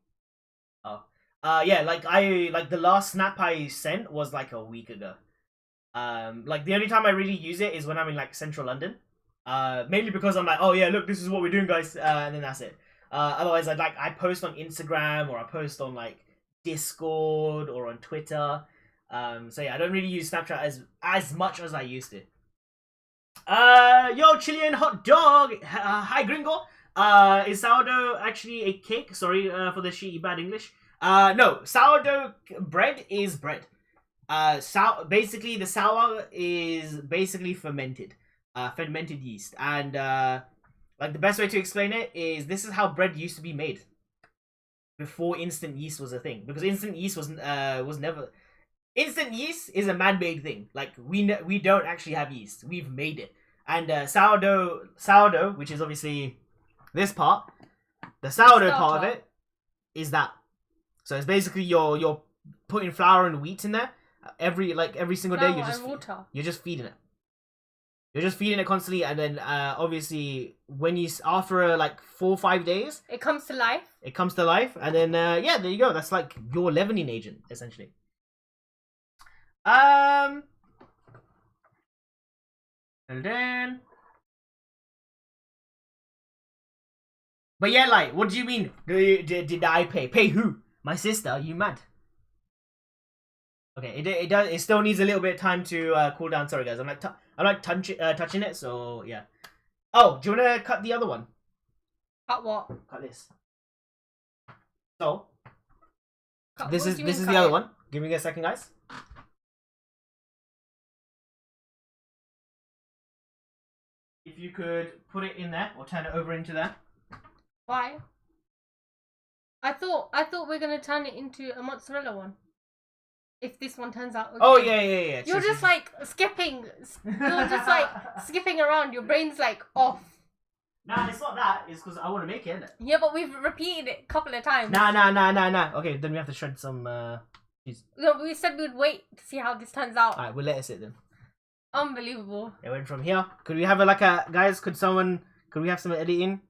Oh. Yeah, like the last snap I sent was like a week ago. Like the only time I really use it is when I'm in like central London. Mainly because I'm like, oh yeah, look, this is what we're doing, guys, and then that's it. Otherwise, I post on Instagram, or I post on like Discord or on Twitter. So yeah, I don't really use Snapchat as much as I used to. Yo, Chilean hot dog. Hi, Gringo. Is sourdough actually a cake? Sorry for the shitty bad English. No, sourdough bread is bread. basically the sour is basically fermented yeast, and like the best way to explain it is this is how bread used to be made before instant yeast was a thing, because instant yeast was never. Instant yeast is a man-made thing. Like we don't actually have yeast, we've made it. And sourdough, which is obviously this part, the sourdough part of it is that. So it's basically you're putting flour and wheat in there every single day. You're just feeding it. You're just feeding it constantly, and then obviously when you after like 4 or 5 days, it comes to life. It comes to life, and then yeah, there you go. That's like your leavening agent essentially. And then, but yeah, like, what do you mean? Did I pay? Pay who? My sister? You mad? Okay, it does. It still needs a little bit of time to cool down. Sorry, guys. I'm like touching it. So yeah. Oh, do you wanna cut the other one? Cut what? Cut this. So this is the other one. Give me a second, guys. If you could put it in there or turn it over into there. Why? I thought we were gonna turn it into a mozzarella one. If this one turns out okay. Oh yeah. You're just like skipping. You're just like skipping around. Your brain's like off. Nah, it's not that. It's because I want to make it, innit? Yeah, but we've repeated it a couple of times. Nah. Okay, then we have to shred some cheese. No, we said we'd wait to see how this turns out. Alright, we'll let it sit then. Unbelievable. It went from here. Could we have guys? Could we have some editing?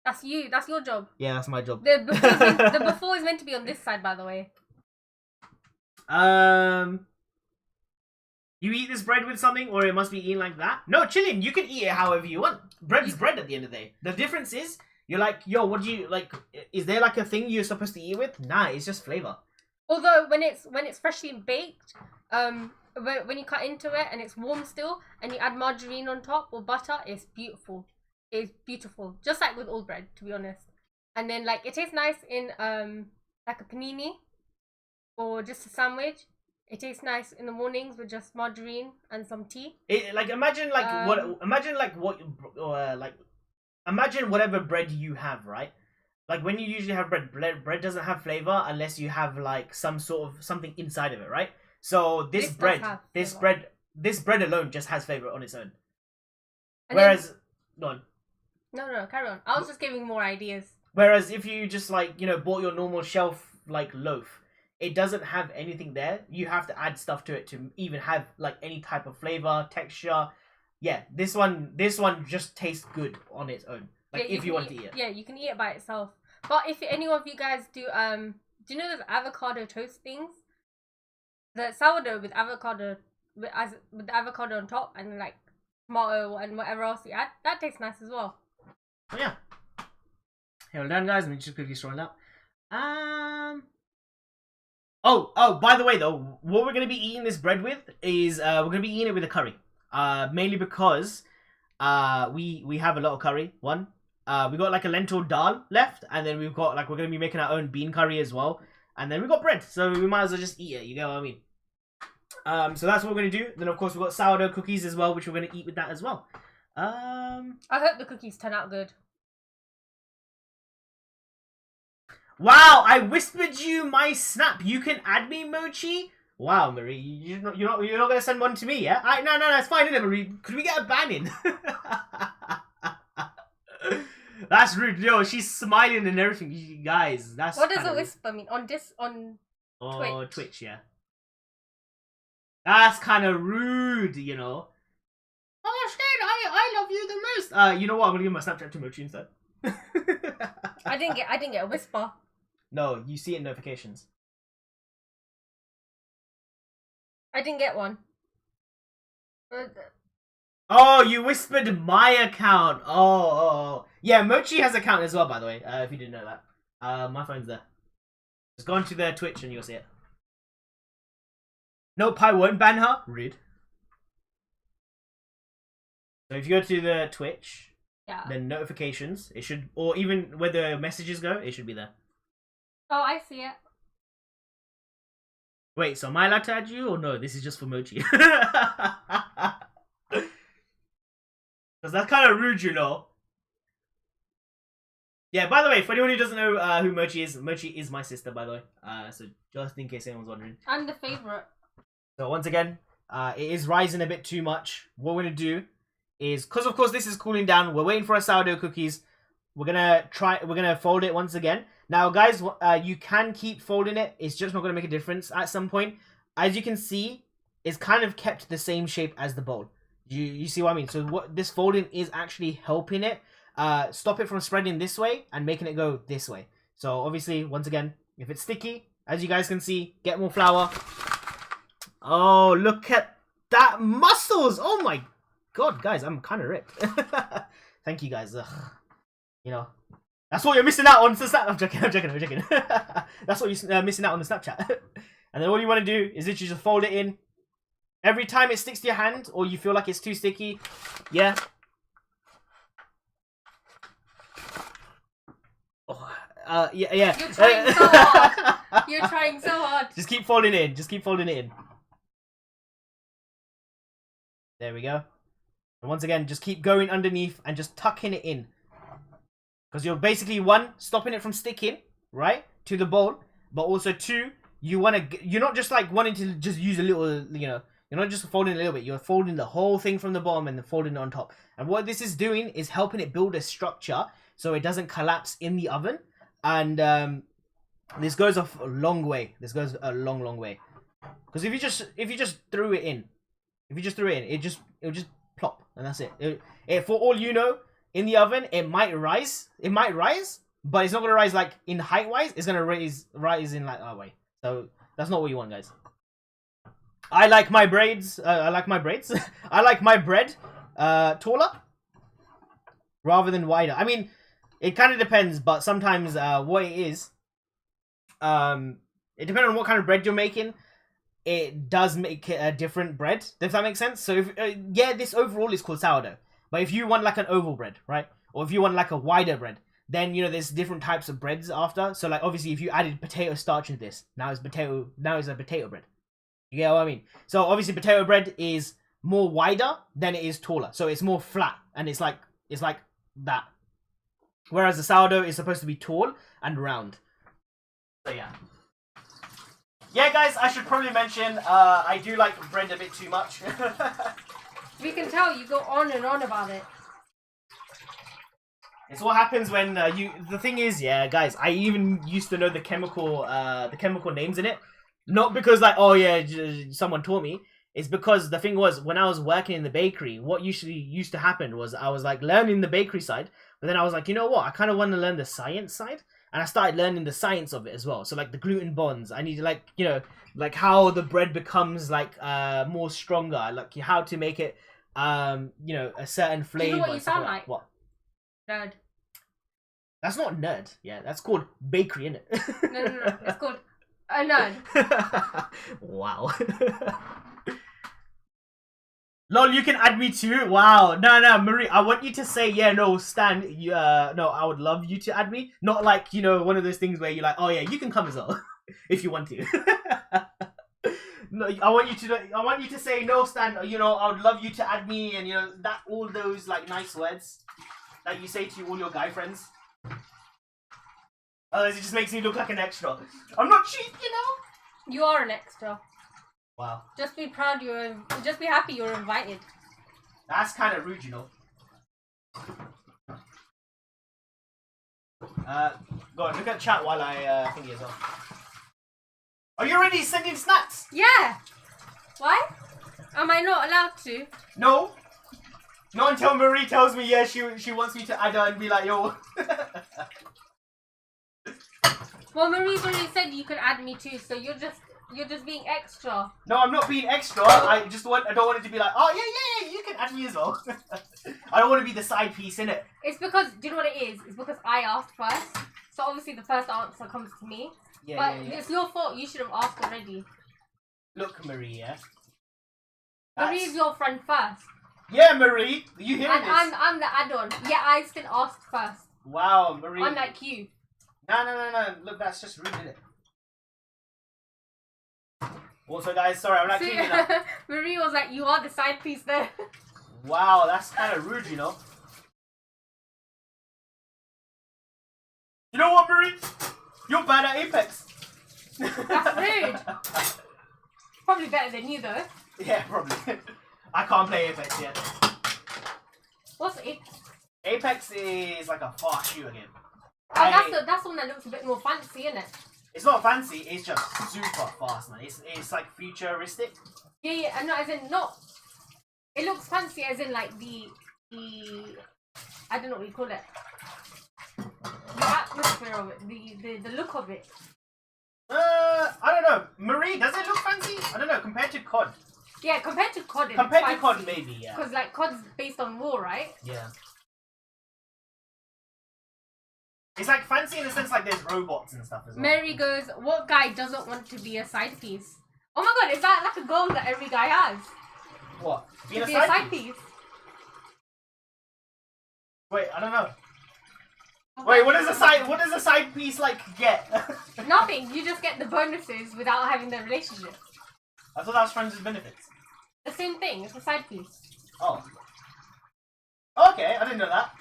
That's you. That's your job. Yeah, that's my job. The before is meant to be on this side, by the way. You eat this bread with something, or it must be eaten like that? No, chillin'. You can eat it however you want. Bread is bread at the end of the day. The difference is, you're like, yo, what do you like? Is there like a thing you're supposed to eat with? Nah, it's just flavor. Although when it's freshly baked, when you cut into it and it's warm still, and you add margarine on top or butter, it's beautiful. It's beautiful, just like with all bread, to be honest. And then like it tastes nice in like a panini or just a sandwich. It tastes nice in the mornings with just margarine and some tea. Imagine whatever bread you have, right? Like when you usually have bread doesn't have flavor unless you have like some sort of something inside of it, right? So this bread alone just has flavor on its own. And whereas, go on. No, carry on. I was just giving more ideas. Whereas if you just like, bought your normal shelf like loaf, it doesn't have anything there. You have to add stuff to it to even have like any type of flavor, texture. Yeah, this one just tastes good on its own. Like if you want to eat it. Yeah, you can eat it by itself. But if any of you guys do you know those avocado toast things? The sourdough with avocado with avocado on top and like tomato and whatever else you add, that tastes nice as well. Oh yeah. Here, well done, guys. Let me just quickly scroll out. Oh, by the way though, what we're gonna be eating this bread with is we're gonna be eating it with a curry. Mainly because we have a lot of curry. One, we got like a lentil dal left, and then we've got like we're gonna be making our own bean curry as well, and then we got bread, so we might as well just eat it. You get what I mean? So that's what we're gonna do. Then of course we've got sourdough cookies as well, which we're gonna eat with that as well. I hope the cookies turn out good. Wow, I whispered you my snap. You can add me, Mochi. Wow, Marie, you're not gonna send one to me, yeah? No, it's fine, isn't it, Marie? Could we get a ban in? That's rude. Yo, she's smiling and everything, you guys. That's what does a whisper mean on Twitch? Twitch, yeah. That's kind of rude, Oh shit, I love you the most. You know what? I'm gonna give my Snapchat to Mochi instead. I didn't get a whisper. No, you see it in notifications. I didn't get one. Oh, you whispered my account. Oh. Yeah, Mochi has an account as well, by the way, if you didn't know that. My phone's there. Just go onto their Twitch and you'll see it. Nope, I won't ban her. Rude. So if you go to the Twitch, yeah, then notifications, it should, or even where the messages go, it should be there. Oh, I see it. Wait, so am I allowed to add you or no? This is just for Mochi. Because that's kind of rude, you know. Yeah, by the way, for anyone who doesn't know who Mochi is my sister, by the way. So just in case anyone's wondering. I'm the favorite. So once again, it is rising a bit too much. What we're going to do is, because of course this is cooling down, we're waiting for our sourdough cookies. We're going to fold it once again. Now guys, you can keep folding it. It's just not going to make a difference at some point. As you can see, it's kind of kept the same shape as the bowl. You see what I mean? So what this folding is actually helping it stop it from spreading this way and making it go this way. So obviously, once again, if it's sticky, as you guys can see, get more flour. Oh, look at that muscles! Oh my god, guys, I'm kind of ripped. Thank you guys. Ugh. You know, that's what you're missing out on the Snapchat. I'm joking. That's what you're missing out on the Snapchat. And then all you want to do is literally just fold it in. Every time it sticks to your hand or you feel like it's too sticky, yeah. Oh, yeah. You're trying so hard. You're trying so hard. Just keep folding it in. Just keep folding it in. There we go. And once again, just keep going underneath and just tucking it in. Because you're basically, one, stopping it from sticking, right, to the bowl. But also, two, you're not just like wanting to just use a little, you know, you're not just folding a little bit. You're folding the whole thing from the bottom and then folding it on top. And what this is doing is helping it build a structure so it doesn't collapse in the oven. And this goes a long way. This goes a long way. Because if you just threw it in, it'll just plop, and that's it. It. For all you know, in the oven, it might rise. It might rise, but it's not gonna rise like in height wise. It's gonna rise in like that way. So that's not what you want, guys. I like my braids. I like my braids. I like my bread taller rather than wider. I mean, it kind of depends, but sometimes what it is, it depends on what kind of bread you're making. It does make it a different bread. Does that make sense? So if yeah, this overall is called sourdough. But if you want like an oval bread, right, or if you want like a wider bread, then you know there's different types of breads after. So like obviously, if you added potato starch into this, now it's a potato bread. You get what I mean? So obviously, potato bread is more wider than it is taller. So it's more flat, and it's like that. Whereas the sourdough is supposed to be tall and round. So yeah. Yeah, guys, I should probably mention I do like bread a bit too much. We can tell you go on and on about it. It's what happens when The thing is, yeah, guys, I even used to know the chemical names in it. Not because like, oh yeah, someone taught me. It's because the thing was, when I was working in the bakery, what usually used to happen was I was like learning the bakery side, but then I was like, you know what? I kind of want to learn the science side. And I started learning the science of it as well. So like the gluten bonds, I need to like, you know, like how the bread becomes like more stronger, like how to make it, you know, a certain flavor. Do you know what you sound like? What? Nerd. That's not nerd. Yeah, that's called bakery, isn't it? No. It's called a nerd. Wow. Lol, you can add me too. Wow. No, Marie, I want you to say, yeah, no, Stan, no, I would love you to add me. Not like, you know, one of those things where you're like, oh yeah, you can come as well, if you want to. No, I want you to say, no, Stan, you know, I would love you to add me, and you know, that, all those like nice words that you say to all your guy friends. Otherwise, it just makes me look like an extra. I'm not cheap, you know? You are an extra. Wow. Just be proud just be happy you're invited. That's kind of rude, you know. Go on, look at chat while I think as well. Are you already sending snaps? Yeah. Why? Am I not allowed to? No. Not until Marie tells me, yeah, she wants me to add her and be like, yo. Well, Marie's already said you can add me too, so you're just being extra. No, I'm not being extra. I don't want it to be like, oh yeah, you can add me as well. I don't want to be the side piece in it. It's because, do you know what it is? It's because I asked first. So obviously the first answer comes to me. Yeah, but yeah. It's your fault. You should have asked already. Look, Marie, yeah. Marie's your friend first. Yeah, Marie, you hearing and this? I'm the add-on. Yeah, I still asked first. Wow, Marie. Unlike you. No. Look, that's just rude, isn't it? Also, guys, sorry, I'm not cleaning up. Marie was like, "You are the side piece there." Wow, that's kind of rude, you know. You know what, Marie? You're bad at Apex. That's rude. Probably better than you though. Yeah, probably. I can't play Apex yet. What's it? Apex is like a fast shooter game. Oh, that's one that looks a bit more fancy, isn't it? It's not fancy. It's just super fast, man. It's like futuristic. Yeah, and no, as in not. It looks fancy, as in like the I don't know what you call it. The atmosphere of it, the look of it. I don't know. Marie, does it look fancy? I don't know. Compared to COD. Yeah, compared to COD. Compared to COD, maybe, yeah. Because like COD's based on war, right? Yeah. It's like fancy in the sense like there's robots and stuff as well. Mary goes, "What guy doesn't want to be a side piece?" Oh my god, is that like a goal that every guy has? What? To be a side piece? Wait, I don't know. Wait, what does a side piece like get? Nothing. You just get the bonuses without having the relationship. I thought that was friends with benefits. The same thing. It's a side piece. Oh. Okay, I didn't know that.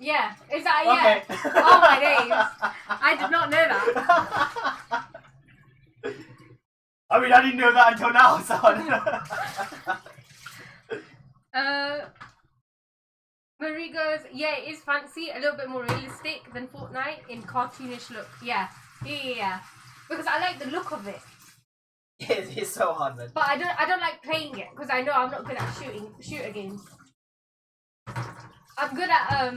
Yeah. Is that yeah? Okay. Oh my days. I did not know that. I mean, I didn't know that until now, so. Marie goes, "Yeah, it is fancy, a little bit more realistic than Fortnite in cartoonish look." Yeah. Because I like the look of it. It's so hard, man. But I don't like playing it because I know I'm not good at shooter games. I'm good at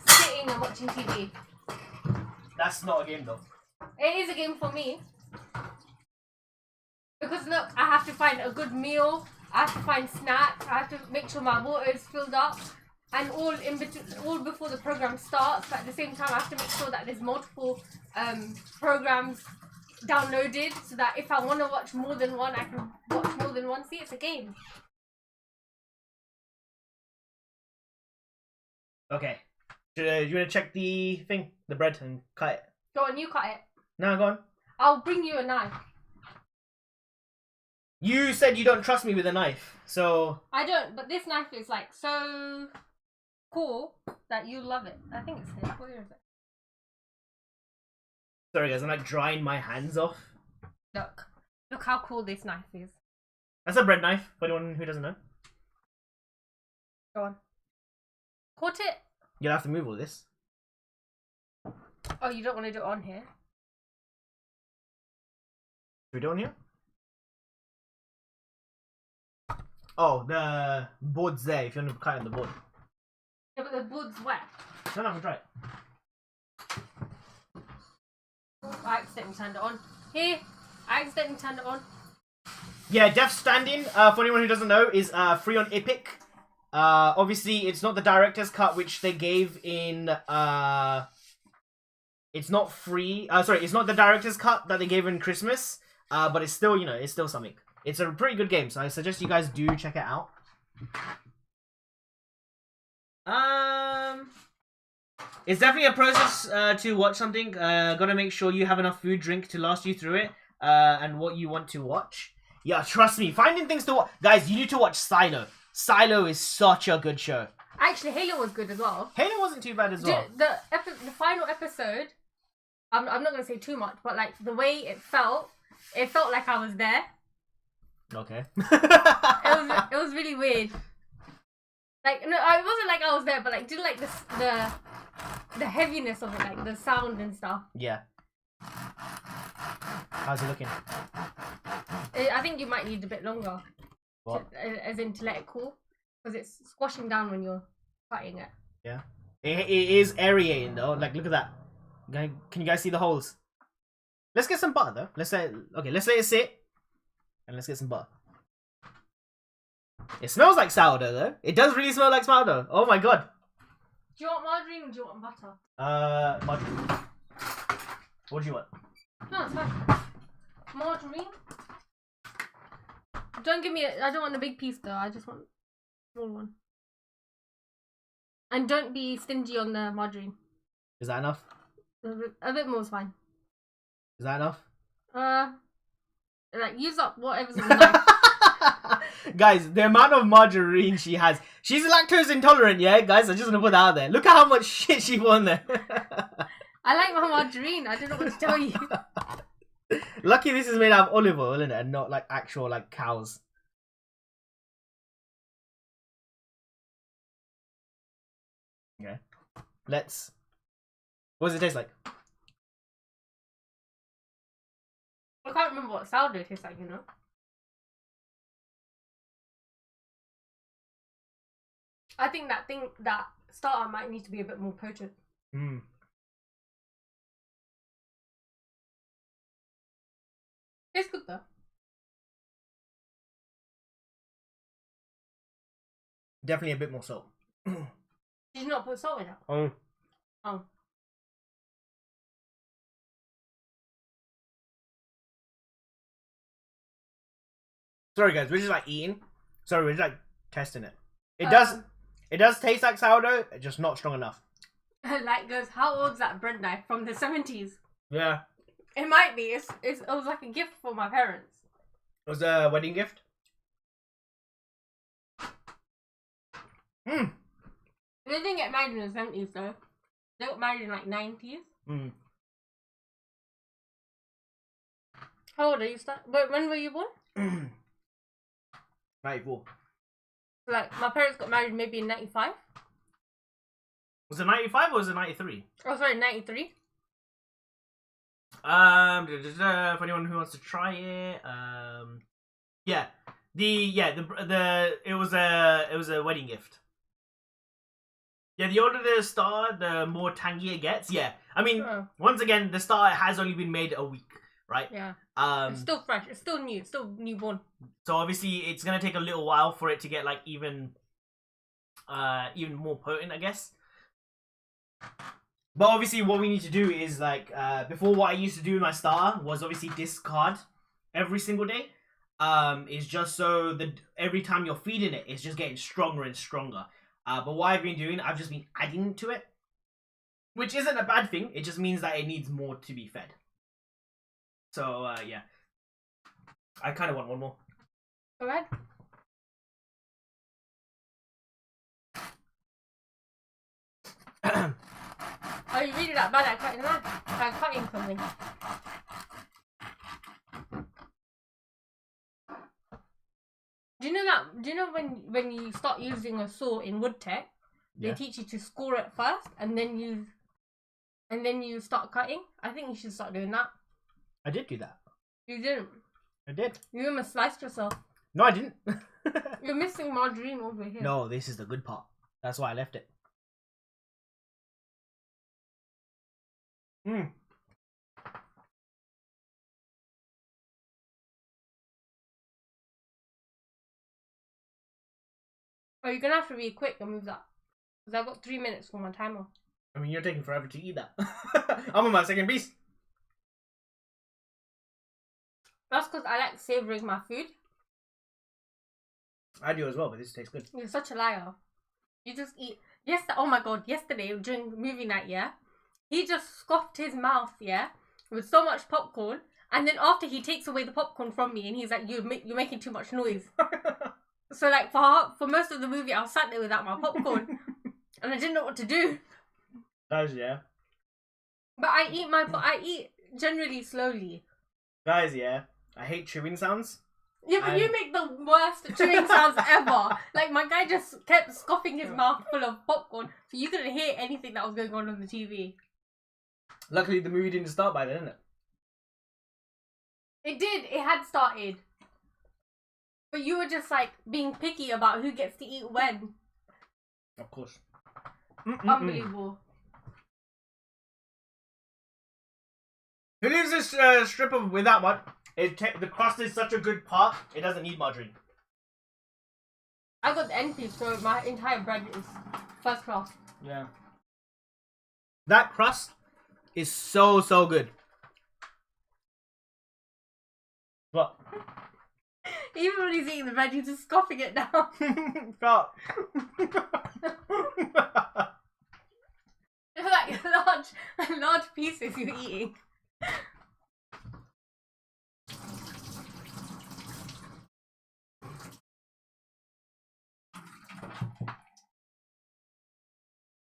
sitting and watching TV. That's not a game though. It is a game for me. Because look, I have to find a good meal, I have to find snacks, I have to make sure my water is filled up, and all in between, all before the program starts. But at the same time, I have to make sure that there's multiple programs downloaded, so that if I want to watch more than one, I can watch more than one. See, it's a game. Okay. Do you want to check the thing, the bread, and cut it? Go on, you cut it. No, go on. I'll bring you a knife. You said you don't trust me with a knife, so... I don't, but this knife is like so cool that you love it. I think it's here. Where is it? Sorry guys, I'm like drying my hands off. Look how cool this knife is. That's a bread knife, for anyone who doesn't know. Go on. Caught it? You'll have to move all this. Oh, you don't want to do it on here? Should we do it on here? Oh, the board's there if you want to cut it on the board. Yeah, but the board's wet. No, I can try it. I accidentally turned it on. Here, I accidentally turned it on. Yeah, Death Standing, for anyone who doesn't know, is free on Epic. Obviously, it's not the director's cut which they gave in... It's not free. Sorry, it's not the director's cut that they gave in Christmas. But it's still, you know, it's still something. It's a pretty good game, so I suggest you guys do check it out. It's definitely a process to watch something. Gotta make sure you have enough food, drink to last you through it. And what you want to watch. Yeah, trust me, finding things to watch. Guys, you need to watch Silo. Silo is such a good show. Actually, Halo was good as well. Halo wasn't too bad as well. The final episode, I'm not going to say too much, but like the way it felt like I was there. Okay. it was really weird. Like, no, it wasn't like I was there, but like, did like the heaviness of it, like the sound and stuff. Yeah. How's it looking? I think you might need a bit longer. What? As in to let it cool, because it's squashing down when you're cutting it. Yeah. It is aerating though. Like, look at that. Can you guys see the holes? Let's get some butter though. Let's let it sit, and let's get some butter. It smells like sourdough though. It does really smell like sourdough. Oh my god. Do you want margarine or do you want butter? Margarine. What do you want? No, it's fine. Margarine. Don't give me I don't want a big piece though. I just want a small one. And don't be stingy on the margarine. Is that enough? A bit more is fine. Is that enough? Like use up whatever's in the knife. Guys, the amount of margarine she has. She's lactose intolerant, yeah, guys. I'm just gonna put that out there. Look at how much shit she won there. I like my margarine. I don't know what to tell you. Lucky this is made out of olive oil, isn't it? And not like actual like cows. Okay. Let's. What does it taste like? I can't remember what sourdough tastes like, you know. I think that starter might need to be a bit more potent. Mm. It's good though. Definitely a bit more salt. Did you not put salt in it? Oh. Oh. Sorry guys, we're just like eating. Sorry, we're just like testing it. It does taste like sourdough, just not strong enough. Like goes, how old's that bread knife? From the 70s? Yeah. It might be. It was like a gift for my parents. It was a wedding gift. Hmm. They didn't get married in the 70s though. They got married in like 90s. Hmm. How old are you? But when were you born? 94. Like my parents got married maybe in 95. Was it 95 or was it 93? Oh, sorry, 93. For anyone who wants to try it, yeah, it was a wedding gift. Yeah, the older the star, the more tangy it gets. Yeah, I mean, once again, the star has only been made a week, right? Yeah. It's still fresh. It's still new. It's still newborn. So obviously, it's gonna take a little while for it to get like even more potent, I guess. But obviously, what we need to do is like before, what I used to do with my star was obviously discard every single day. Is just so that every time you're feeding it, it's just getting stronger and stronger. But what I've been doing, I've just been adding to it, which isn't a bad thing. It just means that it needs more to be fed. So yeah, I kind of want one more. Go ahead. Are you really that bad at cutting that? At cutting something? Do you know that? Do you know when you start using a saw in wood tech, they teach you to score it first, and then you start cutting? I think you should start doing that. I did do that. You didn't. I did. You almost sliced yourself. No, I didn't. You're missing margarine over here. No, this is the good part. That's why I left it. Mm. Oh, you're gonna have to be quick and move that. Because I've got 3 minutes for my timer. I mean, you're taking forever to eat that. I'm on my second piece. That's because I like savouring my food. I do as well, but this tastes good. You're such a liar. You just eat. Yes. Oh my god. Yesterday during movie night, yeah, he just scoffed his mouth, yeah, with so much popcorn, and then after he takes away the popcorn from me, and he's like, "You're making too much noise." So like for most of the movie, I was sat there without my popcorn, and I didn't know what to do. Guys, yeah. But I eat generally slowly. Guys, yeah. I hate chewing sounds. Yeah, but you make the worst chewing sounds ever. Like, my guy just kept scoffing his mouth full of popcorn, so you couldn't hear anything that was going on the TV. Luckily, the movie didn't start by then, didn't it? It did. It had started. But you were just, like, being picky about who gets to eat when. Of course. Unbelievable. Who leaves this strip of with that one? The crust is such a good part, it doesn't need margarine. I got the end piece, so my entire bread is first class. Yeah. That crust is so good. What? Even when he's eating the bread, he's just scoffing it down. Stop. Like large pieces you're eating.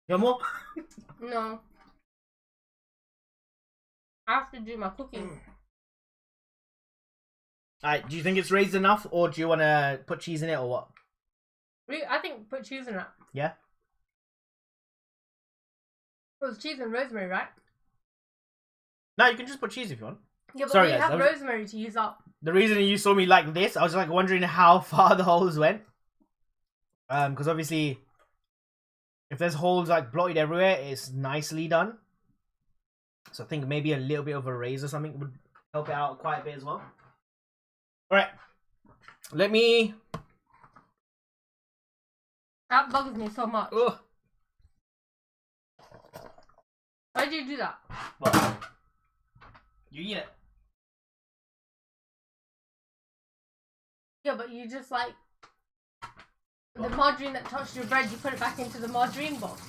You want more? No. I have to do my cooking. Alright, do you think it's raised enough, or do you want to put cheese in it, or what? I think put cheese in it. Yeah? It was cheese and rosemary, right? No, you can just put cheese if you want. Yeah, but Sorry, we guys, have that was- rosemary to use up. The reason you saw me like this, I was like wondering how far the holes went. Because obviously, if there's holes like blotted everywhere, it's nicely done. So I think maybe a little bit of a raise or something would help it out quite a bit as well. Alright. Let me... That bugs me so much. Ugh. Why did you do that? Well, you eat it. Yeah, but you just like the margarine that touched your bread, you put it back into the margarine box.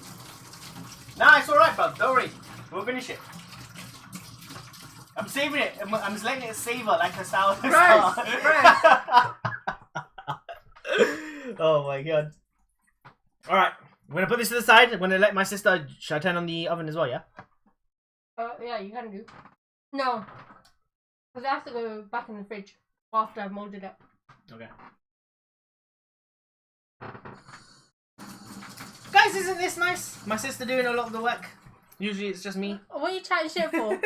Nah, it's alright, bro. Don't worry. We'll finish it. I'm saving it. I'm just letting it savor like a sour Gross, Oh my god. Alright. I'm gonna put this to the side. I'm gonna let my sister... Should I turn on the oven as well, yeah? Yeah, you can do. No. Because I have to go back in the fridge after I've molded it. Okay. Guys, isn't this nice? My sister doing a lot of the work. Usually it's just me. What are you chatting shit for?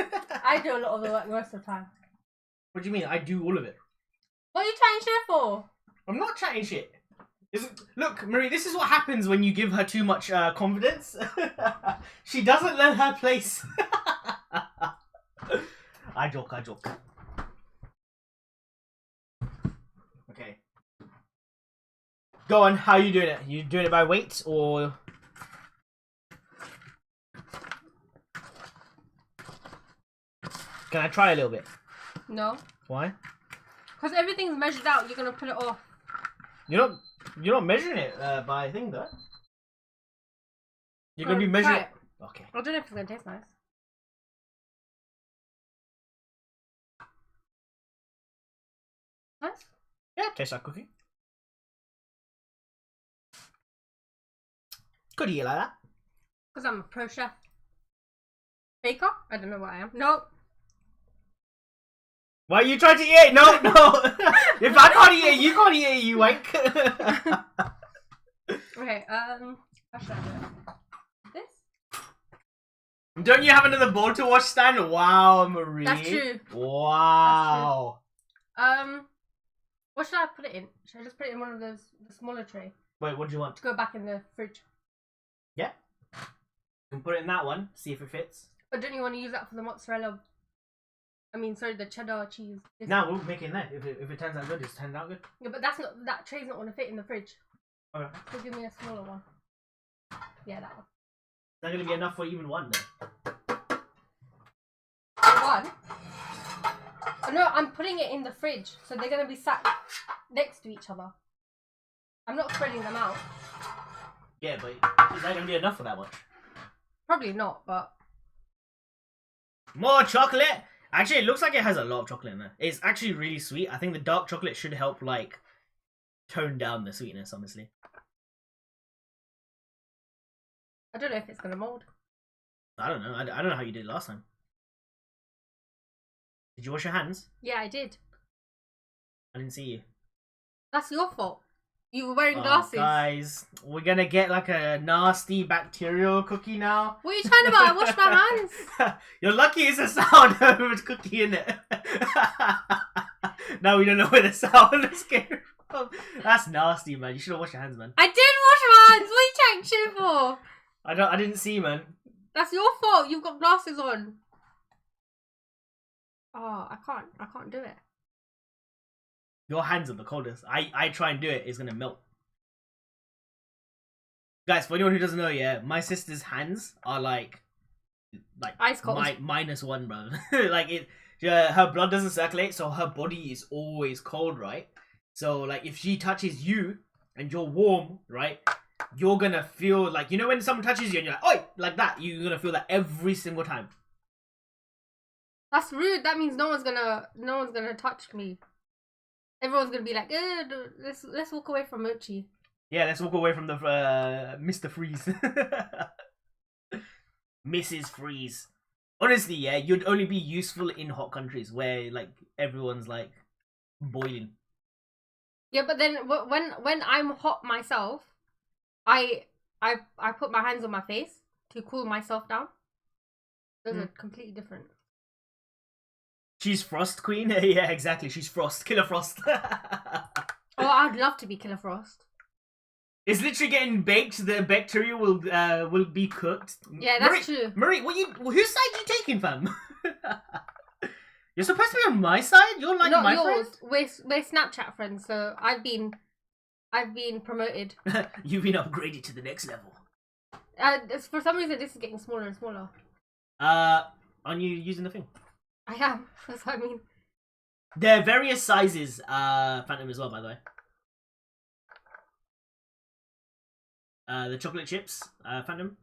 I do a lot of the work most of the time. What do you mean? I do all of it. What are you chatting shit for? I'm not chatting shit. Look, Marie, this is what happens when you give her too much confidence. She doesn't learn her place. I joke. Okay. Go on, how are you doing it? You doing it by weight or... Can I try a little bit? No. Why? Because everything's measured out, you're going to put it off. You're not measuring it by a thing though. You're gonna be measuring Try it. it. Okay. I don't know if it's going to taste nice. Nice? Yeah, tastes like cookie. Could eat it like that. Because I'm a pro chef. Baker? I don't know what I am. No. Why are you trying to eat it? No. If I can't eat it, you can't eat it, you wank. Okay, how should I do it? This? Don't you have another bowl to wash, Stan? Wow, Marie. That's true. Wow. What should I put it in? Should I just put it in one of those, the smaller tray? Wait, what do you want? To go back in the fridge. Yeah. You can put it in that one, see if it fits. But don't you want to use that for the mozzarella? I mean, sorry, the cheddar cheese. No, we'll make it in there. If it turns out good, it turns out good. Yeah, but that tray's not going to fit in the fridge. Okay. So give me a smaller one. Yeah, that one. Is that going to be enough for even one then? One? Oh, no, I'm putting it in the fridge. So they're going to be sat next to each other. I'm not spreading them out. Yeah, but is that going to be enough for that much? Probably not, but... More chocolate? Actually, it looks like it has a lot of chocolate in there. It's actually really sweet. I think the dark chocolate should help, like, tone down the sweetness, honestly. I don't know if it's going to mold. I don't know. I don't know how you did it last time. Did you wash your hands? Yeah, I did. I didn't see you. That's your fault. You were wearing Oh, glasses. guys, we're gonna get like a nasty bacterial cookie now. What are you talking about? I washed my hands. You're lucky it's a sour cookie in it. Now we don't know where the sourness came from. That's nasty, man. You should have washed your hands, man. I did wash my hands. What are you chatting shit for? I didn't see, man. That's your fault. You've got glasses on. Oh, I can't do it. Your hands are the coldest. I try and do it, it's gonna melt. Guys, for anyone who doesn't know, yeah, my sister's hands are like ice cold. -1, bro. Like her blood doesn't circulate, so her body is always cold, right? So like if she touches you and you're warm, right, you're gonna feel like, you know when someone touches you and you're like, oi, like that, you're gonna feel that every single time. That's rude. That means no one's gonna touch me. Everyone's gonna be like, let's walk away from Mochi. Yeah, let's walk away from the Mr. Freeze. Mrs. Freeze. Honestly, yeah, you'd only be useful in hot countries where like everyone's like boiling. Yeah, but then when I'm hot myself, I put my hands on my face to cool myself down. Those are completely different. She's Frost Queen? Yeah, exactly. She's Frost. Killer Frost. Oh, I'd love to be Killer Frost. It's literally getting baked. The bacteria will be cooked. Yeah, that's true. Murray, whose side you taking, fam? You're supposed to be on my side. You're like Not my yours. friend. We're Snapchat friends, so I've been promoted. You've been upgraded to the next level. For some reason, this is getting smaller and smaller. Aren't you using the thing? I am. That's what I mean. There are various sizes, Phantom as well, by the way. The chocolate chips, Phantom.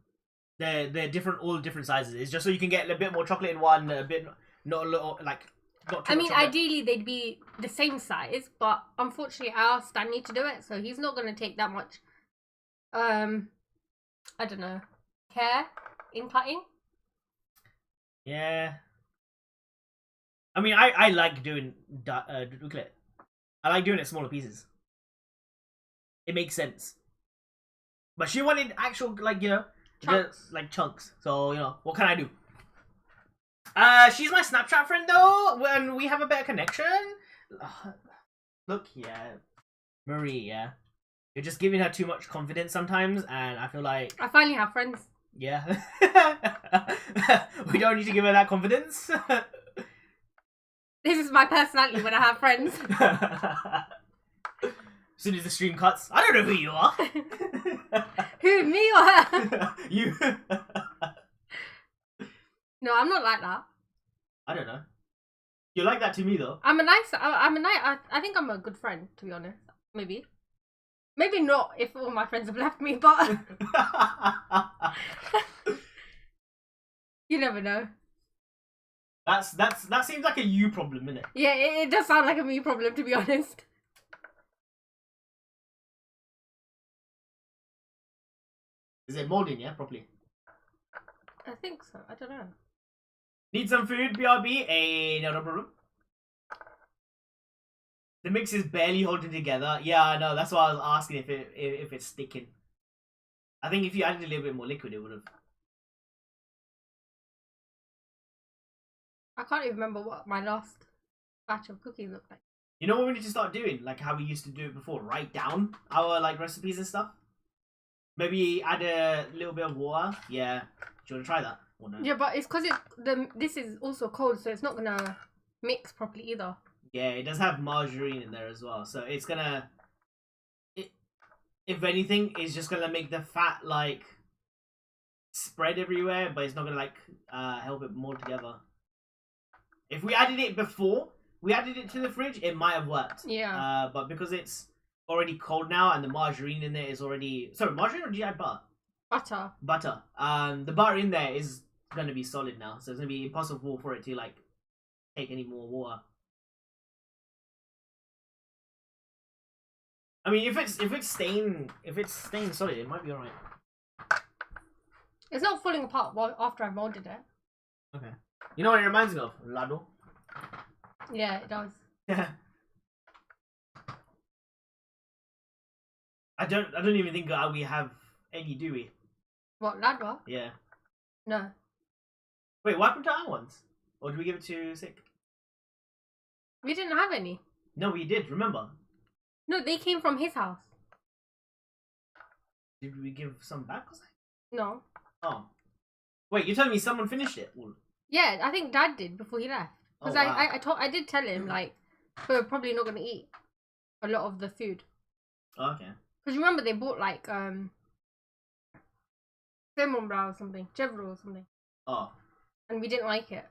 They're different, all different sizes. It's just so you can get a bit more chocolate in one, a bit not a little like. Not too I much mean, chocolate. ideally they'd be the same size, but unfortunately I asked Stanley to do it, so he's not going to take that much. I don't know, care in cutting. Yeah. I mean, I like doing I like doing it smaller pieces. It makes sense. But she wanted actual, like, you know, Chunks. like chunks. So, you know, what can I do? She's my Snapchat friend though. When we have a better connection. Look, yeah, Marie, yeah, you're just giving her too much confidence sometimes, and I feel like I finally have friends. yeah, we don't need to give her that confidence. This is my personality when I have friends. As soon as the stream cuts, I don't know who you are. Who, me or her? You. No, I'm not like that. I don't know. You're like that to me though. I think I'm a good friend, to be honest. Maybe not if all my friends have left me, but you never know. That seems like a you problem, innit? Yeah, it does sound like a me problem, to be honest. Is it molding, yeah, properly? I think so. I don't know. Need some food, BRB? Hey, no problem. The mix is barely holding together. Yeah, I know. That's why I was asking if it's sticking. I think if you added a little bit more liquid, it would have. I can't even remember what my last batch of cookies looked like. You know what we need to start doing? Like how we used to do it before. Write down our like recipes and stuff. Maybe add a little bit of water. Yeah. Do you want to try that? Or no? Yeah, but it's because this is also cold, so it's not gonna mix properly either. Yeah, it does have margarine in there as well, so it's gonna. If anything, it's just gonna make the fat like spread everywhere, but it's not gonna like help it mold together. If we added it before we added it to the fridge, it might have worked. Yeah. But because it's already cold now and the margarine in there is already margarine, or did you add butter? Butter. Butter. The butter in there is gonna be solid now, so it's gonna be impossible for it to like take any more water. I mean, if it's staying solid, it might be alright. It's not falling apart after I've molded it. Okay. You know what it reminds me of? Lado. Yeah, it does. I don't even think we have any, do we? What, Ladwa? Yeah. No. Wait, what happened to our ones? Or did we give it to Sick? We didn't have any. No, we did, remember? No, they came from his house. Did we give some back or something? No. Oh. Wait, you're telling me someone finished it? All? Yeah, I think Dad did before he left. Because Oh, wow. I did tell him, like, we're probably not going to eat a lot of the food. Oh, okay. Because you remember they bought, like, Semon Brow or something. Chevro or something. Oh. And we didn't like it.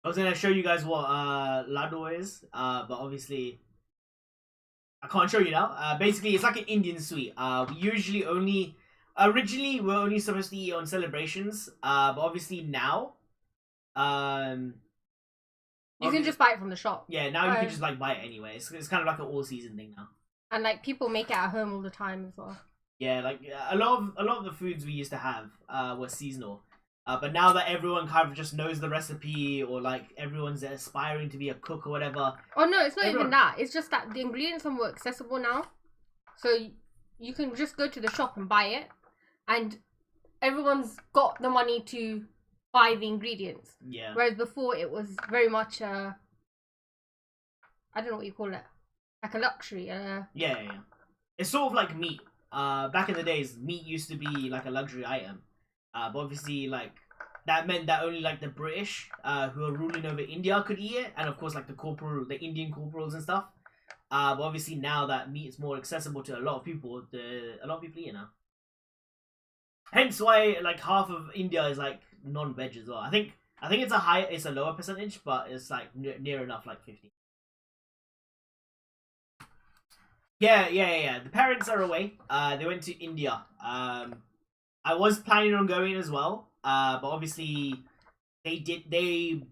I was gonna show you guys what Lado is, but obviously I can't show you now. Basically, it's like an Indian sweet. We usually only originally we're only supposed to eat on celebrations, but obviously now, You can just buy it from the shop. yeah, now you can just like buy it anyway. It's kind of like an all season thing now. And like people make it at home all the time as well. Yeah, like a lot of the foods we used to have were seasonal. But now that everyone kind of just knows the recipe, or like everyone's aspiring to be a cook or whatever. Oh no, it's not even that. It's just that the ingredients are more accessible now. So you can just go to the shop and buy it. And everyone's got the money to buy the ingredients. Yeah. Whereas before it was very much I don't know what you call it. Like a luxury. Yeah. It's sort of like meat. Back in the days, meat used to be like a luxury item. But obviously, like, that meant that only like the British, who are ruling over India, could eat it, and of course, like the Indian corporals and stuff. But obviously, now that meat is more accessible to a lot of people, a lot of people eat it now. Hence why like half of India is like non-veg as well. I think it's a lower percentage, but it's like near enough, like 50. Yeah. The parents are away. They went to India. I was planning on going as well. But obviously they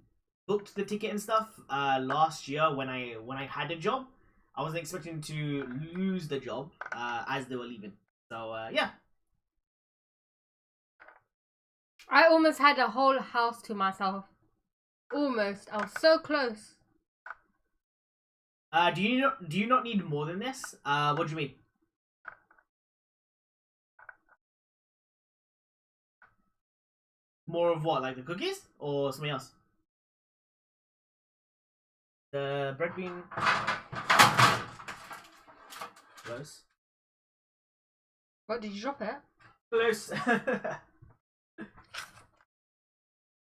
booked the ticket and stuff last year when I had a job. I wasn't expecting to lose the job as they were leaving. So yeah. I almost had a whole house to myself. Almost. I was so close. Do you not need more than this? What do you mean? More of what? Like the cookies or something else? The bread bean. Close. What, did you drop it? Close.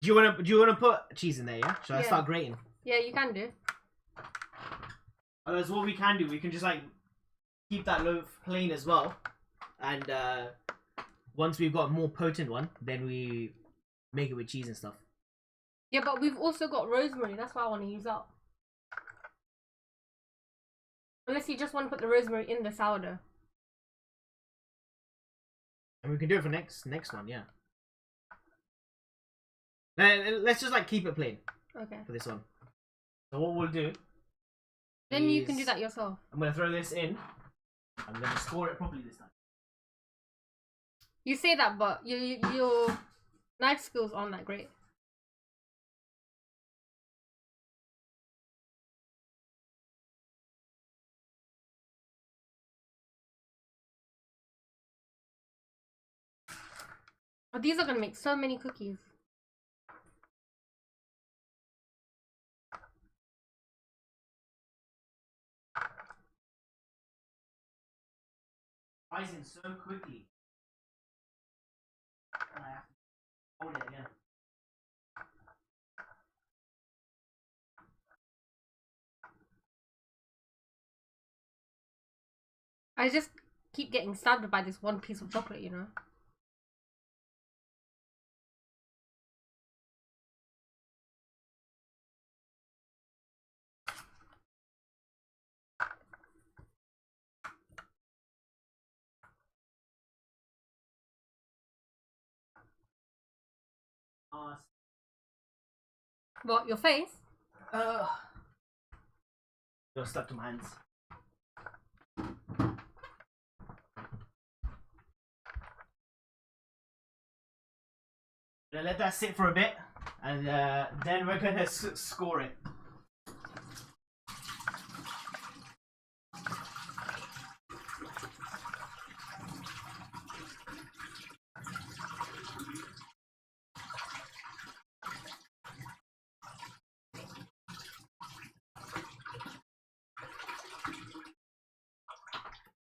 Do you wanna put cheese in there? Yeah. Should I start grating? Yeah, you can do. That's what we can do. We can just like keep that loaf plain as well, and once we've got a more potent one, then we make it with cheese and stuff. Yeah, but we've also got rosemary. That's what I want to use up. Unless you just want to put the rosemary in the sourdough. And we can do it for next one, yeah. Let's just like keep it plain. Okay. For this one. So what we'll do. Then you can do that yourself. I'm gonna throw this in. I'm gonna score it properly this time. You say that, but your knife skills aren't that great. Oh, these are gonna make so many cookies. Rising so quickly. I have to hold it again. I just keep getting stabbed by this one piece of chocolate, you know. What, your face? Got stuck to my hands. Gonna let that sit for a bit, and then we're gonna score it.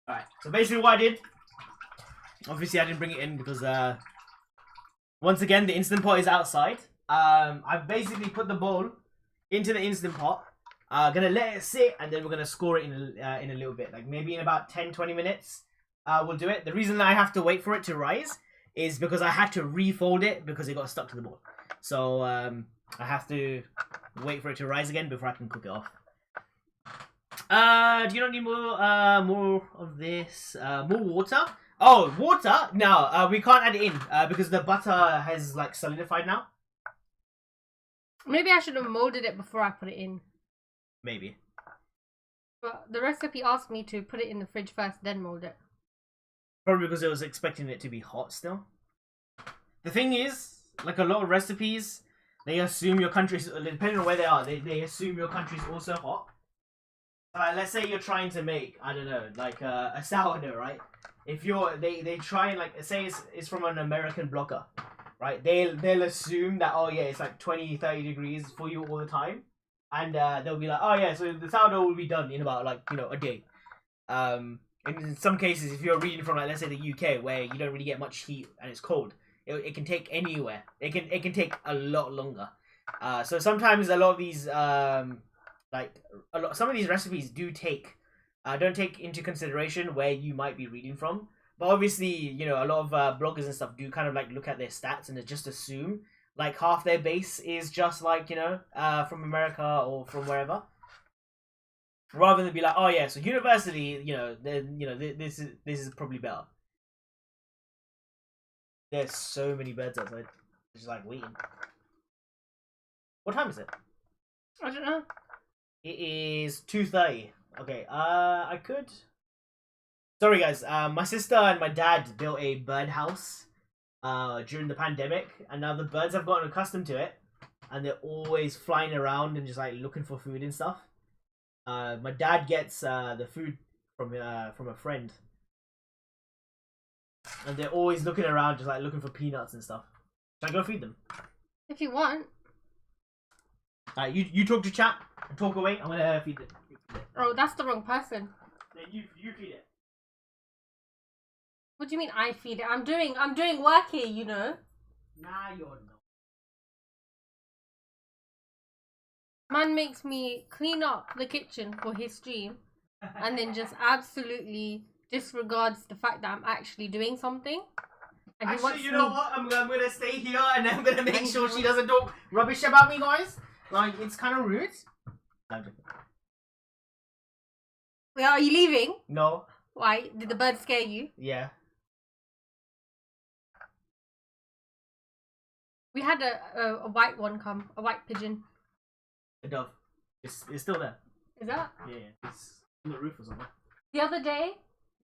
Alright, so basically what I did, obviously I didn't bring it in because once again the Instant Pot is outside. I've basically put the bowl into the Instant Pot, gonna let it sit, and then we're gonna score it in a little bit, like maybe in about 10-20 minutes we'll do it. The reason I have to wait for it to rise is because I had to refold it because it got stuck to the bowl, so I have to wait for it to rise again before I can cook it off. Do you not need more of this? More water? Oh, water? No, we can't add it in because the butter has like solidified now. Maybe I should have molded it before I put it in. Maybe. But the recipe asked me to put it in the fridge first, then mold it. Probably because it was expecting it to be hot still. The thing is, like a lot of recipes, they assume your country's, depending on where they are, they assume your country's also hot. Let's say you're trying to make, I don't know, like a sourdough, right? If you're, they try and like, say it's from an American blogger, right? They'll assume that, oh yeah, it's like 20, 30 degrees for you all the time. And they'll be like, oh yeah, so the sourdough will be done in about like, you know, a day. And in some cases, if you're reading from like, let's say the UK, where you don't really get much heat and it's cold, it can take anywhere. It can take a lot longer. So sometimes a lot of these, some of these recipes do take, don't take into consideration where you might be reading from. But obviously, you know, a lot of bloggers and stuff do kind of like look at their stats and they just assume like half their base is just like, you know, from America or from wherever. Rather than be like, oh yeah, so universally, you know, this is probably better. There's so many birds outside, just like waiting. What time is it? I don't know. It is 2:30. Okay, I could. Sorry guys, my sister and my dad built a bird house during the pandemic, and now the birds have gotten accustomed to it, and they're always flying around and just like looking for food and stuff. My dad gets the food from a friend, and they're always looking around, just like looking for peanuts and stuff. Should I go feed them? If you want. Alright, you talk to chat and talk away. I'm gonna feed it. Oh, that's the wrong person. Then you feed it. What do you mean I feed it? I'm doing work here, you know. Nah, you're not. Man makes me clean up the kitchen for his stream, and then just absolutely disregards the fact that I'm actually doing something. And he Actually, wants you know what? I'm gonna stay here and I'm gonna make sure she doesn't talk rubbish about me, guys. Like, it's kind of rude. Wait, are you leaving? No. Why? Did the bird scare you? Yeah. We had a white one come, a white pigeon. A dove. It's still there. Is that? Yeah, it's on the roof or something. The other day,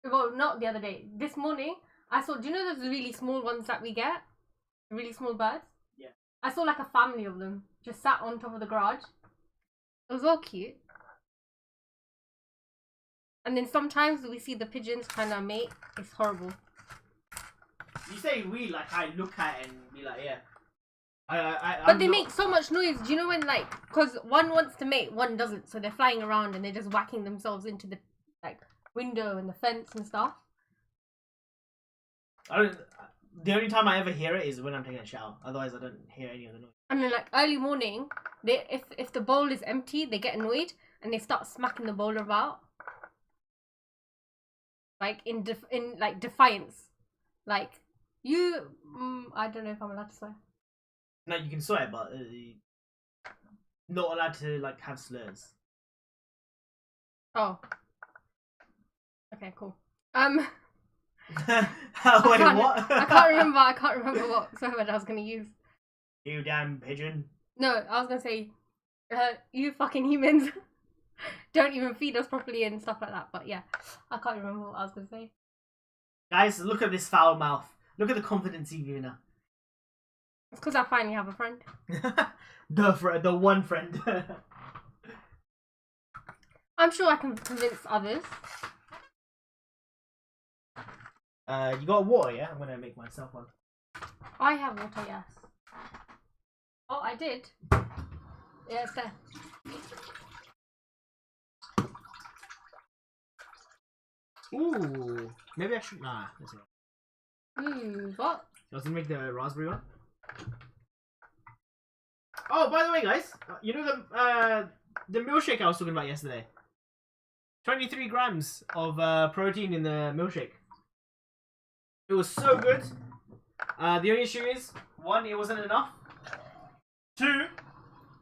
well, not the other day, this morning, I saw, do you know those really small ones that we get? The really small birds? Yeah. I saw like a family of them just sat on top of the garage. It was all cute. And then sometimes we see the pigeons kind of mate. It's horrible. You say we, like I look at it and be like, yeah. But they make so much noise. Do you know when, like, because one wants to mate, one doesn't, so they're flying around and they're just whacking themselves into the like window and the fence and stuff. The only time I ever hear it is when I'm taking a shower. Otherwise, I don't hear any of the noise. And then, like, early morning, if the bowl is empty, they get annoyed and they start smacking the bowl about, like in defiance. Like you, I don't know if I'm allowed to swear. No, you can swear, but not allowed to like have slurs. Oh. Okay, cool. Wait, I what? I can't remember what swear word I was gonna use. You damn pigeon. No, I was gonna say, you fucking humans don't even feed us properly and stuff like that. But yeah, I can't remember what I was gonna say. Guys, look at this foul mouth. Look at the confidence you've given her. It's because I finally have a friend. the one friend. I'm sure I can convince others. You got water, yeah? I'm gonna make myself one. I have water, yes. Oh, I did. Yeah, it's there. Ooh, maybe I should. Nah, that's Ooh, what? I was gonna make the raspberry one. Oh, by the way, guys, you know the milkshake I was talking about yesterday. 23 grams of protein in the milkshake. It was so good. The only issue is, one, it wasn't enough. Two,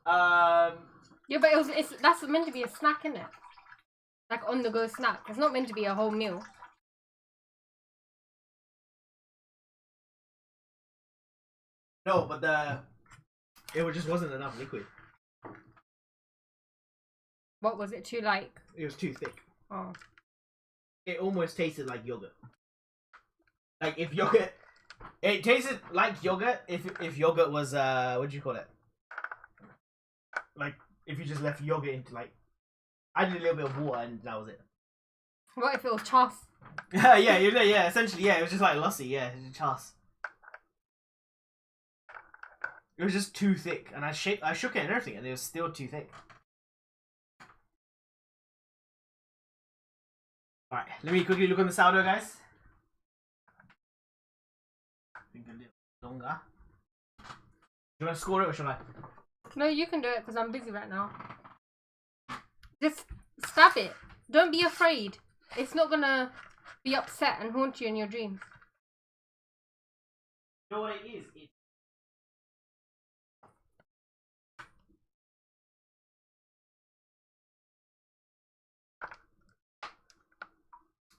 Yeah, but that's meant to be a snack, isn't it? Like on the go snack. It's not meant to be a whole meal. No, but it just wasn't enough liquid. What was it too like? It was too thick. Oh. It almost tasted like yogurt. Like if yogurt, it tasted like yogurt. If yogurt was what do you call it? Like if you just left yogurt into like, added a little bit of water and that was it. What if it was chass? yeah. Essentially, yeah. It was just like lassi. Yeah, it was chass. It was just too thick, and I shook it and everything, and it was still too thick. All right, let me quickly look on the sourdough, guys. I think a little longer. Do you want to score it or shall I? No, you can do it because I'm busy right now. Just stab it. Don't be afraid. It's not gonna be upset and haunt you in your dreams. You know what it is?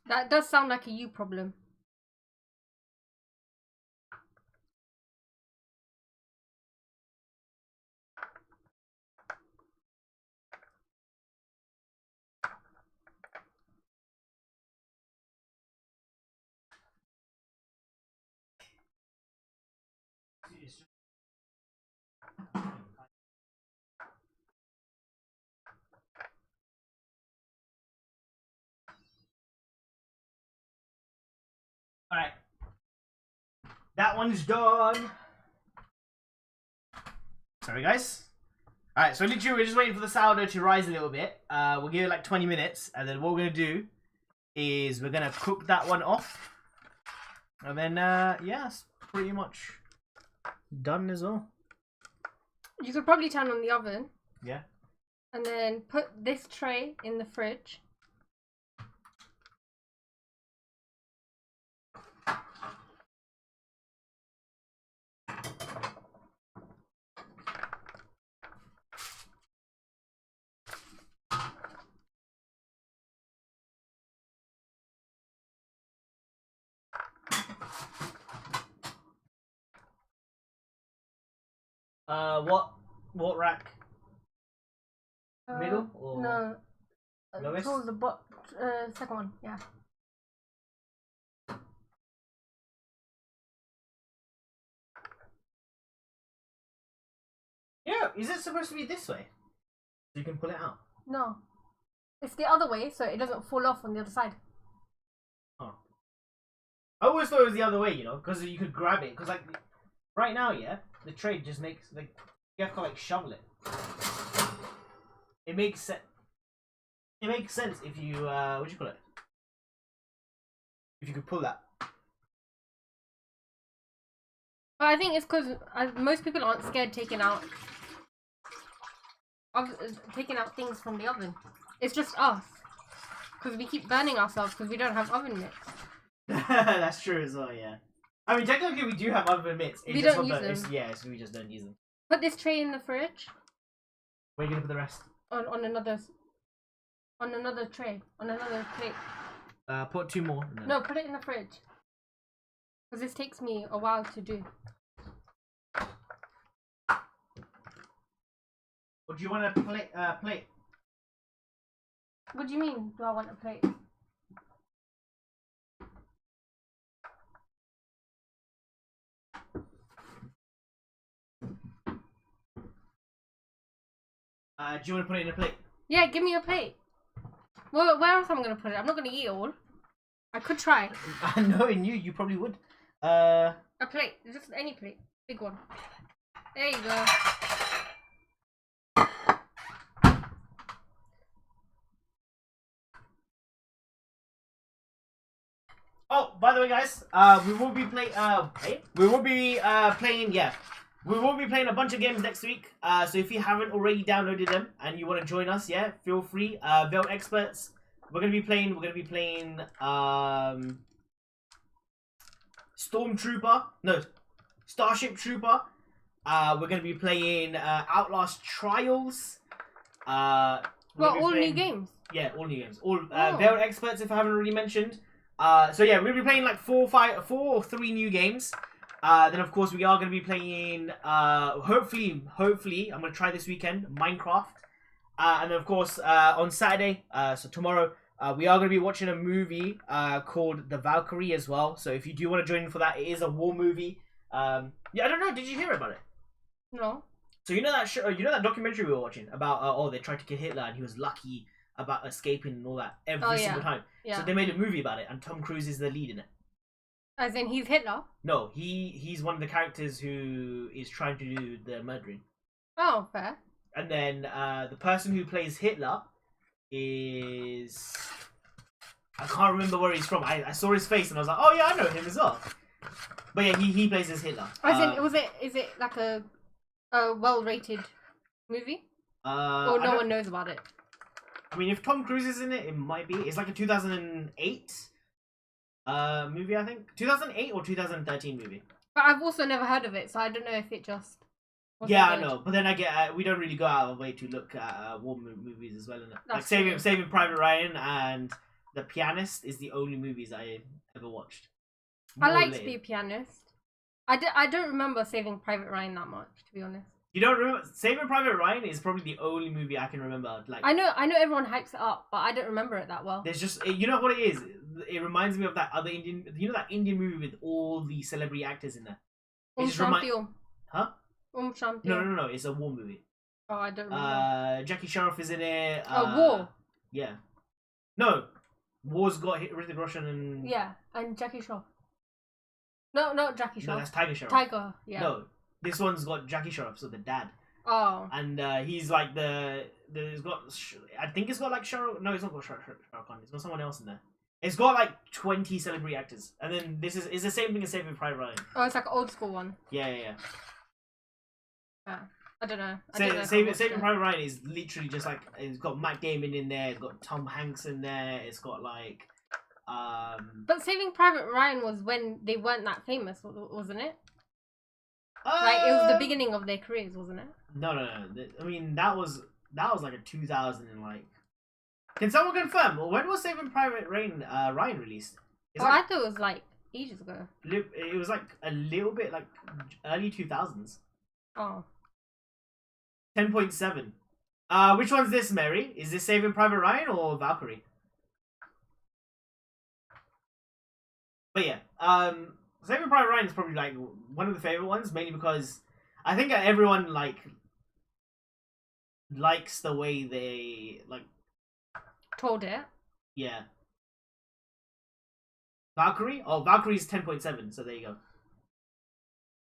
That does sound like a you problem. Alright. That one's done. Sorry, guys. Alright, so literally we're just waiting for the sourdough to rise a little bit. We'll give it like 20 minutes, and then what we're going to do is we're going to cook that one off. And then, yeah, it's pretty much done as well. You could probably turn on the oven. Yeah. And then put this tray in the fridge. What rack? Middle or no? lowest? Towards the second one. Yeah. Yeah. Is it supposed to be this way? So you can pull it out. No, it's the other way, so it doesn't fall off on the other side. Oh. I always thought it was the other way, you know, because you could grab it. Because like right now, yeah, the tray just makes like you have to like shovel it. It makes sense. It makes sense if you what do you call it? If you could pull that. But I think it's because most people aren't scared taking out things from the oven. It's just us, because we keep burning ourselves because we don't have oven mitts. That's true as well. Yeah. I mean, technically, we do have oven mitts. We don't use them. Yeah, so we just don't use them. Put this tray in the fridge. Where are you gonna put the rest? On another tray, on another plate. Put two more. No, put it in the fridge. Because this takes me a while to do. Or do you want a plate? Plate. What do you mean? Do I want a plate? Do you want to put it in a plate? Yeah, give me a plate. Well, where else am I going to put it? I'm not going to eat it all. I could try. Knowing you probably would. A plate. Just any plate. Big one. There you go. Oh, by the way, guys, we will be playing. We will be playing. Yeah, we will be playing a bunch of games next week. So if you haven't already downloaded them and you want to join us, yeah, feel free. Veiled Experts. We're gonna be playing. Stormtrooper. No, Starship Trooper. We're gonna be playing Outlast Trials. Well, all new games. Yeah, all new games. All Veiled Experts, if I haven't already mentioned. So yeah, we'll be playing like 4 or 3 new games. Then of course we are going to be playing. Hopefully, I'm going to try this weekend Minecraft. And then of course on Saturday, so tomorrow, we are going to be watching a movie called The Valkyrie as well. So if you do want to join in for that, it is a war movie. Yeah, I don't know. Did you hear about it? No. So you know that that documentary we were watching about they tried to kill Hitler and he was lucky about escaping and all that every single time. Yeah. So they made a movie about it and Tom Cruise is the lead in it. As in he's Hitler? No, he's one of the characters who is trying to do the murdering. Oh, fair. And then the person who plays Hitler is... I can't remember where he's from. I saw his face and I was like, oh yeah, I know him as well. But yeah, he plays as Hitler. As in, is it like a well-rated movie? Or no one knows about it? I mean, if Tom Cruise is in it, it might be. It's like a 2008 movie, I think. 2008 or 2013 movie. But I've also never heard of it, so I don't know if it just... Yeah, I know. But then we don't really go out of our way to look at war movies as well. Like Saving Private Ryan and The Pianist is the only movies I ever watched. I liked The Pianist. I don't remember Saving Private Ryan that much, to be honest. You don't remember? Saving Private Ryan is probably the only movie I can remember. Like I know everyone hypes it up, but I don't remember it that well. There's just, you know what it is? It reminds me of that other Indian, you know that Indian movie with all the celebrity actors in there? Huh? Shanti. No, it's a war movie. Oh, I don't remember. Jackie Shroff is in it. War? Yeah. No. War's got Hrithik Roshan and... Yeah, and Jackie Shroff. No, not Jackie Shroff. No, that's Tiger Shroff. Tiger, yeah. No, this one's got Jackie Shroff, so the dad. Oh. And he's like it's got... I think it's got like No, it's not got Shah Khan. It's got someone else in there. It's got like 20 celebrity actors. And then it's the same thing as Saving Private Ryan. Oh, it's like an old school one. Yeah. I don't know. Saving Private Ryan is literally just like, it's got Matt Damon in there, it's got Tom Hanks in there, it's got like But Saving Private Ryan was when they weren't that famous, wasn't it? Like it was the beginning of their careers, wasn't it? No. I mean that was like a 2000 and like. Can someone confirm when was Saving Private Ryan released? I thought it was like ages ago. It was like a little bit like early 2000s. Oh. 10.7. Which one's this, Mary? Is this Saving Private Ryan or Valkyrie? But yeah, Saving Private Ryan is probably like one of the favorite ones, mainly because I think everyone likes the way they told it. Yeah. Valkyrie? Oh, Valkyrie's 10.7, so there you go.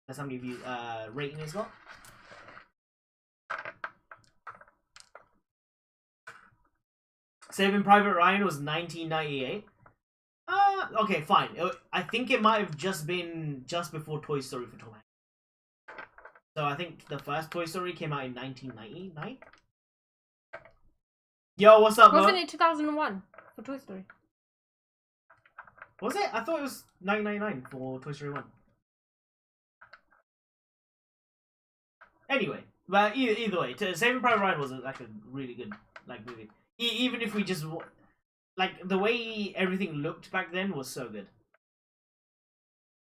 That's how many views rating it's got. Saving Private Ryan was 1998. Okay, fine. I think it might have just been just before Toy Story for Tom Hanks. So I think the first Toy Story came out in 1999. Yo, what's up, Wasn't it 2001 for Toy Story? Was it? I thought it was 1999 for Toy Story 1. Anyway, but either way, Saving Private Ryan was like a really good movie. Even if we just the way everything looked back then was so good.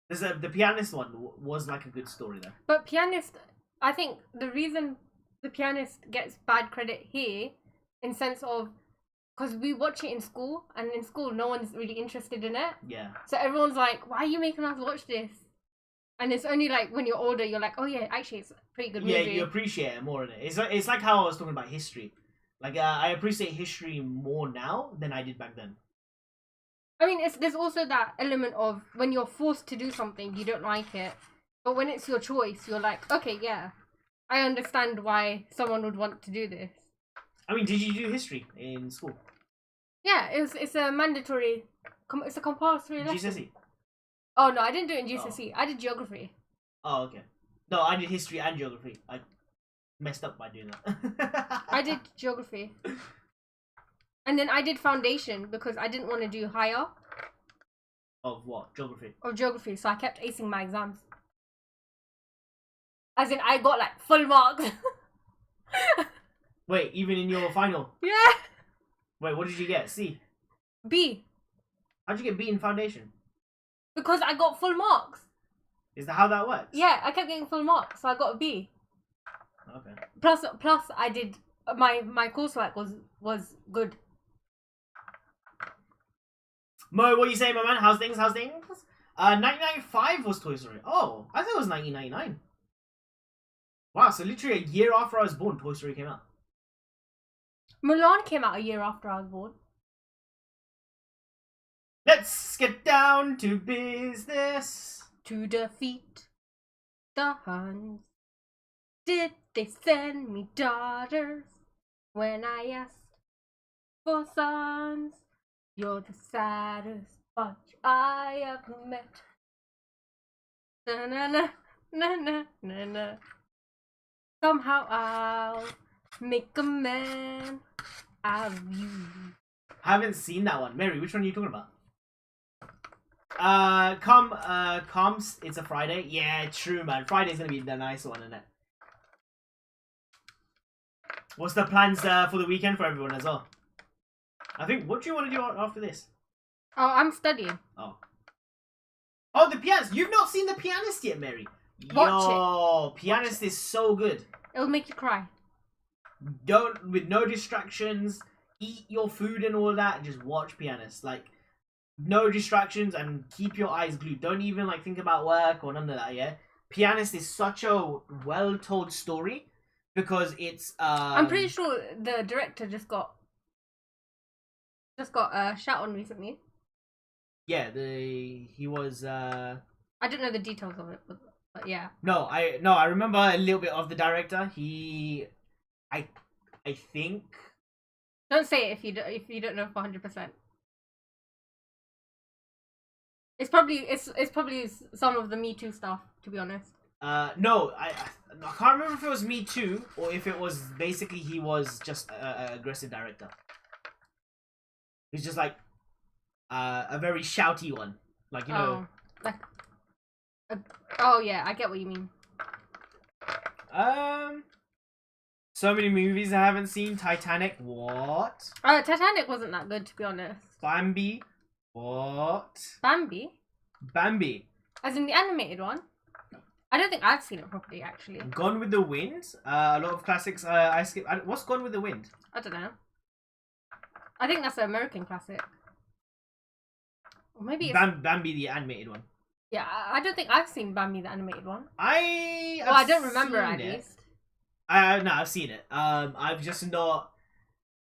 The Pianist one was like a good story there. But Pianist, I think the reason the Pianist gets bad credit here, in sense of, because we watch it in school, and in school no one's really interested in it. Yeah. So everyone's like, why are you making us watch this? And it's only like when you're older, you're like, oh yeah, actually it's a pretty good movie. Yeah, you appreciate it more in it. It's like how I was talking about history. Like, I appreciate history more now than I did back then. I mean, there's also that element of when you're forced to do something, you don't like it. But when it's your choice, you're like, okay, yeah, I understand why someone would want to do this. I mean, did you do history in school? Yeah, it's a mandatory, it's a compulsory lesson. GCSE? Oh, no, I didn't do it in GCSE. I did geography. Oh, okay. No, I did history and geography. I messed up by doing that. I did geography. And then I did foundation because I didn't want to do higher. Of what? Geography? Of geography, so I kept acing my exams. As in, I got like full marks. Wait, even in your final? Yeah. Wait, what did you get? C? B. How'd you get B in foundation? Because I got full marks. Is that how that works? Yeah, I kept getting full marks, so I got a B. Okay. Plus, I did my coursework was good. Mo, what are you saying, my man? How's things? 1995 was Toy Story. Oh, I thought it was 1999. Wow, so literally a year after I was born, Toy Story came out. Mulan came out a year after I was born. Let's get down to business. To defeat the Huns. Did they send me daughters when I asked for sons? You're the saddest bunch I ever met. Na na na na na na na. Somehow I'll make a man out of you. Haven't seen that one. Mary, which one are you talking about? Comes, it's a Friday. Yeah, true, man. Friday's gonna be the nice one, isn't it? What's the plans for the weekend for everyone as well? I think, what do you want to do after this? Oh, I'm studying. Oh, the Pianist. You've not seen The Pianist yet, Mary. Watch it. Pianist is so good. It'll make you cry. With no distractions, eat your food and all that, and just watch Pianist. Like, no distractions and keep your eyes glued. Don't even like think about work or none of that, yeah? Pianist is such a well-told story because it's I'm pretty sure the director just got shot on recently. Yeah, he was I don't know the details of it, but yeah. No, I remember a little bit of the director. I think. Don't say it if you don't know for 100%. It's probably some of the Me Too stuff, to be honest. No, I can't remember if it was Me Too or if it was basically he was just an aggressive director. He's just like a very shouty one, like you know. Oh yeah, I get what you mean. So many movies I haven't seen. Titanic, what? Titanic wasn't that good, to be honest. Bambi, what? Bambi? Bambi. As in the animated one? I don't think I've seen it properly, actually. Gone with the Wind. A lot of classics. I skip. What's Gone with the Wind? I don't know. I think that's an American classic. Or maybe it's... Bambi, the animated one. Yeah, I don't think I've seen Bambi, the animated one. I don't remember at least. No, I've seen it. I've just not.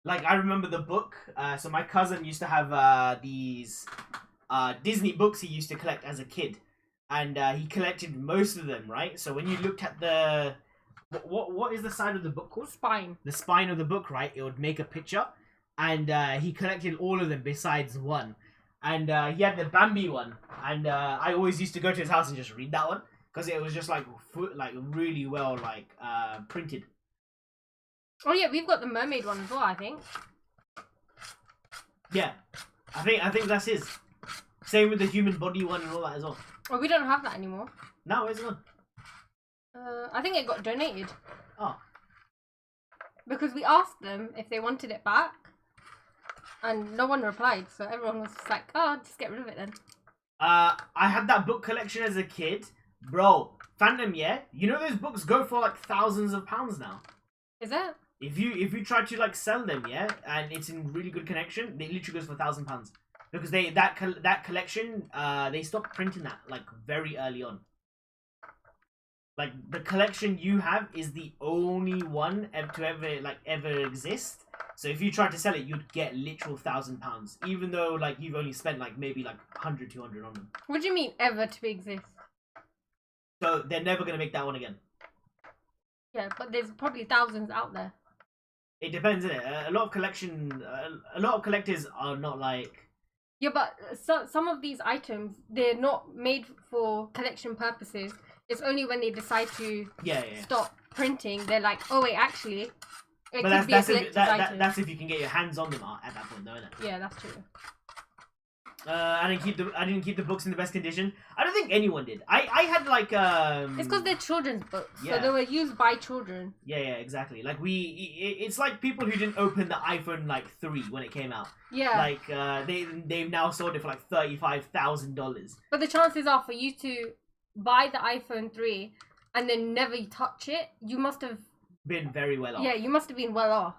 Like, I remember the book. So my cousin used to have these Disney books he used to collect as a kid, and he collected most of them. Right. So when you looked at the what is the side of the book called? Spine. The spine of the book, right? It would make a picture, and he collected all of them besides one. And he had the Bambi one, and I always used to go to his house and just read that one because it was just like really well printed. Oh yeah, we've got the mermaid one as well, I think. Yeah, I think that's his. Same with the human body one and all that as well. Oh, we don't have that anymore. No, where's it gone? I think it got donated. Oh. Because we asked them if they wanted it back. And no one replied, so everyone was just like, oh, just get rid of it then. I had that book collection as a kid. Bro, Phantom, yeah? You know those books go for like thousands of pounds now. Is it? If you try to like sell them, yeah, and it's in really good connection, it literally goes for £1,000. Because that collection, they stopped printing that like very early on. Like the collection you have is the only one to ever exist. So if you tried to sell it, you'd get literal £1,000, even though like you've only spent like maybe like 100, 200 on them. What do you mean ever to exist? So they're never gonna make that one again. Yeah, but there's probably thousands out there. It depends, innit? A lot of collectors are not like. Yeah, but some of these items, they're not made for collection purposes. It's only when they decide to stop printing, they're like, oh wait, actually, it could be a collector's item. That's if you can get your hands on them at that point, though, isn't it? Yeah, that's true. I didn't keep the books in the best condition. I don't think anyone did. I had like It's because they're children's books, yeah. so they were used by children. Yeah, exactly. Like it's like people who didn't open the iPhone like 3 when it came out. Yeah. Like they've now sold it for like $35,000. But the chances are for you to buy the iPhone 3 and then never touch it, you must have been very well off. Yeah, you must have been well off.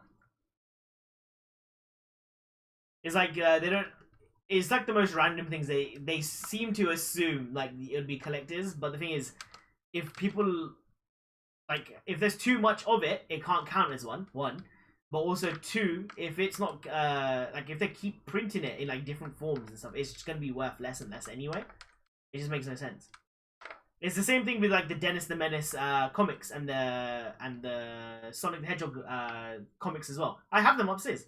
It's like they don't. It's like the most random things. They seem to assume like it would be collectors, but the thing is, if people like if there's too much of it, it can't count as one. But also two, if it's not like if they keep printing it in like different forms and stuff, it's just gonna be worth less and less anyway. It just makes no sense. It's the same thing with like the Dennis the Menace comics and the Sonic the Hedgehog comics as well. I have them upstairs.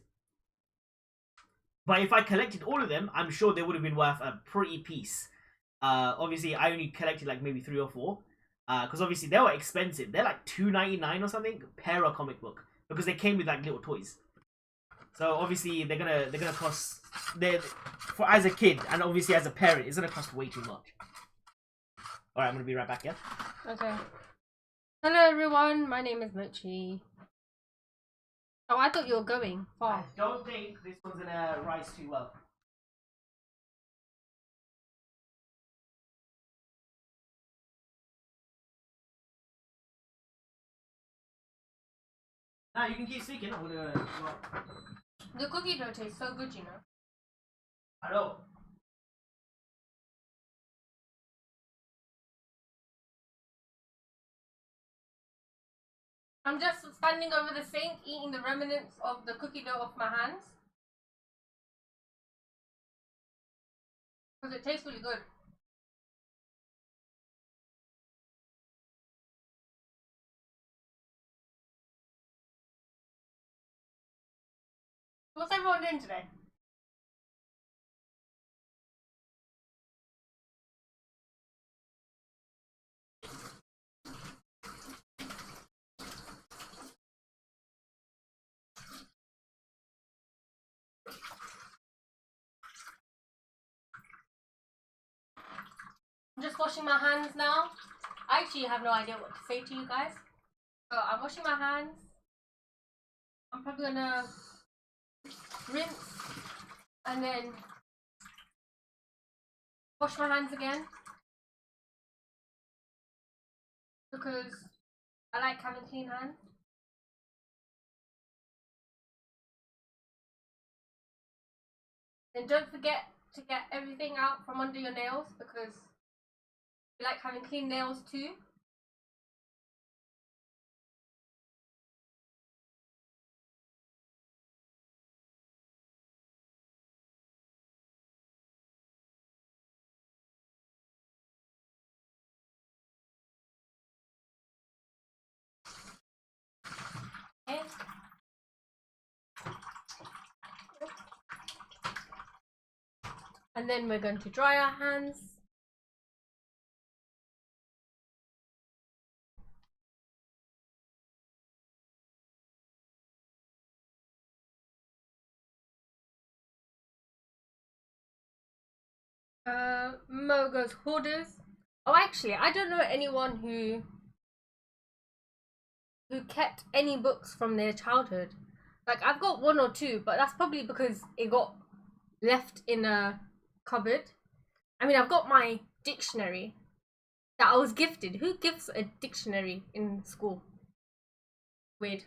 But if I collected all of them, I'm sure they would have been worth a pretty piece. Obviously, I only collected like maybe 3 or 4. Because obviously they were expensive. They're like $2.99 or something per comic book because they came with like little toys. So obviously they're gonna cost for as a kid and obviously as a parent it's gonna cost way too much. All right, I'm gonna be right back. Yeah. Okay. Hello everyone, my name is Mochi. Oh, I thought you were going far. I don't think this one's gonna rise too well. No, you can keep speaking. I'm gonna. The cookie dough tastes so good, you know. I know. I'm just standing over the sink, eating the remnants of the cookie dough off my hands. Because it tastes really good. What's everyone doing today? I'm just washing my hands now. I actually have no idea what to say to you guys. So I'm washing my hands. I'm probably gonna rinse and then wash my hands again. Because I like having clean hands. Then don't forget to get everything out from under your nails because you like having clean nails too. Okay. And then we're going to dry our hands. Mo goes hoarders. Oh, actually, I don't know anyone who kept any books from their childhood. Like, I've got 1 or 2, but that's probably because it got left in a cupboard. I mean, I've got my dictionary that I was gifted. Who gives a dictionary in school? Weird.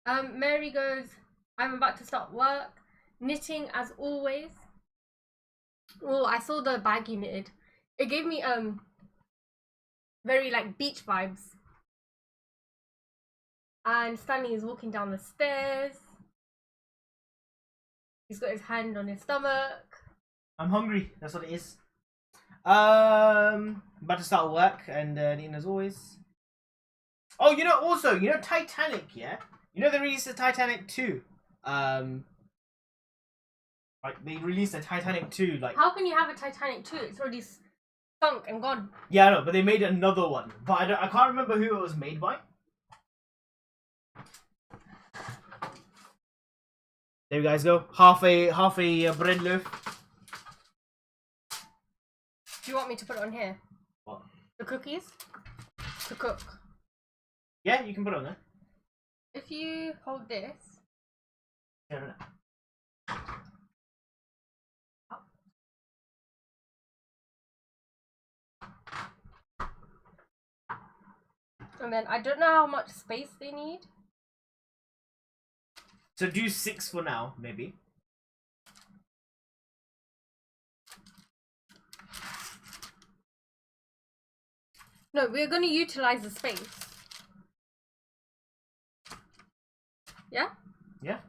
Mary goes, I'm about to start work. Knitting as always. Oh, I saw the bag you knitted. It gave me very like beach vibes. And Stanley is walking down the stairs. He's got his hand on his stomach. I'm hungry. That's what it is. About to start work and eating as always. Oh, also, Titanic, yeah? They released the Titanic 2. Like they released a Titanic 2, like. How can you have a Titanic 2? It's already sunk and gone. Yeah, I know, but they made another one. But I can't remember who it was made by. There you guys go. Half a bread loaf. Do you want me to put it on here? What? The cookies? To cook. Yeah, you can put it on there. If you hold this. Yeah, no. And then I don't know how much space they need. So do 6 for now, maybe. No, we're going to utilize the space. Yeah? Yeah.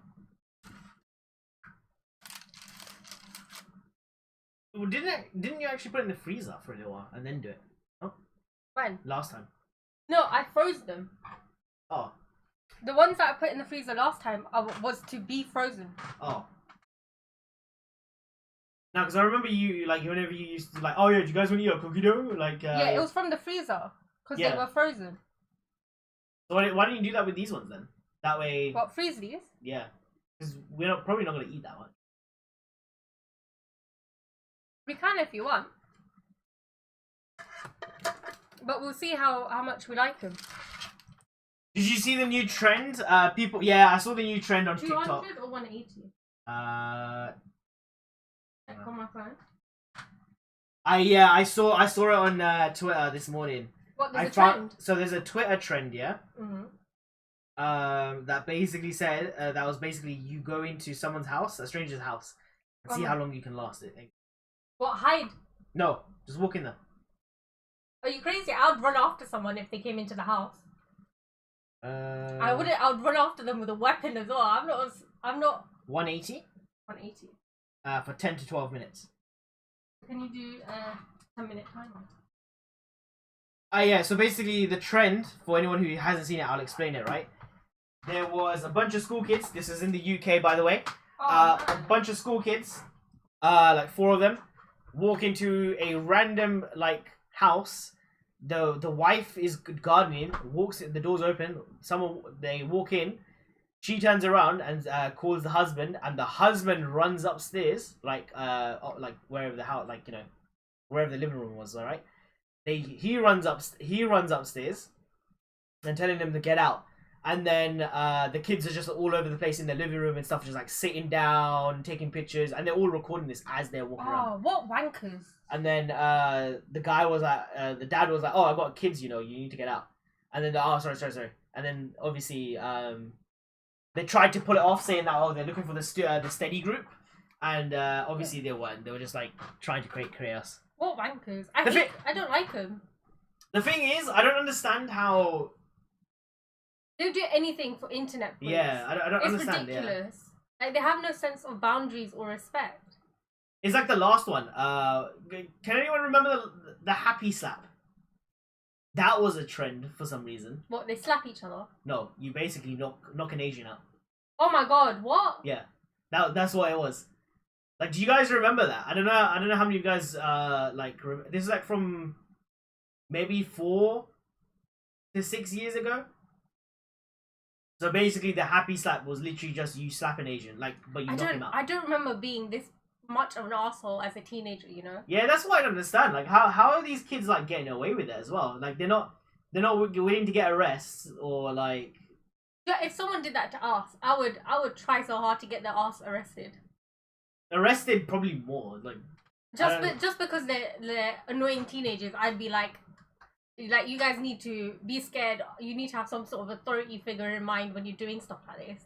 Well, didn't you actually put it in the freezer for a little while and then do it? Oh, When? last time. No, I froze them. Oh. The ones that I put in the freezer last time was to be frozen. Oh. No, because I remember you, like, whenever you used to, like, oh yeah, do you guys want to eat a cookie dough? Like, yeah, it was from the freezer. Because they were frozen. So why don't you do that with these ones then? That way... What, freeze these? Yeah. Because we're probably not going to eat that much. We can if you want. But we'll see how much we like them. Did you see the new trend? People... Yeah, I saw the new trend on 200 TikTok. or 180? Check on my phone. I saw it on Twitter this morning. What, there's a trend? So there's a Twitter trend, yeah? Mm-hmm. That basically said, that was basically you go into someone's house, a stranger's house, and see how long you can last it. What, hide? No, just walk in there. Are you crazy? I would run after someone if they came into the house. I would run after them with a weapon as well. I'm not 180? 180. For 10 to 12 minutes. Can you do a 10-minute timer? Yeah, so basically the trend, for anyone who hasn't seen it, I'll explain it, right? There was a bunch of school kids, this is in the UK by the way, a bunch of school kids, like 4 of them, walk into a random, like, house. The wife is gardening, the door's open, they walk in, she turns around and calls the husband, and the husband runs upstairs, like wherever the house, like, you know, wherever the living room was, alright? He runs upstairs and telling them to get out, and then the kids are just all over the place in their living room and stuff, just like sitting down, taking pictures, and they're all recording this as they're walking around. Oh, what wankers! And then the guy was like, the dad was like, "Oh, I got kids, you know, you need to get out." And then sorry. And then obviously they tried to pull it off, saying that they're looking for the steady group, and obviously they weren't. They were just like trying to create chaos. What wankers? I don't like them. The thing is, I don't understand how they'll do anything for internet points. Yeah, I don't understand. It's ridiculous. Yeah. Like, they have no sense of boundaries or respect. It's like the last one. Can anyone remember the happy slap? That was a trend for some reason. What, they slap each other? No, you basically knock an Asian out. Oh my god, what? Yeah, that's what it was. Like, do you guys remember that? I don't know how many of you guys this is like from maybe 4 to 6 years ago. So basically, the happy slap was literally just you slap an Asian, like, but you knock him out. I don't remember being this much of an asshole as a teenager, you know. Yeah, that's what I don't understand. Like, how are these kids like getting away with it as well? Like, they're not willing to get arrests or like. Yeah, if someone did that to us, I would try so hard to get their ass arrested. Arrested, probably more. Like, just because they're annoying teenagers, I'd be like, you guys need to be scared. You need to have some sort of authority figure in mind when you're doing stuff like this.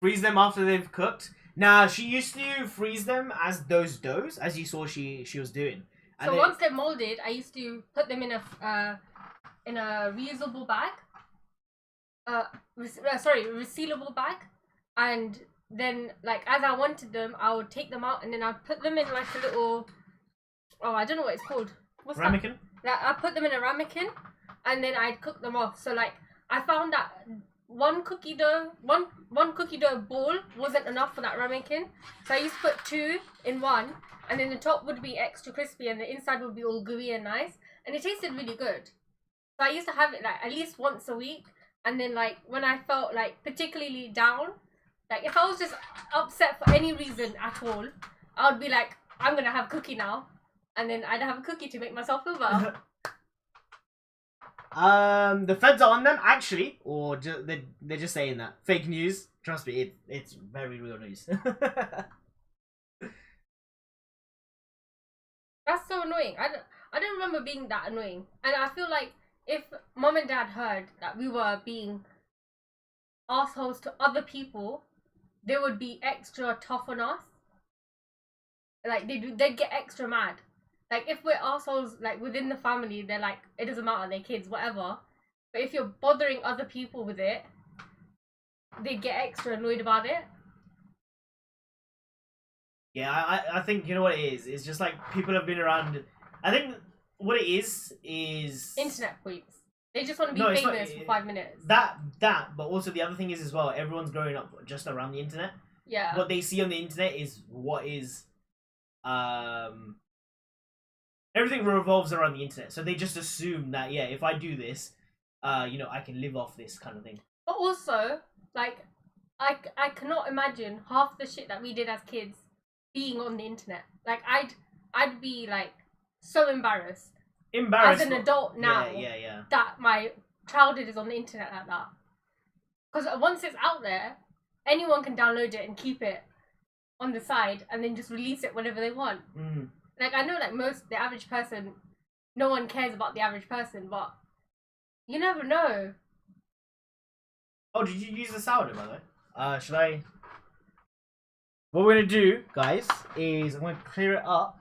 Freeze them after they've cooked. Nah, she used to freeze them as those doughs, as you saw she was doing. And so once they're molded, I used to put them in a reusable bag. Resealable bag, and then, like, as I wanted them, I would take them out and then I'd put them in like a little. Oh, I don't know what it's called. What's ramekin? That? I put them in a ramekin, and then I'd cook them off. So like, I found that one cookie dough ball wasn't enough for that ramekin, so I used to put 2 in one, and then the top would be extra crispy and the inside would be all gooey and nice, and it tasted really good. So I used to have it like at least once a week, and then like when I felt like particularly down, like if I was just upset for any reason at all, I would be like, I'm gonna have cookie now. And then I'd have a cookie to make myself feel better. The feds are on them, actually, or they're just saying that. Fake news. Trust me, it's very real news. That's so annoying. I don't remember being that annoying. And I feel like if mom and dad heard that we were being assholes to other people, they would be extra tough on us. Like they'd get extra mad. Like if we're assholes like within the family, they're like, it doesn't matter, they're kids, whatever. But if you're bothering other people with it, they get extra annoyed about it. Yeah, I think you know what it is. It's just like people have been around. I think what it is internet creeps. They just want to be No, it's famous not- for 5 minutes. that, but also the other thing is as well. Everyone's growing up just around the internet. Yeah. What they see on the internet is what is, everything revolves around the internet. So they just assume that if I do this, I can live off this kind of thing. But also, like, I cannot imagine half the shit that we did as kids being on the internet. Like, I'd be like so embarrassed as an adult now Yeah. that my childhood is on the internet like that. Because once it's out there, anyone can download it and keep it on the side and then just release it whenever they want. Mm. Like, I know, like, the average person, no one cares about the average person, but you never know. Oh, did you use the sourdough, by the way? Should I? What we're gonna do, guys, is I'm gonna clear it up.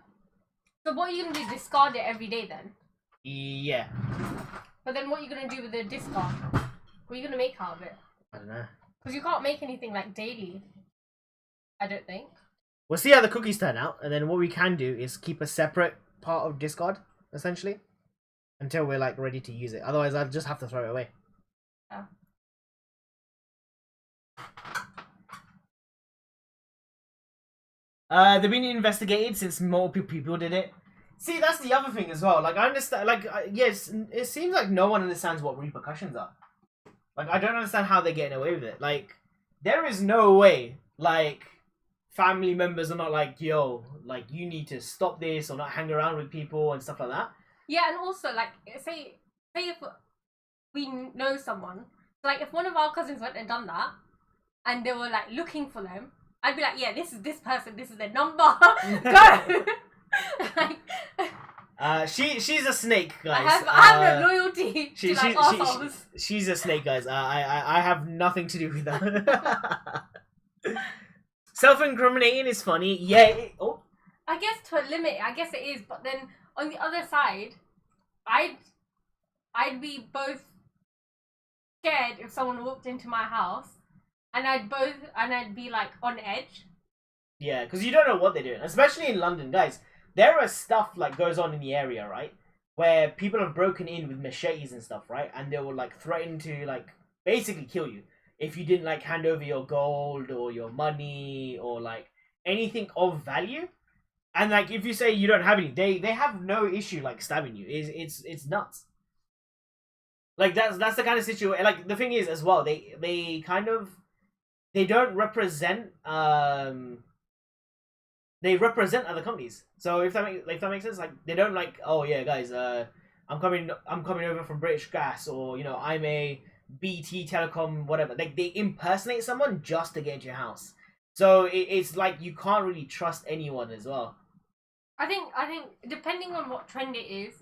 So what are you gonna do? Discard it every day then? Yeah. But then what are you gonna do with the discard? What are you gonna make out of it? I don't know. Because you can't make anything like daily. I don't think. We'll see how the cookies turn out, and then what we can do is keep a separate part of discard, essentially, until we're like ready to use it. Otherwise, I'll just have to throw it away. Yeah. They've been investigated since multiple people did it. See, that's the other thing as well. Like, I understand. Like, yes, it seems like no one understands what repercussions are. Like, I don't understand how they're getting away with it. Like, there is no way. Like, family members are not like, yo, like, you need to stop this or not hang around with people and stuff like that. Yeah, and also, like, say if we know someone, like, if one of our cousins went and done that, and they were, like, looking for them, I'd be like, yeah, this is this person, this is their number, go! Like, she's a snake, guys. I have no loyalty to, like, assholes. She's a snake, guys. I have nothing to do with that. Self-incriminating is funny. Yeah. I guess to a limit, I guess it is, but then on the other side, I'd be both scared if someone walked into my house, and I'd be like on edge. Yeah, because you don't know what they're doing, especially in London, guys. There are stuff like goes on in the area, right, where people have broken in with machetes and stuff, right, and they will like threaten to like basically kill you if you didn't like hand over your gold or your money or like anything of value. And like if you say you don't have any, they have no issue like stabbing you. It's nuts. Like that's the kind of situation. Like the thing is as well, they don't represent they represent other companies. So if that makes sense, like they don't like, oh yeah guys, I'm coming over from British Gas, or I'm a BT Telecom, whatever. Like they impersonate someone just to get into your house. So it's like you can't really trust anyone as well. I think depending on what trend it is,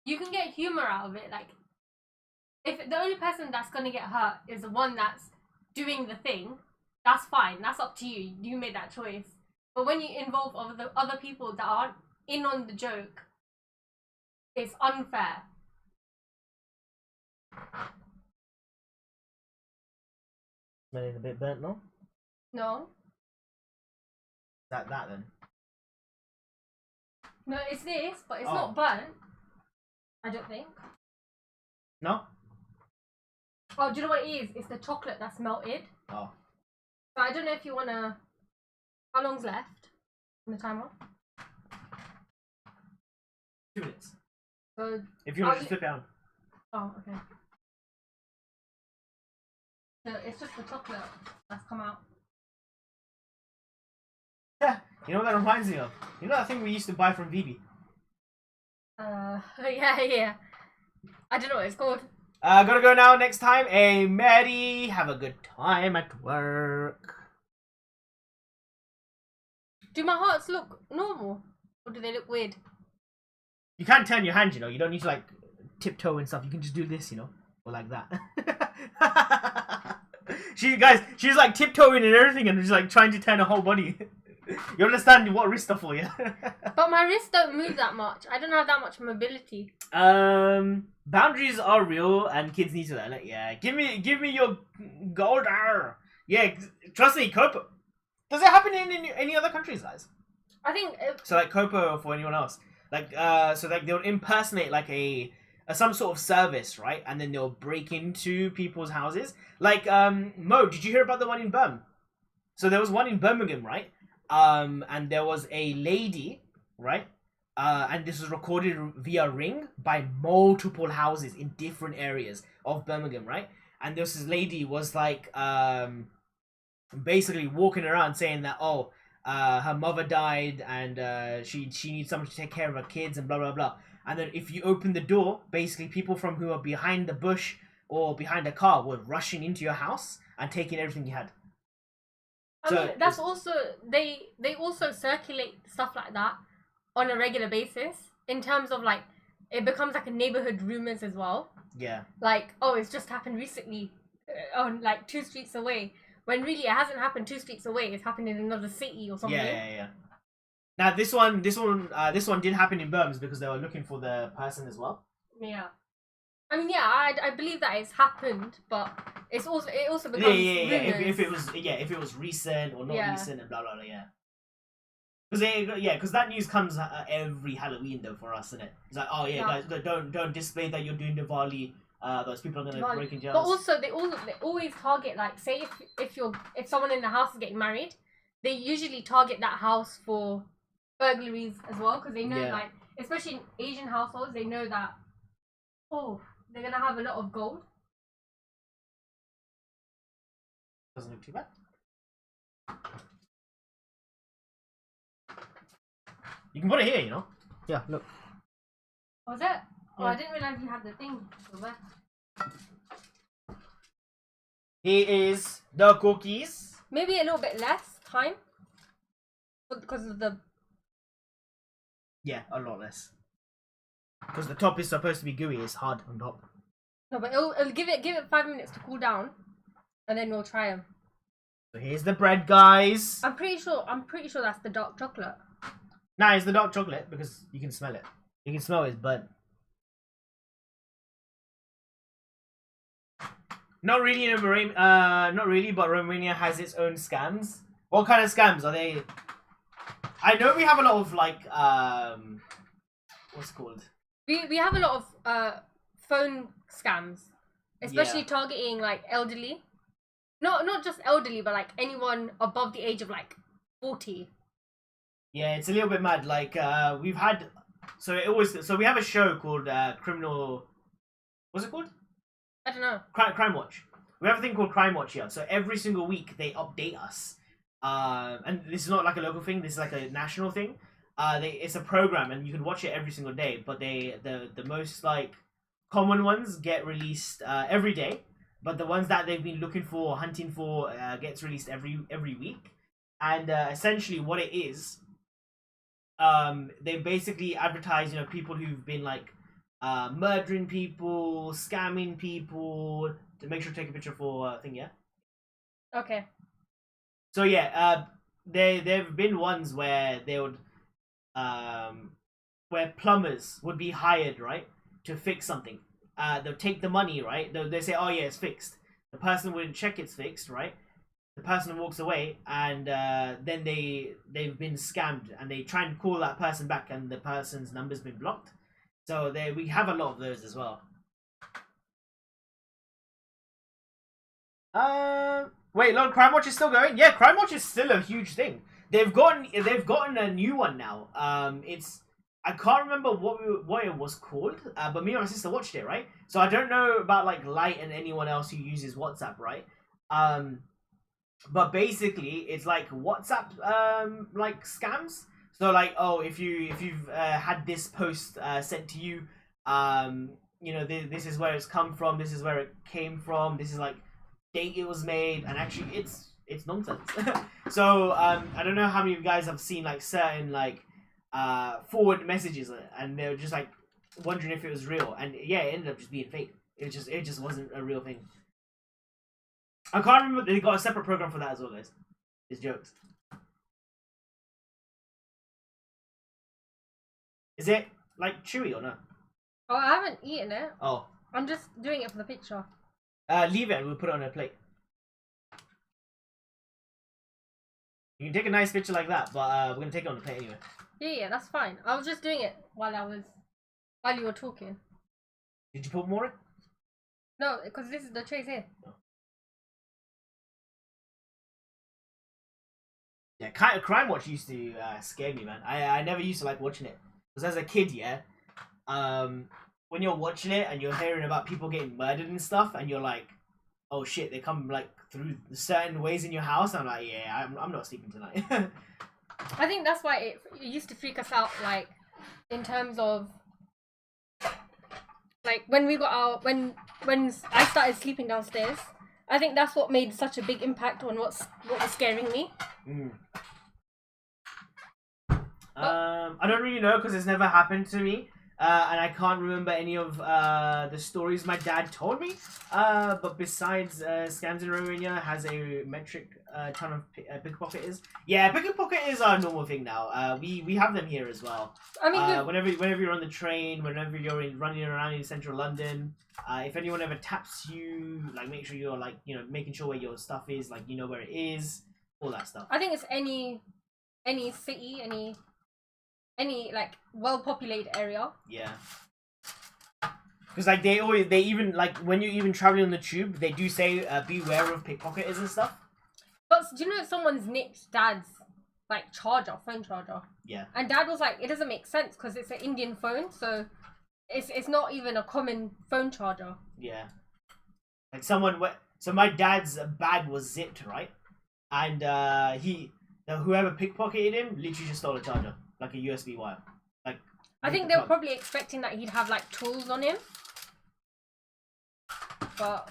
you can get humor out of it. Like if the only person that's gonna get hurt is the one that's doing the thing, that's fine. That's up to you. You made that choice. But when you involve other people that aren't in on the joke, it's unfair. Smelling a bit burnt, no? No. That then. No, it's this, but it's Oh. not burnt. I don't think. No? Oh, do you know what it is? It's the chocolate that's melted. Oh. So I don't know if you wanna. How long's left on the timer? 2 minutes. So If you want to just flip it on. oh, okay. So it's just the chocolate that's come out. Yeah. You know what that reminds me of? You know that thing we used to buy from Vivi? Yeah. I don't know what it's called. Gotta go now. Next time, hey Maddie, have a good time at work. Do my hearts look normal? Or do they look weird? You can't turn your hand, you know. You don't need to like tiptoe and stuff. You can just do this, you know, or like that. She's like tiptoeing and everything, and just like trying to turn her whole body. You understand what wrists are for, yeah? But my wrists don't move that much. I don't have that much mobility. Boundaries are real, and kids need to learn it. Yeah, give me your gold hour. Yeah, trust me, Copa. Does it happen in any other countries, guys? I think So like Copa or for anyone else, like so like they'll impersonate like a some sort of service, right? And then they'll break into people's houses. Like Mo, did you hear about the one in Birmingham? So there was one in Birmingham, right? And there was a lady, right? And this was recorded via Ring by multiple houses in different areas of Birmingham, right? And this lady was like basically walking around saying that her mother died and she needs someone to take care of her kids and blah blah blah. And then if you open the door, basically people from who are behind the bush or behind a car were rushing into your house and taking everything you had. I mean, that's also they also circulate stuff like that on a regular basis in terms of like it becomes like a neighborhood rumors as well. Yeah. Like, oh, it's just happened recently on like 2 streets away. When really it hasn't happened 2 streets away. It's happened in another city or something. Yeah. Now this one did happen in Birmingham because they were looking for the person as well. Yeah. I mean, yeah, I believe that it's happened, but it also becomes rumors. If it was recent or not recent and blah blah blah, yeah. Because that news comes every Halloween though for us, isn't it? It's like, oh yeah, guys, don't display that you're doing Diwali. Those people are gonna break into your house. But also they always target, like, say if someone in the house is getting married, they usually target that house for burglaries as well, because they know like, especially in Asian households, they know that they're gonna have a lot of gold. Doesn't look too bad. You can put it here, you know. Yeah, look. Was it? Oh, I didn't realize you had the thing over. Here is the cookies. Maybe a little bit less time because of the. Yeah, a lot less. Because the top is supposed to be gooey, it's hard on top. No, but it'll give it 5 minutes to cool down, and then we'll try them. So here's the bread, guys. I'm pretty sure that's the dark chocolate. Nah, it's the dark chocolate because you can smell it. You can smell it's burnt. Not really, but Romania has its own scams. What kind of scams are they? I know we have a lot of like what's it called? We have a lot of phone scams, especially targeting like elderly. Not just elderly, but like anyone above the age of like 40. Yeah, it's a little bit mad. Like we've had, so we have a show called Criminal. What's it called? I don't know. Crime Watch. We have a thing called Crime Watch here. So every single week they update us. And this is not like a local thing. This is like a national thing. It's a program and you can watch it every single day. But the most like common ones get released every day. But the ones that they've been looking for or hunting for gets released every week. And essentially what it is, they basically advertise, people who've been like murdering people, scamming people, to make sure to take a picture for thing, yeah? Okay. So yeah, there've been ones where they would where plumbers would be hired, right, to fix something. They'll take the money, right? They say, oh yeah, it's fixed. The person wouldn't check it's fixed, right? The person walks away, and then they've been scammed, and they try and call that person back, and the person's number's been blocked. So we have a lot of those as well. Wait, look, Crime Watch is still going? Yeah, Crime Watch is still a huge thing. They've gotten a new one now. I can't remember what it was called, but me and my sister watched it, right? So I don't know about like Light and anyone else who uses WhatsApp, right? But basically it's like WhatsApp like scams. So like, oh, if you've had this post sent to you, this is where it's come from, this is where it came from, this is like date it was made, and actually it's nonsense. So I don't know how many of you guys have seen like certain like forward messages, and they were just like wondering if it was real, and yeah, it ended up just being fake. It just wasn't a real thing. I can't remember. They got a separate program for that as well, guys. It's jokes. Is it like chewy or no? Oh, I haven't eaten it. Oh, I'm just doing it for the picture. leave it and we'll put it on a plate. You can take a nice picture like that, but we're gonna take it on the plate anyway. Yeah, that's fine. I was just doing it while you were talking. Did you put more in? No, because this is the tray's here. Yeah, kind of Crime Watch used to scare me, man. I never used to like watching it because as a kid, yeah, when you're watching it and you're hearing about people getting murdered and stuff, and you're like, oh shit, they come like through certain ways in your house. I'm like, yeah, I'm not sleeping tonight. I think that's why it used to freak us out, like in terms of like when we got our when I started sleeping downstairs. I think that's what made such a big impact on what was scaring me. I don't really know because it's never happened to me, and I can't remember any of the stories my dad told me. But besides, Scams in Romania has a metric ton of pickpocketers. Yeah, pickpocket is our normal thing now. We have them here as well. I mean, whenever you're on the train, whenever you're running around in central London, if anyone ever taps you, like make sure you're like making sure where your stuff is, like you know where it is, all that stuff. I think it's any city, any like well-populated area. Yeah. Because like they even like when you're even traveling on the tube, they do say beware of pickpocketers and stuff. But do you know someone's nicked Dad's like phone charger? Yeah. And Dad was like, it doesn't make sense because it's an Indian phone, so it's not even a common phone charger. Yeah. Like so my dad's bag was zipped, right? And whoever pickpocketed him literally just stole a charger, like a USB wire. Like I think they were probably expecting that he'd have like tools on him. But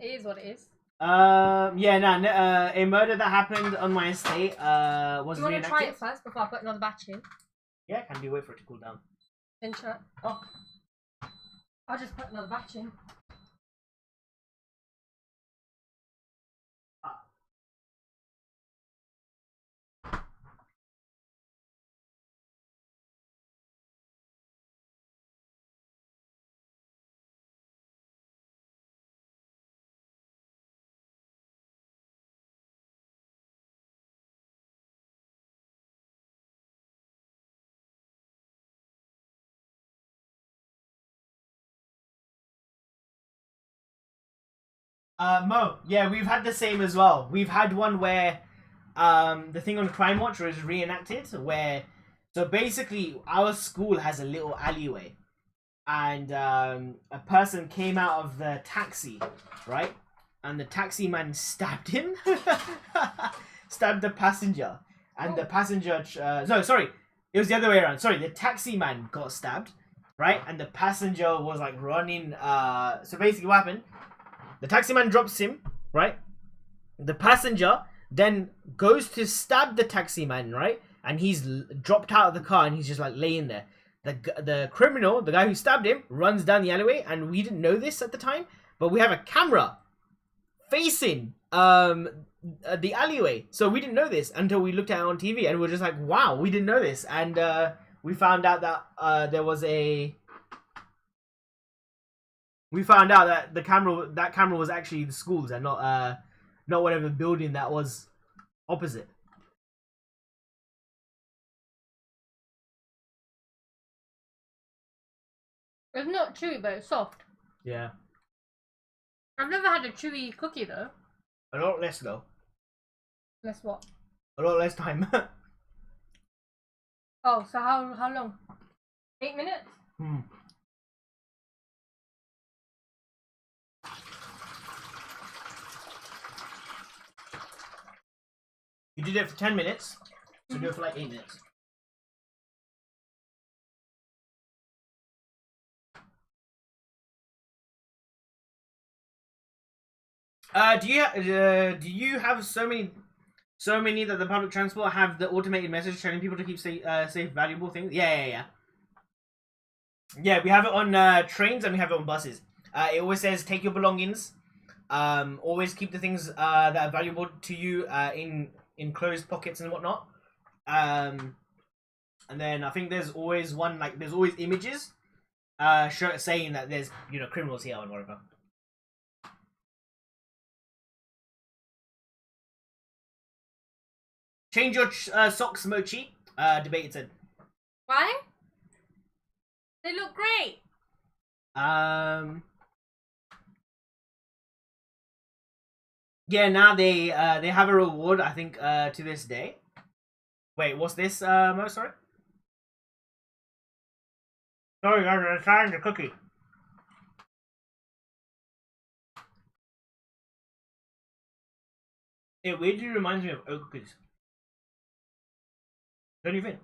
it is what it is. A murder that happened on my estate was Do you want to reenacted. try it first before I put another batch in? Yeah, can do. Wait for it to cool down. Then oh, I'll just put another batch in. Mo, yeah, we've had the same as well. We've had one where the thing on Crime Watch was reenacted so basically our school has a little alleyway and a person came out of the taxi, right? And the taxi man stabbed him. Stabbed the passenger. And the passenger no, sorry. It was the other way around. Sorry, the taxi man got stabbed, right? And the passenger was like running so basically what happened? The taxi man drops him, right? The passenger then goes to stab the taxi man, right? And he's dropped out of the car and he's just like laying there. The criminal, the guy who stabbed him, runs down the alleyway, and we didn't know this at the time, but we have a camera facing the alleyway. So we didn't know this until we looked at it on TV, and we're just like, wow, we didn't know this. And we found out that we found out that that camera was actually the school's and not whatever building that was opposite. It's not chewy, but it's soft. Yeah. I've never had a chewy cookie though. A lot less though. Guess what? A lot less time. Oh, so how long? 8 minutes? You did it for 10 minutes, so do it for like 8 minutes. Do you have so many? So many that the public transport have the automated message telling people to keep safe valuable things. Yeah. Yeah, we have it on trains and we have it on buses. It always says take your belongings. Always keep the things that are valuable to you in closed pockets and whatnot. And then I think there's always there's always images saying that there's criminals here and whatever. Change your socks, Mochi. Debated said. Why? They look great. Yeah, now they have a reward, I think, to this day. Wait, what's this, Mo? Sorry? Sorry, guys, I'm trying the cookie. It weirdly reminds me of oat cookies. Don't you think?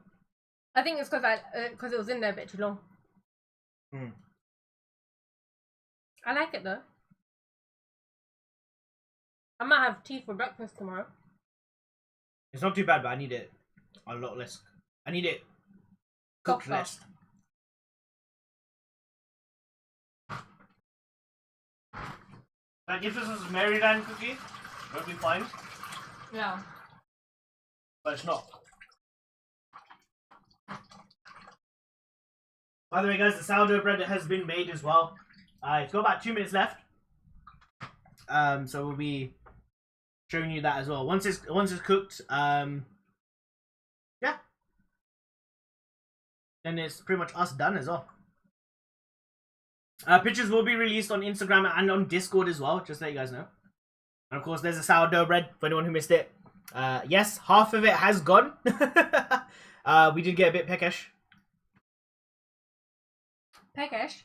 I think it's because it was in there a bit too long. Mm. I like it though. I might have tea for breakfast tomorrow. It's not too bad, but I need it a lot less. I need it cooked less. Like if this was a Maryland cookie, it would be fine. Yeah. But it's not. By the way, guys, the sourdough bread has been made as well. It's got about 2 minutes left. So we'll be showing you that as well. Once it's cooked, yeah. Then it's pretty much us done as well. Pictures will be released on Instagram and on Discord as well, just to let you guys know. And of course, there's a sourdough bread for anyone who missed it. Yes, half of it has gone. We did get a bit peckish. Peckish.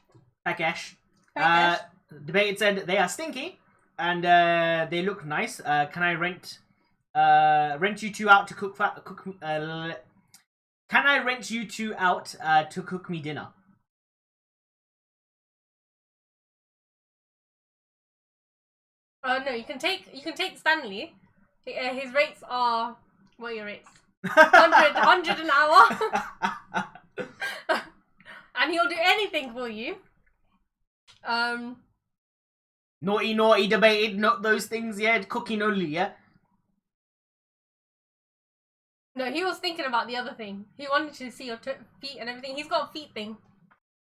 Debated said they are stinky and they look nice. Can I rent you two out to cook? Can I rent you two out to cook me dinner? No, you can take Stanley. His rates are, what are your rates? 100 an hour. And he'll do anything for you. Naughty, debated, not those things, yeah. Cooking only, yeah. No, he was thinking about the other thing. He wanted to see your feet and everything. He's got a feet thing.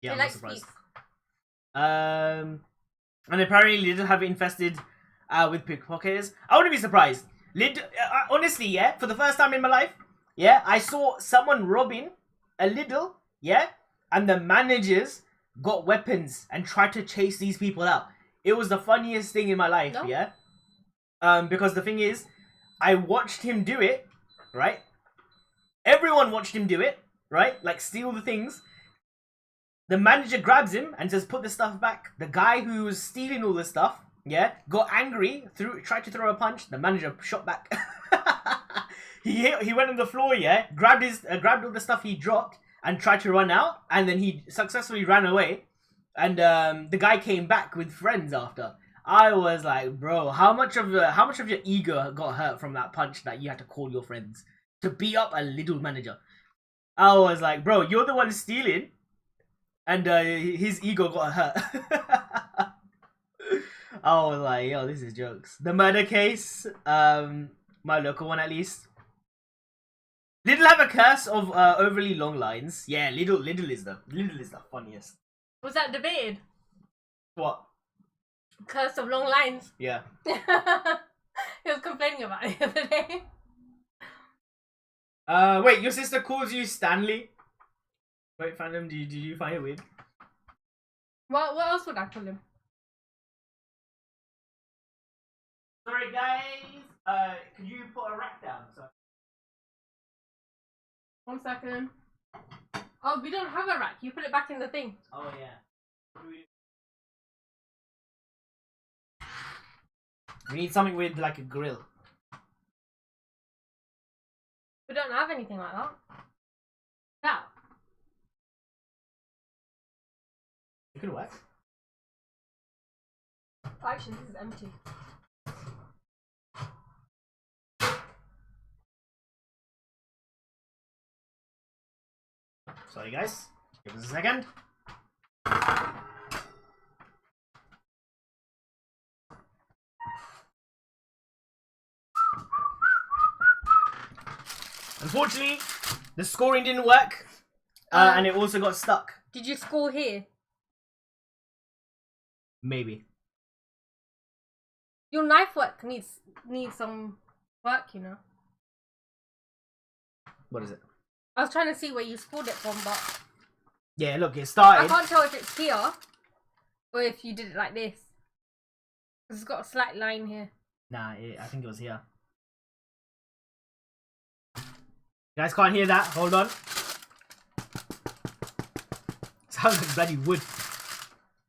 Yeah, he I'm likes surprised. feet. And apparently Lid have it infested with pickpocketers. I wouldn't be surprised. Lid, honestly, yeah, for the first time in my life, yeah, I saw someone robbing a Lidl, yeah, and the managers got weapons and tried to chase these people out. It was the funniest thing in my life, yeah. Because the thing is, I watched him do it, right? Everyone watched him do it, right? Like steal the things. The manager grabs him and says, "Put the stuff back." The guy who was stealing all the stuff, yeah, got angry, tried to throw a punch. The manager shot back. He went on the floor, yeah, grabbed all the stuff he dropped and tried to run out, and then he successfully ran away. And the guy came back with friends after. I was like, bro, how much of your ego got hurt from that punch that you had to call your friends to beat up a little manager? I was like, bro, you're the one stealing, and his ego got hurt. I was like, yo, this is jokes. The murder case, my local one at least. Lidl have a curse of overly long lines. Yeah, Lidl is the funniest. Was that debated? What? Curse of long lines. Yeah. He was complaining about it the other day. Wait, your sister calls you Stanley? Wait, Phantom, did you find it weird? What else would I call him? Sorry, guys. Could you put a rack down? So 1 second. Oh, we don't have a rack. You put it back in the thing. Oh yeah. We need something with like a grill. We don't have anything like that. That. It could work. Actually, this is empty. Sorry, guys. Give us a second. Unfortunately, the scoring didn't work, and it also got stuck. Did you score here? Maybe. Your knife work needs some work, you know. What is it? I was trying to see where you scored it from, but Yeah, look, it started. I can't tell if it's here or if you did it like this. 'Cause it's got a slight line here. Nah, I think it was here. You guys can't hear that. Hold on. Sounds like bloody wood.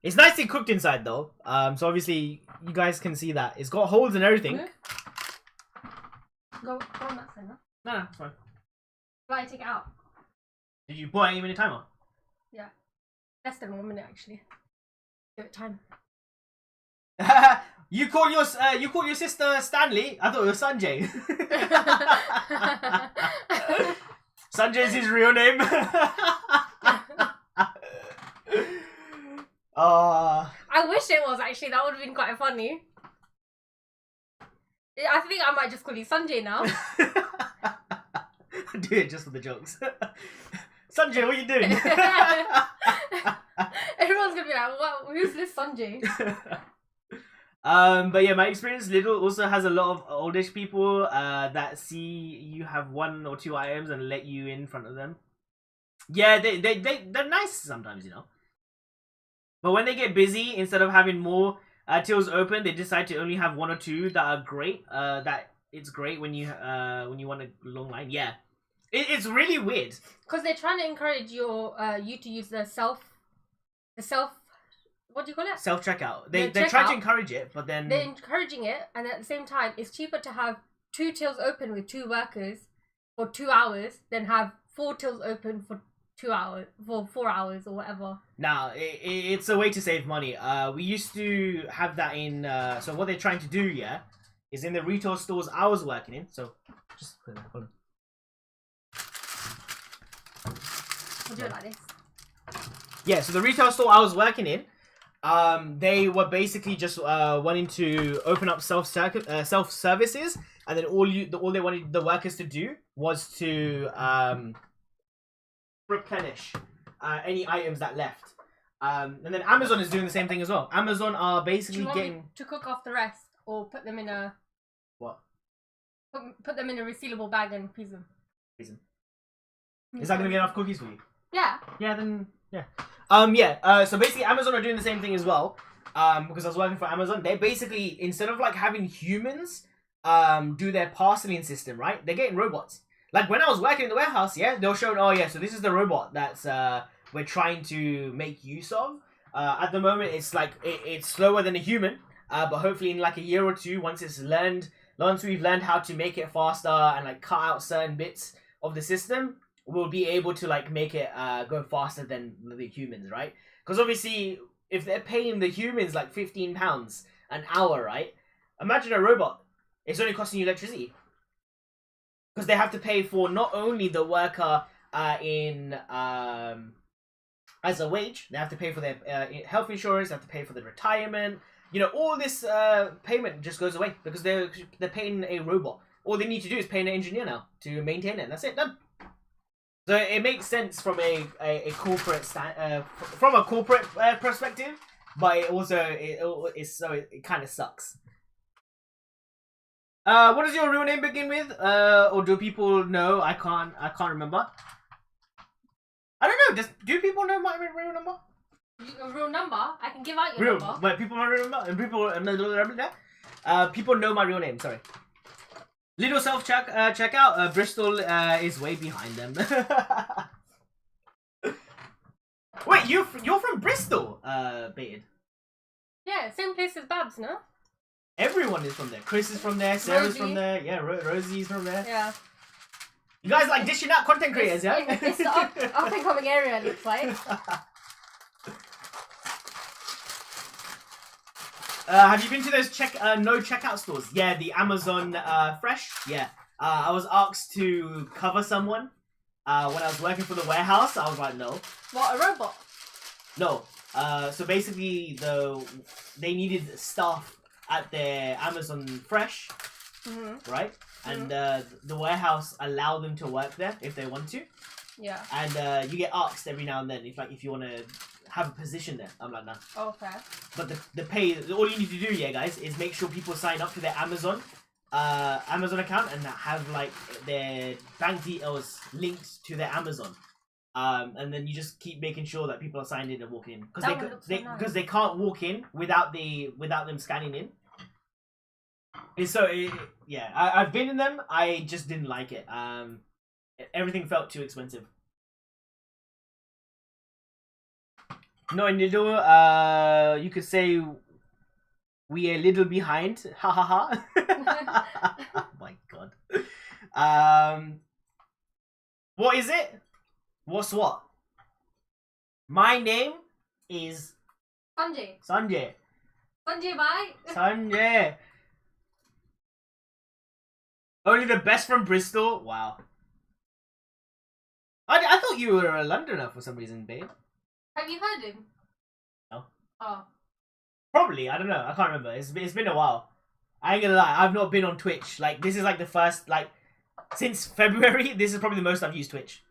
It's nicely cooked inside though. So obviously you guys can see that it's got holes and everything. Go on that side, no? No, it's fine. Right, take it out. Did you put any minute timer? Yeah, less than 1 minute actually. Give it time. You call your sister Stanley? I thought it was Sanjay. Sanjay is his real name. I wish it was actually. That would have been quite funny. I think I might just call you Sanjay now. Do it just for the jokes. Sanjay, what are you doing? Everyone's gonna be like, "What? Who's this Sanjay?" But yeah, my experience Lidl also has a lot of oldish people that see you have 1 or 2 items and let you in front of them. Yeah, they're nice sometimes, you know. But when they get busy, instead of having more tills open, they decide to only have 1 or 2 that are great. That it's great when you want a long line. Yeah, it's really weird. Because they're trying to encourage you to use the self. What do you call it? Self checkout. They try to encourage it, but then they're encouraging it, and at the same time, it's cheaper to have 2 tills open with 2 workers for 2 hours than have 4 tills open for 2 hours, for 4 hours or whatever. Now it's a way to save money. We used to have that in. So what they're trying to do, yeah, is in the retail stores I was working in. So just hold on. We'll do it like this. Yeah. So the retail store I was working in. They were basically just wanting to open up self services, and then all they wanted the workers to do was to replenish any items that left. And then Amazon is doing the same thing as well. Amazon are basically Do you want getting me to cook off the rest, or put them in a what? Put them in a resealable bag and freeze them. Is that gonna be enough cookies for you? Yeah. Yeah. Then yeah. So basically Amazon are doing the same thing as well. Because I was working for Amazon, they basically, instead of like having humans do their parceling system, right? They're getting robots. Like when I was working in the warehouse, yeah, they were showing, oh yeah, so this is the robot that's we're trying to make use of. At the moment, it's like it's slower than a human, but hopefully in like a year or 2, once we've learned how to make it faster and like cut out certain bits of the system, we'll be able to like make it go faster than the humans, right? Because obviously, if they're paying the humans like £15 an hour, right? Imagine a robot. It's only costing you electricity. Because they have to pay for not only the worker as a wage, they have to pay for their health insurance, they have to pay for the retirement. You know, all this payment just goes away because they're paying a robot. All they need to do is pay an engineer now to maintain it, and that's it, done. So it makes sense from a corporate perspective, but it also it kind of sucks. What does your real name begin with? Or do people know? I can't remember. I don't know. Do people know my real number? A real number? I can give out your number. But people know my real number, and people know my real name. Sorry. Little self checkout. Bristol is way behind them. Wait, you're from Bristol, Baited? Yeah, same place as Babs, no? Everyone is from there. Chris is from there. Sarah's Rosie. from there. Yeah, Rosie's from there. Yeah. You guys like dishing out content creators, yeah? It's the up and coming area, it looks like. Have you been to those no checkout stores? Yeah, the Amazon Fresh. Yeah, I was asked to cover someone when I was working for the warehouse, I was like, no. What, a robot? No. So basically, they needed staff at their Amazon Fresh, right? And the warehouse allowed them to work there if they want to. Yeah. And you get asked every now and then if you want to have a position there. I'm like, nah. Okay. But the pay, all you need to do, yeah, guys, is make sure people sign up to their Amazon account and have like their bank details linked to their Amazon. And then you just keep making sure that people are signed in and walking in because they can't walk in without them scanning in. Yeah, I've been in them. I just didn't like it. Everything felt too expensive. No, in Nido, you could say we are a little behind. Ha ha ha. Oh my god. What is it? What's what? My name is Sanjay. Sanjay. Sanjay, bye. Sanjay. Only the best from Bristol? Wow. I thought you were a Londoner for some reason, babe. Have you heard him? No. Oh. Probably, I don't know. I can't remember. It's been a while. I ain't gonna lie, I've not been on Twitch. Like, this is like the first, like, since February, this is probably the most I've used Twitch.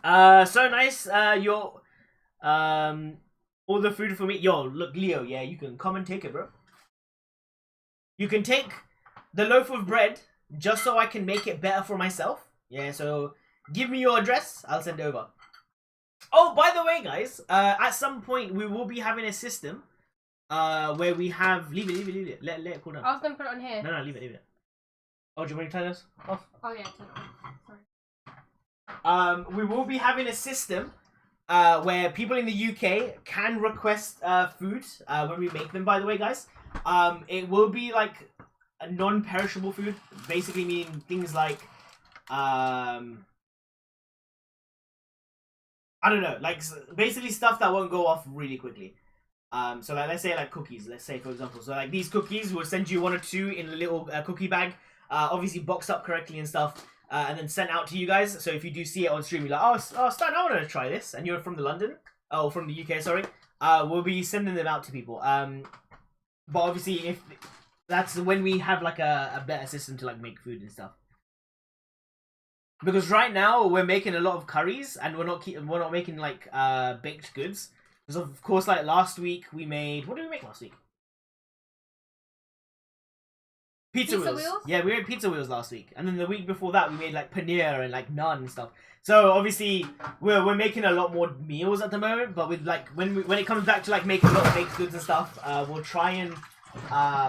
So nice. Your, all the food for me. Yo, look, Leo, yeah, you can come and take it, bro. You can take the loaf of bread just so I can make it better for myself. Yeah, so give me your address. I'll send it over. Oh, by the way, guys, at some point we will be having a system where we have... Leave it. Let it cool down. I was going to put it on here. No, leave it. Oh, do you want to turn this off? Oh, yeah, turn it off. Sorry. We will be having a system where people in the UK can request food when we make them, by the way, guys. It will be like a non-perishable food, basically meaning things like I don't know, like basically stuff that won't go off really quickly. So like, let's say like cookies, let's say for example. So like these cookies, we'll send you 1 or 2 in a little cookie bag, obviously boxed up correctly and stuff, and then sent out to you guys. So if you do see it on stream, you're like, oh Stan, I want to try this, and you're from the UK, sorry. We'll be sending them out to people. But obviously, if that's when we have like a better system to like make food and stuff. Because right now we're making a lot of curries and we're not making like baked goods. Because of course, like last week we made, what did we make last week? Pizza wheels. Yeah, we made pizza wheels last week, and then the week before that we made like paneer and like naan and stuff. So obviously we're making a lot more meals at the moment, but with like when it comes back to like making a lot of baked goods and stuff, we'll try and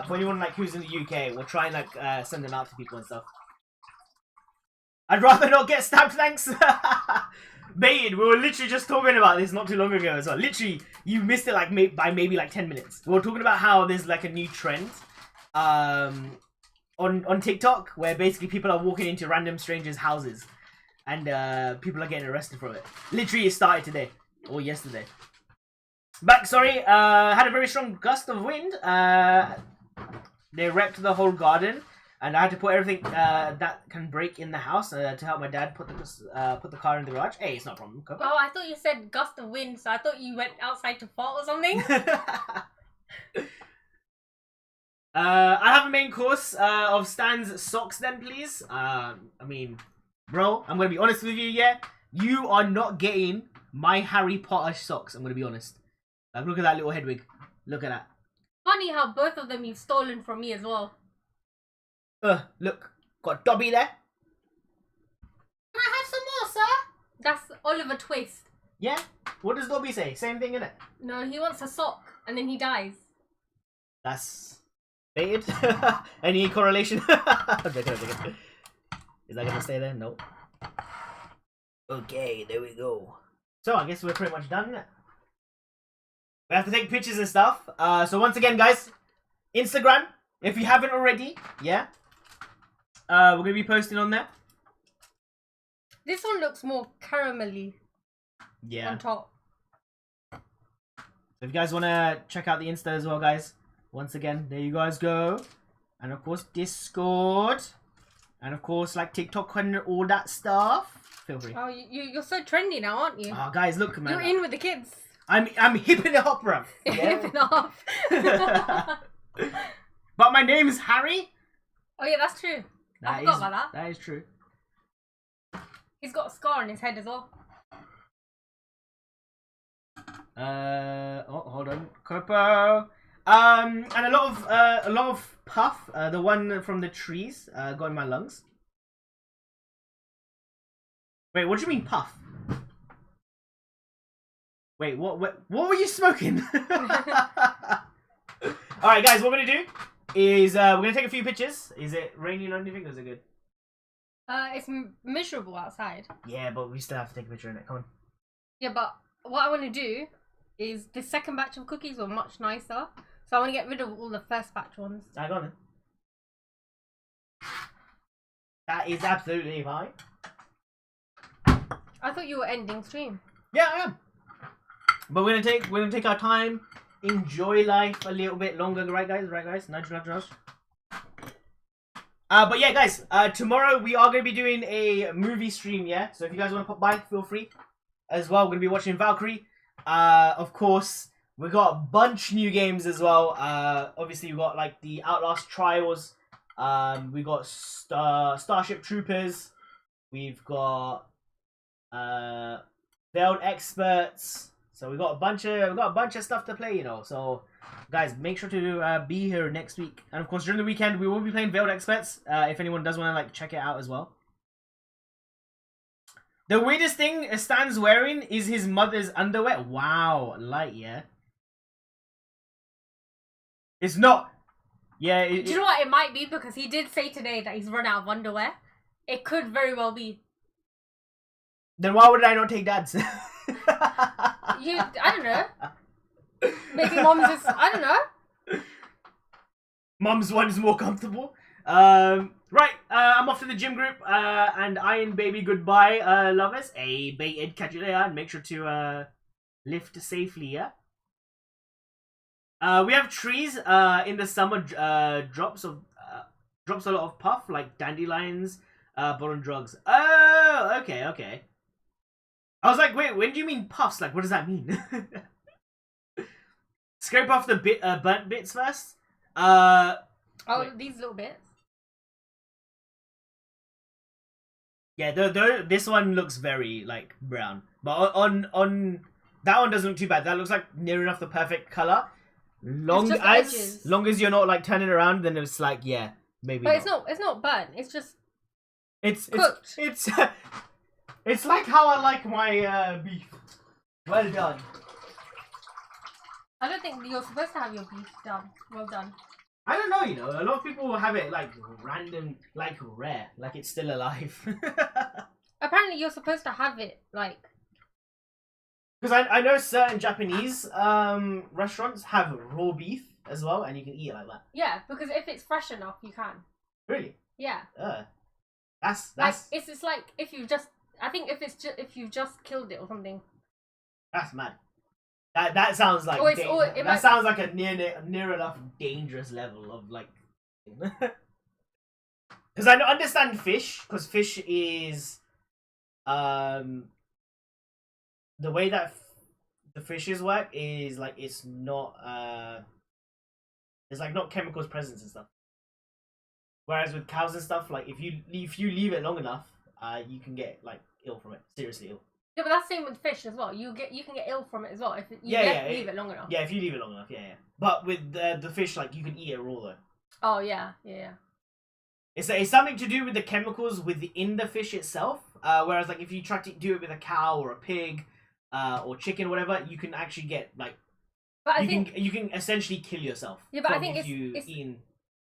for anyone like who's in the UK, we'll try and like send them out to people and stuff. I'd rather not get stabbed, thanks. Baited, we were literally just talking about this not too long ago as well. Literally, you missed it like by maybe like 10 minutes. We were talking about how there's like a new trend on TikTok where basically people are walking into random strangers' houses and people are getting arrested for it. Literally, it started today or yesterday. Back, sorry, had a very strong gust of wind. They wrecked the whole garden. And I had to put everything that can break in the house to help my dad put the car in the garage. Hey, it's not a problem. Go. Oh, I thought you said gust of wind, so I thought you went outside to fart or something. I have a main course of Stan's socks then, please. I mean, bro, I'm going to be honest with you, yeah? You are not getting my Harry Potter socks, I'm going to be honest. Like, look at that little head wig. Look at that. Funny how both of them you've stolen from me as well. Look, got Dobby there. Can I have some more, sir? That's Oliver Twist. Yeah? What does Dobby say? Same thing, innit? No, he wants a sock, and then he dies. That's baited. Any correlation? Is that gonna stay there? Nope. Okay, there we go. So I guess we're pretty much done. We have to take pictures and stuff. So once again, guys, Instagram, if you haven't already, yeah. We're gonna be posting on there. This one looks more caramelly. Yeah. On top. So if you guys wanna check out the Insta as well, guys, once again, there you guys go. And of course, Discord. And of course, like TikTok and all that stuff. Feel free. Oh, you're so trendy now, aren't you? Oh, guys, look, man. You're in with the kids. I'm hip in the hop, bruv. Yeah? Hip off. But my name's Harry. Oh yeah, that's true. I forgot about that. That is true. He's got a scar on his head as well. Oh, hold on, Copo. And a lot of puff. The one from the trees got in my lungs. Wait, what do you mean puff? Wait, what were you smoking? All right, guys, what we're gonna do is we're gonna take a few pictures. Is it raining or anything? Or is it good? It's miserable outside. Yeah, but we still have to take a picture in it. Come on. Yeah, but what I want to do is the second batch of cookies were much nicer, so I want to get rid of all the first batch ones. I got it. That is absolutely fine. I thought you were ending stream. Yeah, I am. But we're gonna take our time, enjoy life a little bit longer, right, guys? Right, guys? Nudge, nudge, nudge. But yeah, guys. Tomorrow we are gonna be doing a movie stream. Yeah. So if you guys want to pop by, feel free. As well, we're gonna be watching Valkyrie. Of course, we got a bunch new games as well. Obviously, we got like the Outlast Trials. We got Starship Troopers. We've got Veiled Experts. So we got a bunch of stuff to play, you know. So guys, make sure to be here next week. And of course, during the weekend, we will be playing Veiled Experts. If anyone does want to like check it out as well. The weirdest thing Stan's wearing is his mother's underwear. Wow, light, yeah. It's not. Yeah. Do you know what? It might be because he did say today that he's run out of underwear. It could very well be. Then why would I not take Dad's? I don't know. Maybe Mom's is. I don't know. Mom's one is more comfortable. Right, I'm off to the gym group, and Iron Baby, goodbye, lovers. Hey, baited, catch you later, and make sure to, lift safely, yeah? We have trees, in the summer, drops a lot of puff, like dandelions, but on drugs. Oh, okay. I was like, wait, when do you mean puffs? Like, what does that mean? Scrape off the burnt bits first. Wait. These little bits. Yeah, this one looks very like brown, but on that one doesn't look too bad. That looks like near enough the perfect color. Long as you're not like turning around, then it's like yeah, maybe. But it's not burnt. It's just cooked. It's like how I like my beef. Well done. I don't think you're supposed to have your beef done. Well done. I don't know, you know. A lot of people have it like random, like rare, like it's still alive. Apparently, you're supposed to have it like. Because I know certain Japanese restaurants have raw beef as well, and you can eat it like that. Yeah, because if it's fresh enough, you can. Really? Yeah. That's like it's like if you just. I think if you've just killed it or something. That's mad. That sounds like sounds like a near enough dangerous level of like. Because I understand fish, because fish is the way that the fishes work is like it's not there's like not chemicals present and stuff. Whereas with cows and stuff, like if you leave it long enough, you can get like ill from it, seriously ill. Yeah, but that's the same with fish as well. You can get ill from it as well if you leave it long enough. Yeah, if you leave it long enough, yeah. But with the fish, like you can eat it raw though. Oh yeah. It's something to do with the chemicals within the fish itself. Whereas like if you try to do it with a cow or a pig, or chicken, whatever, you can actually get like. But you can essentially kill yourself. Yeah, but I think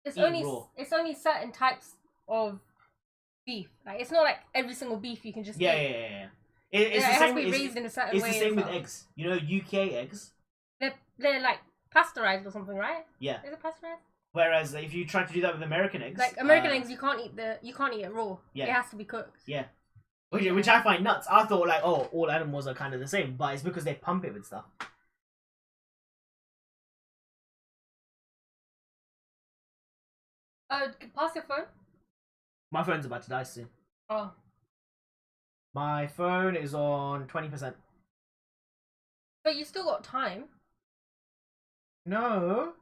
it's only certain types of beef. Like it's not like every single beef you can just eat. Yeah. It has to be raised in a certain way. It's the same with eggs. You know, UK eggs. They're like pasteurized or something, right? Yeah. Is it pasteurized? Whereas if you try to do that with American eggs, like American eggs, you can't eat it raw. Yeah. It has to be cooked. Yeah. Which I find nuts. I thought like, oh, all animals are kind of the same, but it's because they pump it with stuff. Pass your phone. My phone's about to die soon. Oh. My phone is on 20%. But you still got time. No.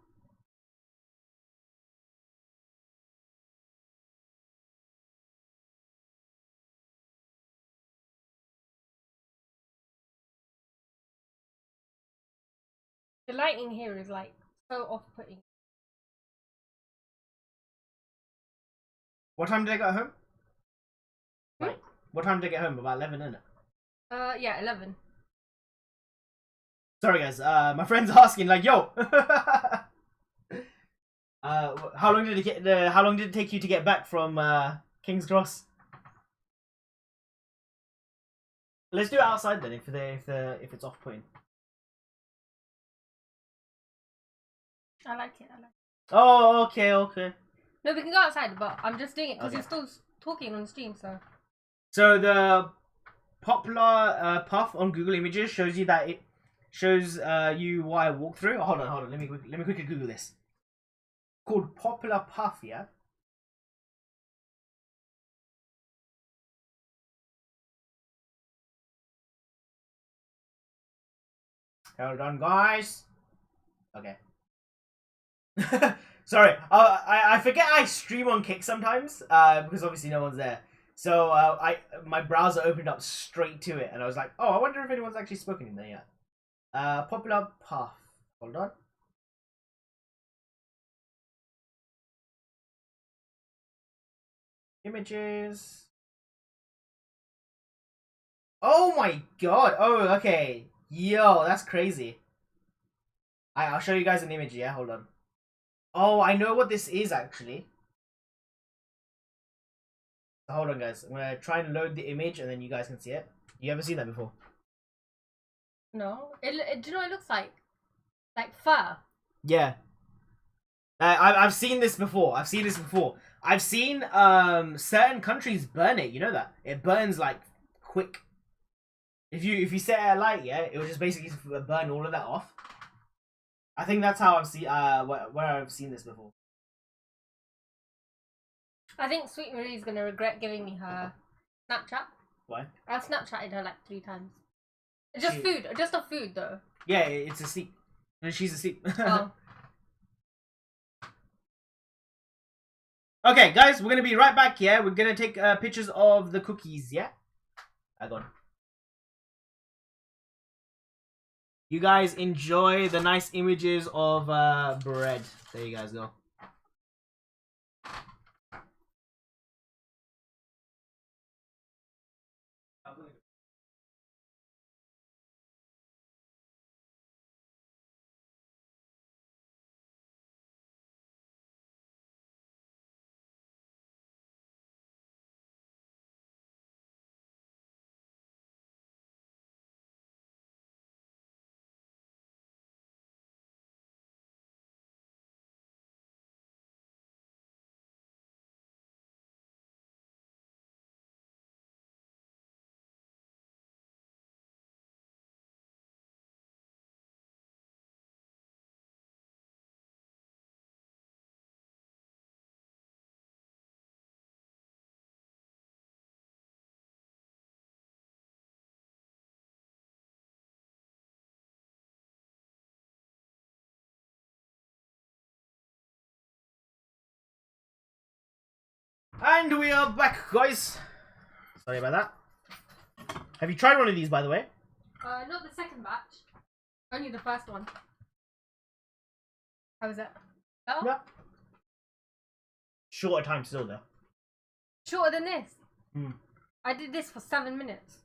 The lighting here is like so off-putting. What time did I get home? Hmm? Right. What time did I get home? About 11, isn't it? Yeah, 11. Sorry, guys. My friend's asking, like, yo. How long did it get? How long did it take you to get back from King's Cross? Let's do it outside then, if it's off-putting. I like it. Oh, okay, okay. No, we can go outside, but I'm just doing it because Okay. you're still talking on the stream, so. So the popular puff on Google Images shows you that it shows you what I walk through. Oh, hold on. Let me quickly Google this. Called popular puff, yeah. Hold on, guys. Okay. Sorry, I forget I stream on Kick sometimes because obviously no one's there. So my browser opened up straight to it, and I was like, oh, I wonder if anyone's actually spoken in there yet. Popular puff. Hold on. Images. Oh my god. Oh, okay. Yo, that's crazy. I'll show you guys an image. Yeah, hold on. Oh, I know what this is actually. Hold on, guys. I'm gonna try and load the image, and then you guys can see it. You ever seen that before? No. Do you know what it looks like? Like fur. Yeah. I've seen this before. I've seen certain countries burn it. You know that it burns like quick. If you set it alight, yeah, it will just basically burn all of that off. I think that's how I've seen where I've seen this before. I think Sweet Marie's gonna regret giving me her Snapchat. Why? I've Snapchatted her like 3 times. Just food, just a food though. Yeah, it's asleep. And she's asleep. Oh. Okay, guys, we're gonna be right back. Yeah, we're gonna take pictures of the cookies. Yeah, I got. You guys enjoy the nice images of bread. There you guys go. And we are back, guys. Sorry about that. Have you tried one of these, by the way? Not the second batch. Only the first one. How was it? Oh? Yeah. Shorter time still, though. Shorter than this? Hmm. I did this for 7 minutes.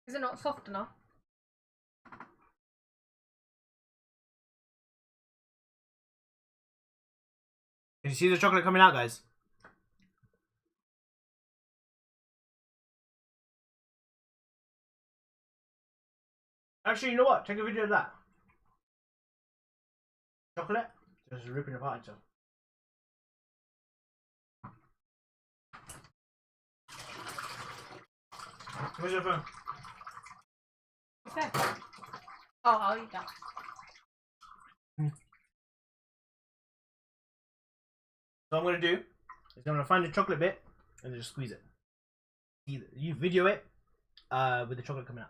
Is it not soft enough? Can you see the chocolate coming out, guys? Actually, you know what? Take a video of that. Chocolate? Just ripping apart itself. Where's your phone? Okay. Oh, I'll eat that. So what I'm gonna do is I'm gonna find the chocolate bit and then just squeeze it. You video it with the chocolate coming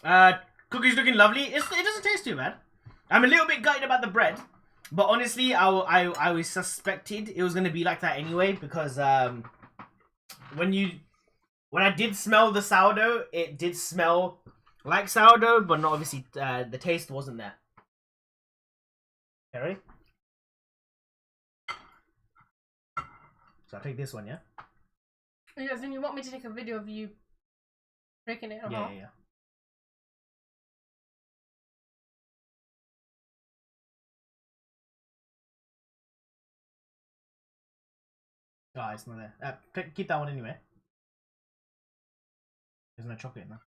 out. Cookie's looking lovely. It doesn't taste too bad. I'm a little bit gutted about the bread, but honestly, I was suspected it was gonna be like that anyway because when I did smell the sourdough, it did smell like sourdough, but not obviously the taste wasn't there. Okay, ready? So I'll take this one, yeah? As in, you want me to take a video of you breaking it in half? Yeah. Oh, it's not there. Keep that one anyway. There's no chocolate in there.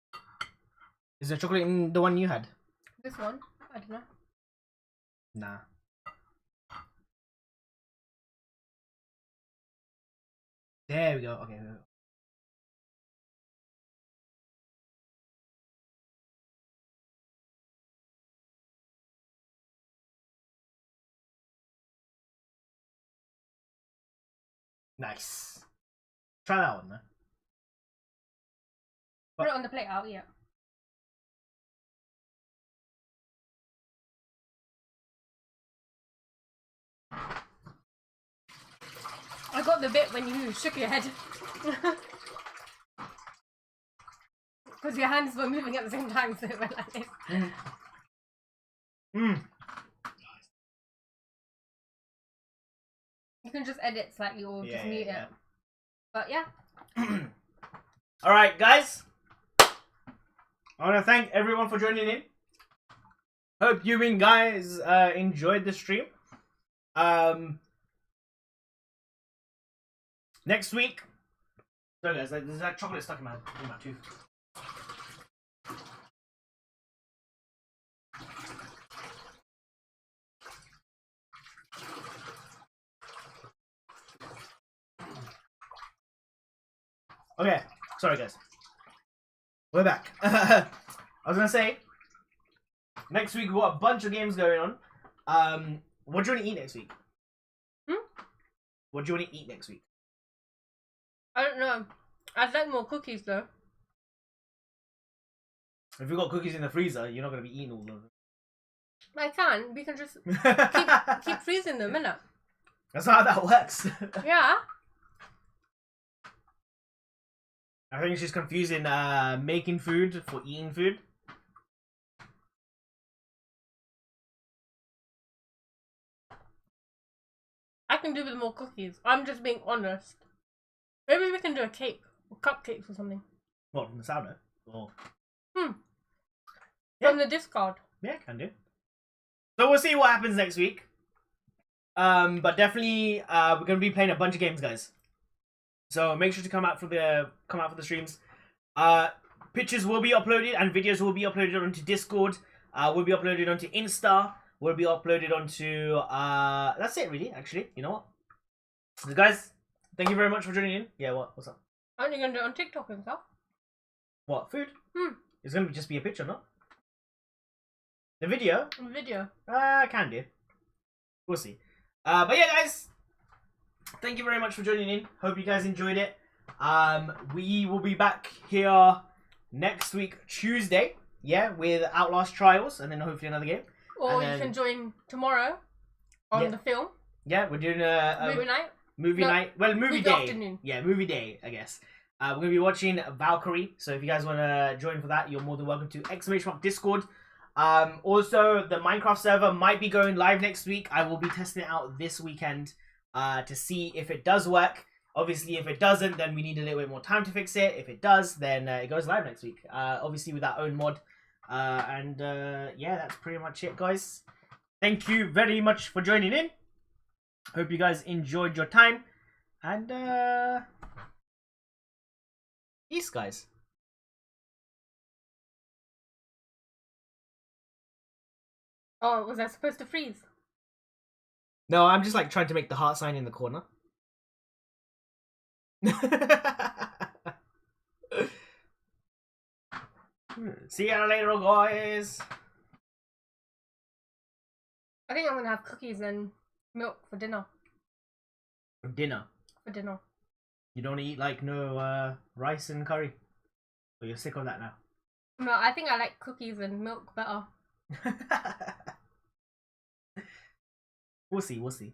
Is there chocolate in the one you had? This one? I don't know. Nah. There we go. Okay. Nice. Try that one, man. Put it on the plate out, yeah. I got the bit when you shook your head. Because your hands were moving at the same time, so it went like this. You can just edit slightly or just mute it. But yeah. Alright, guys. I want to thank everyone for joining in. Hope you guys enjoyed the stream. Next week. So guys, there's that chocolate stuck in my tooth. Okay, sorry guys. We're back. I was gonna say, next week we've got a bunch of games going on. What do you want to eat next week? What do you want to eat next week? I don't know. I'd like more cookies though. If you've got cookies in the freezer, you're not gonna be eating all of them. I can. We can just keep freezing them, innit? That's not how that works. Yeah. I think she's confusing making food for eating food. I can do with more cookies. I'm just being honest. Maybe we can do a cake or cupcakes or something. What, from the sourdough? Or... From the discard. Yeah, can do. So we'll see what happens next week. But definitely we're gonna be playing a bunch of games, guys. So make sure to come out for the streams. Pictures will be uploaded and videos will be uploaded onto Discord. Will be uploaded onto Insta. Will be uploaded onto that's it really, actually. You know what? So guys, thank you very much for joining in. Yeah, what's up? Aren't you gonna do it on TikTok and stuff? What, food? It's gonna just be a picture, not? The video? Video. Can do. We'll see. But yeah, guys, thank you very much for joining in. Hope you guys enjoyed it. We will be back here next week, Tuesday, yeah, with Outlast Trials, and then hopefully another game. Or you can join tomorrow on the film. Yeah, we're doing a movie night. Movie night. Well, movie day. Afternoon. Yeah, movie day, I guess. We're gonna be watching Valkyrie. So if you guys wanna join for that, you're more than welcome to !Discord. Also, the Minecraft server might be going live next week. I will be testing it out this weekend to see if it does work. Obviously, if it doesn't, then we need a little bit more time to fix it. If it does, then it goes live next week. Obviously, with our own mod. Yeah, that's pretty much it, guys. Thank you very much for joining in. Hope you guys enjoyed your time. And, peace, guys. Oh, was I supposed to freeze? No, I'm just like trying to make the heart sign in the corner. See you later, guys. I think I'm gonna have cookies and milk for dinner. For dinner. For dinner. You don't eat like no rice and curry. Or you're sick of that now. No, I think I like cookies and milk better. We'll see. We'll see.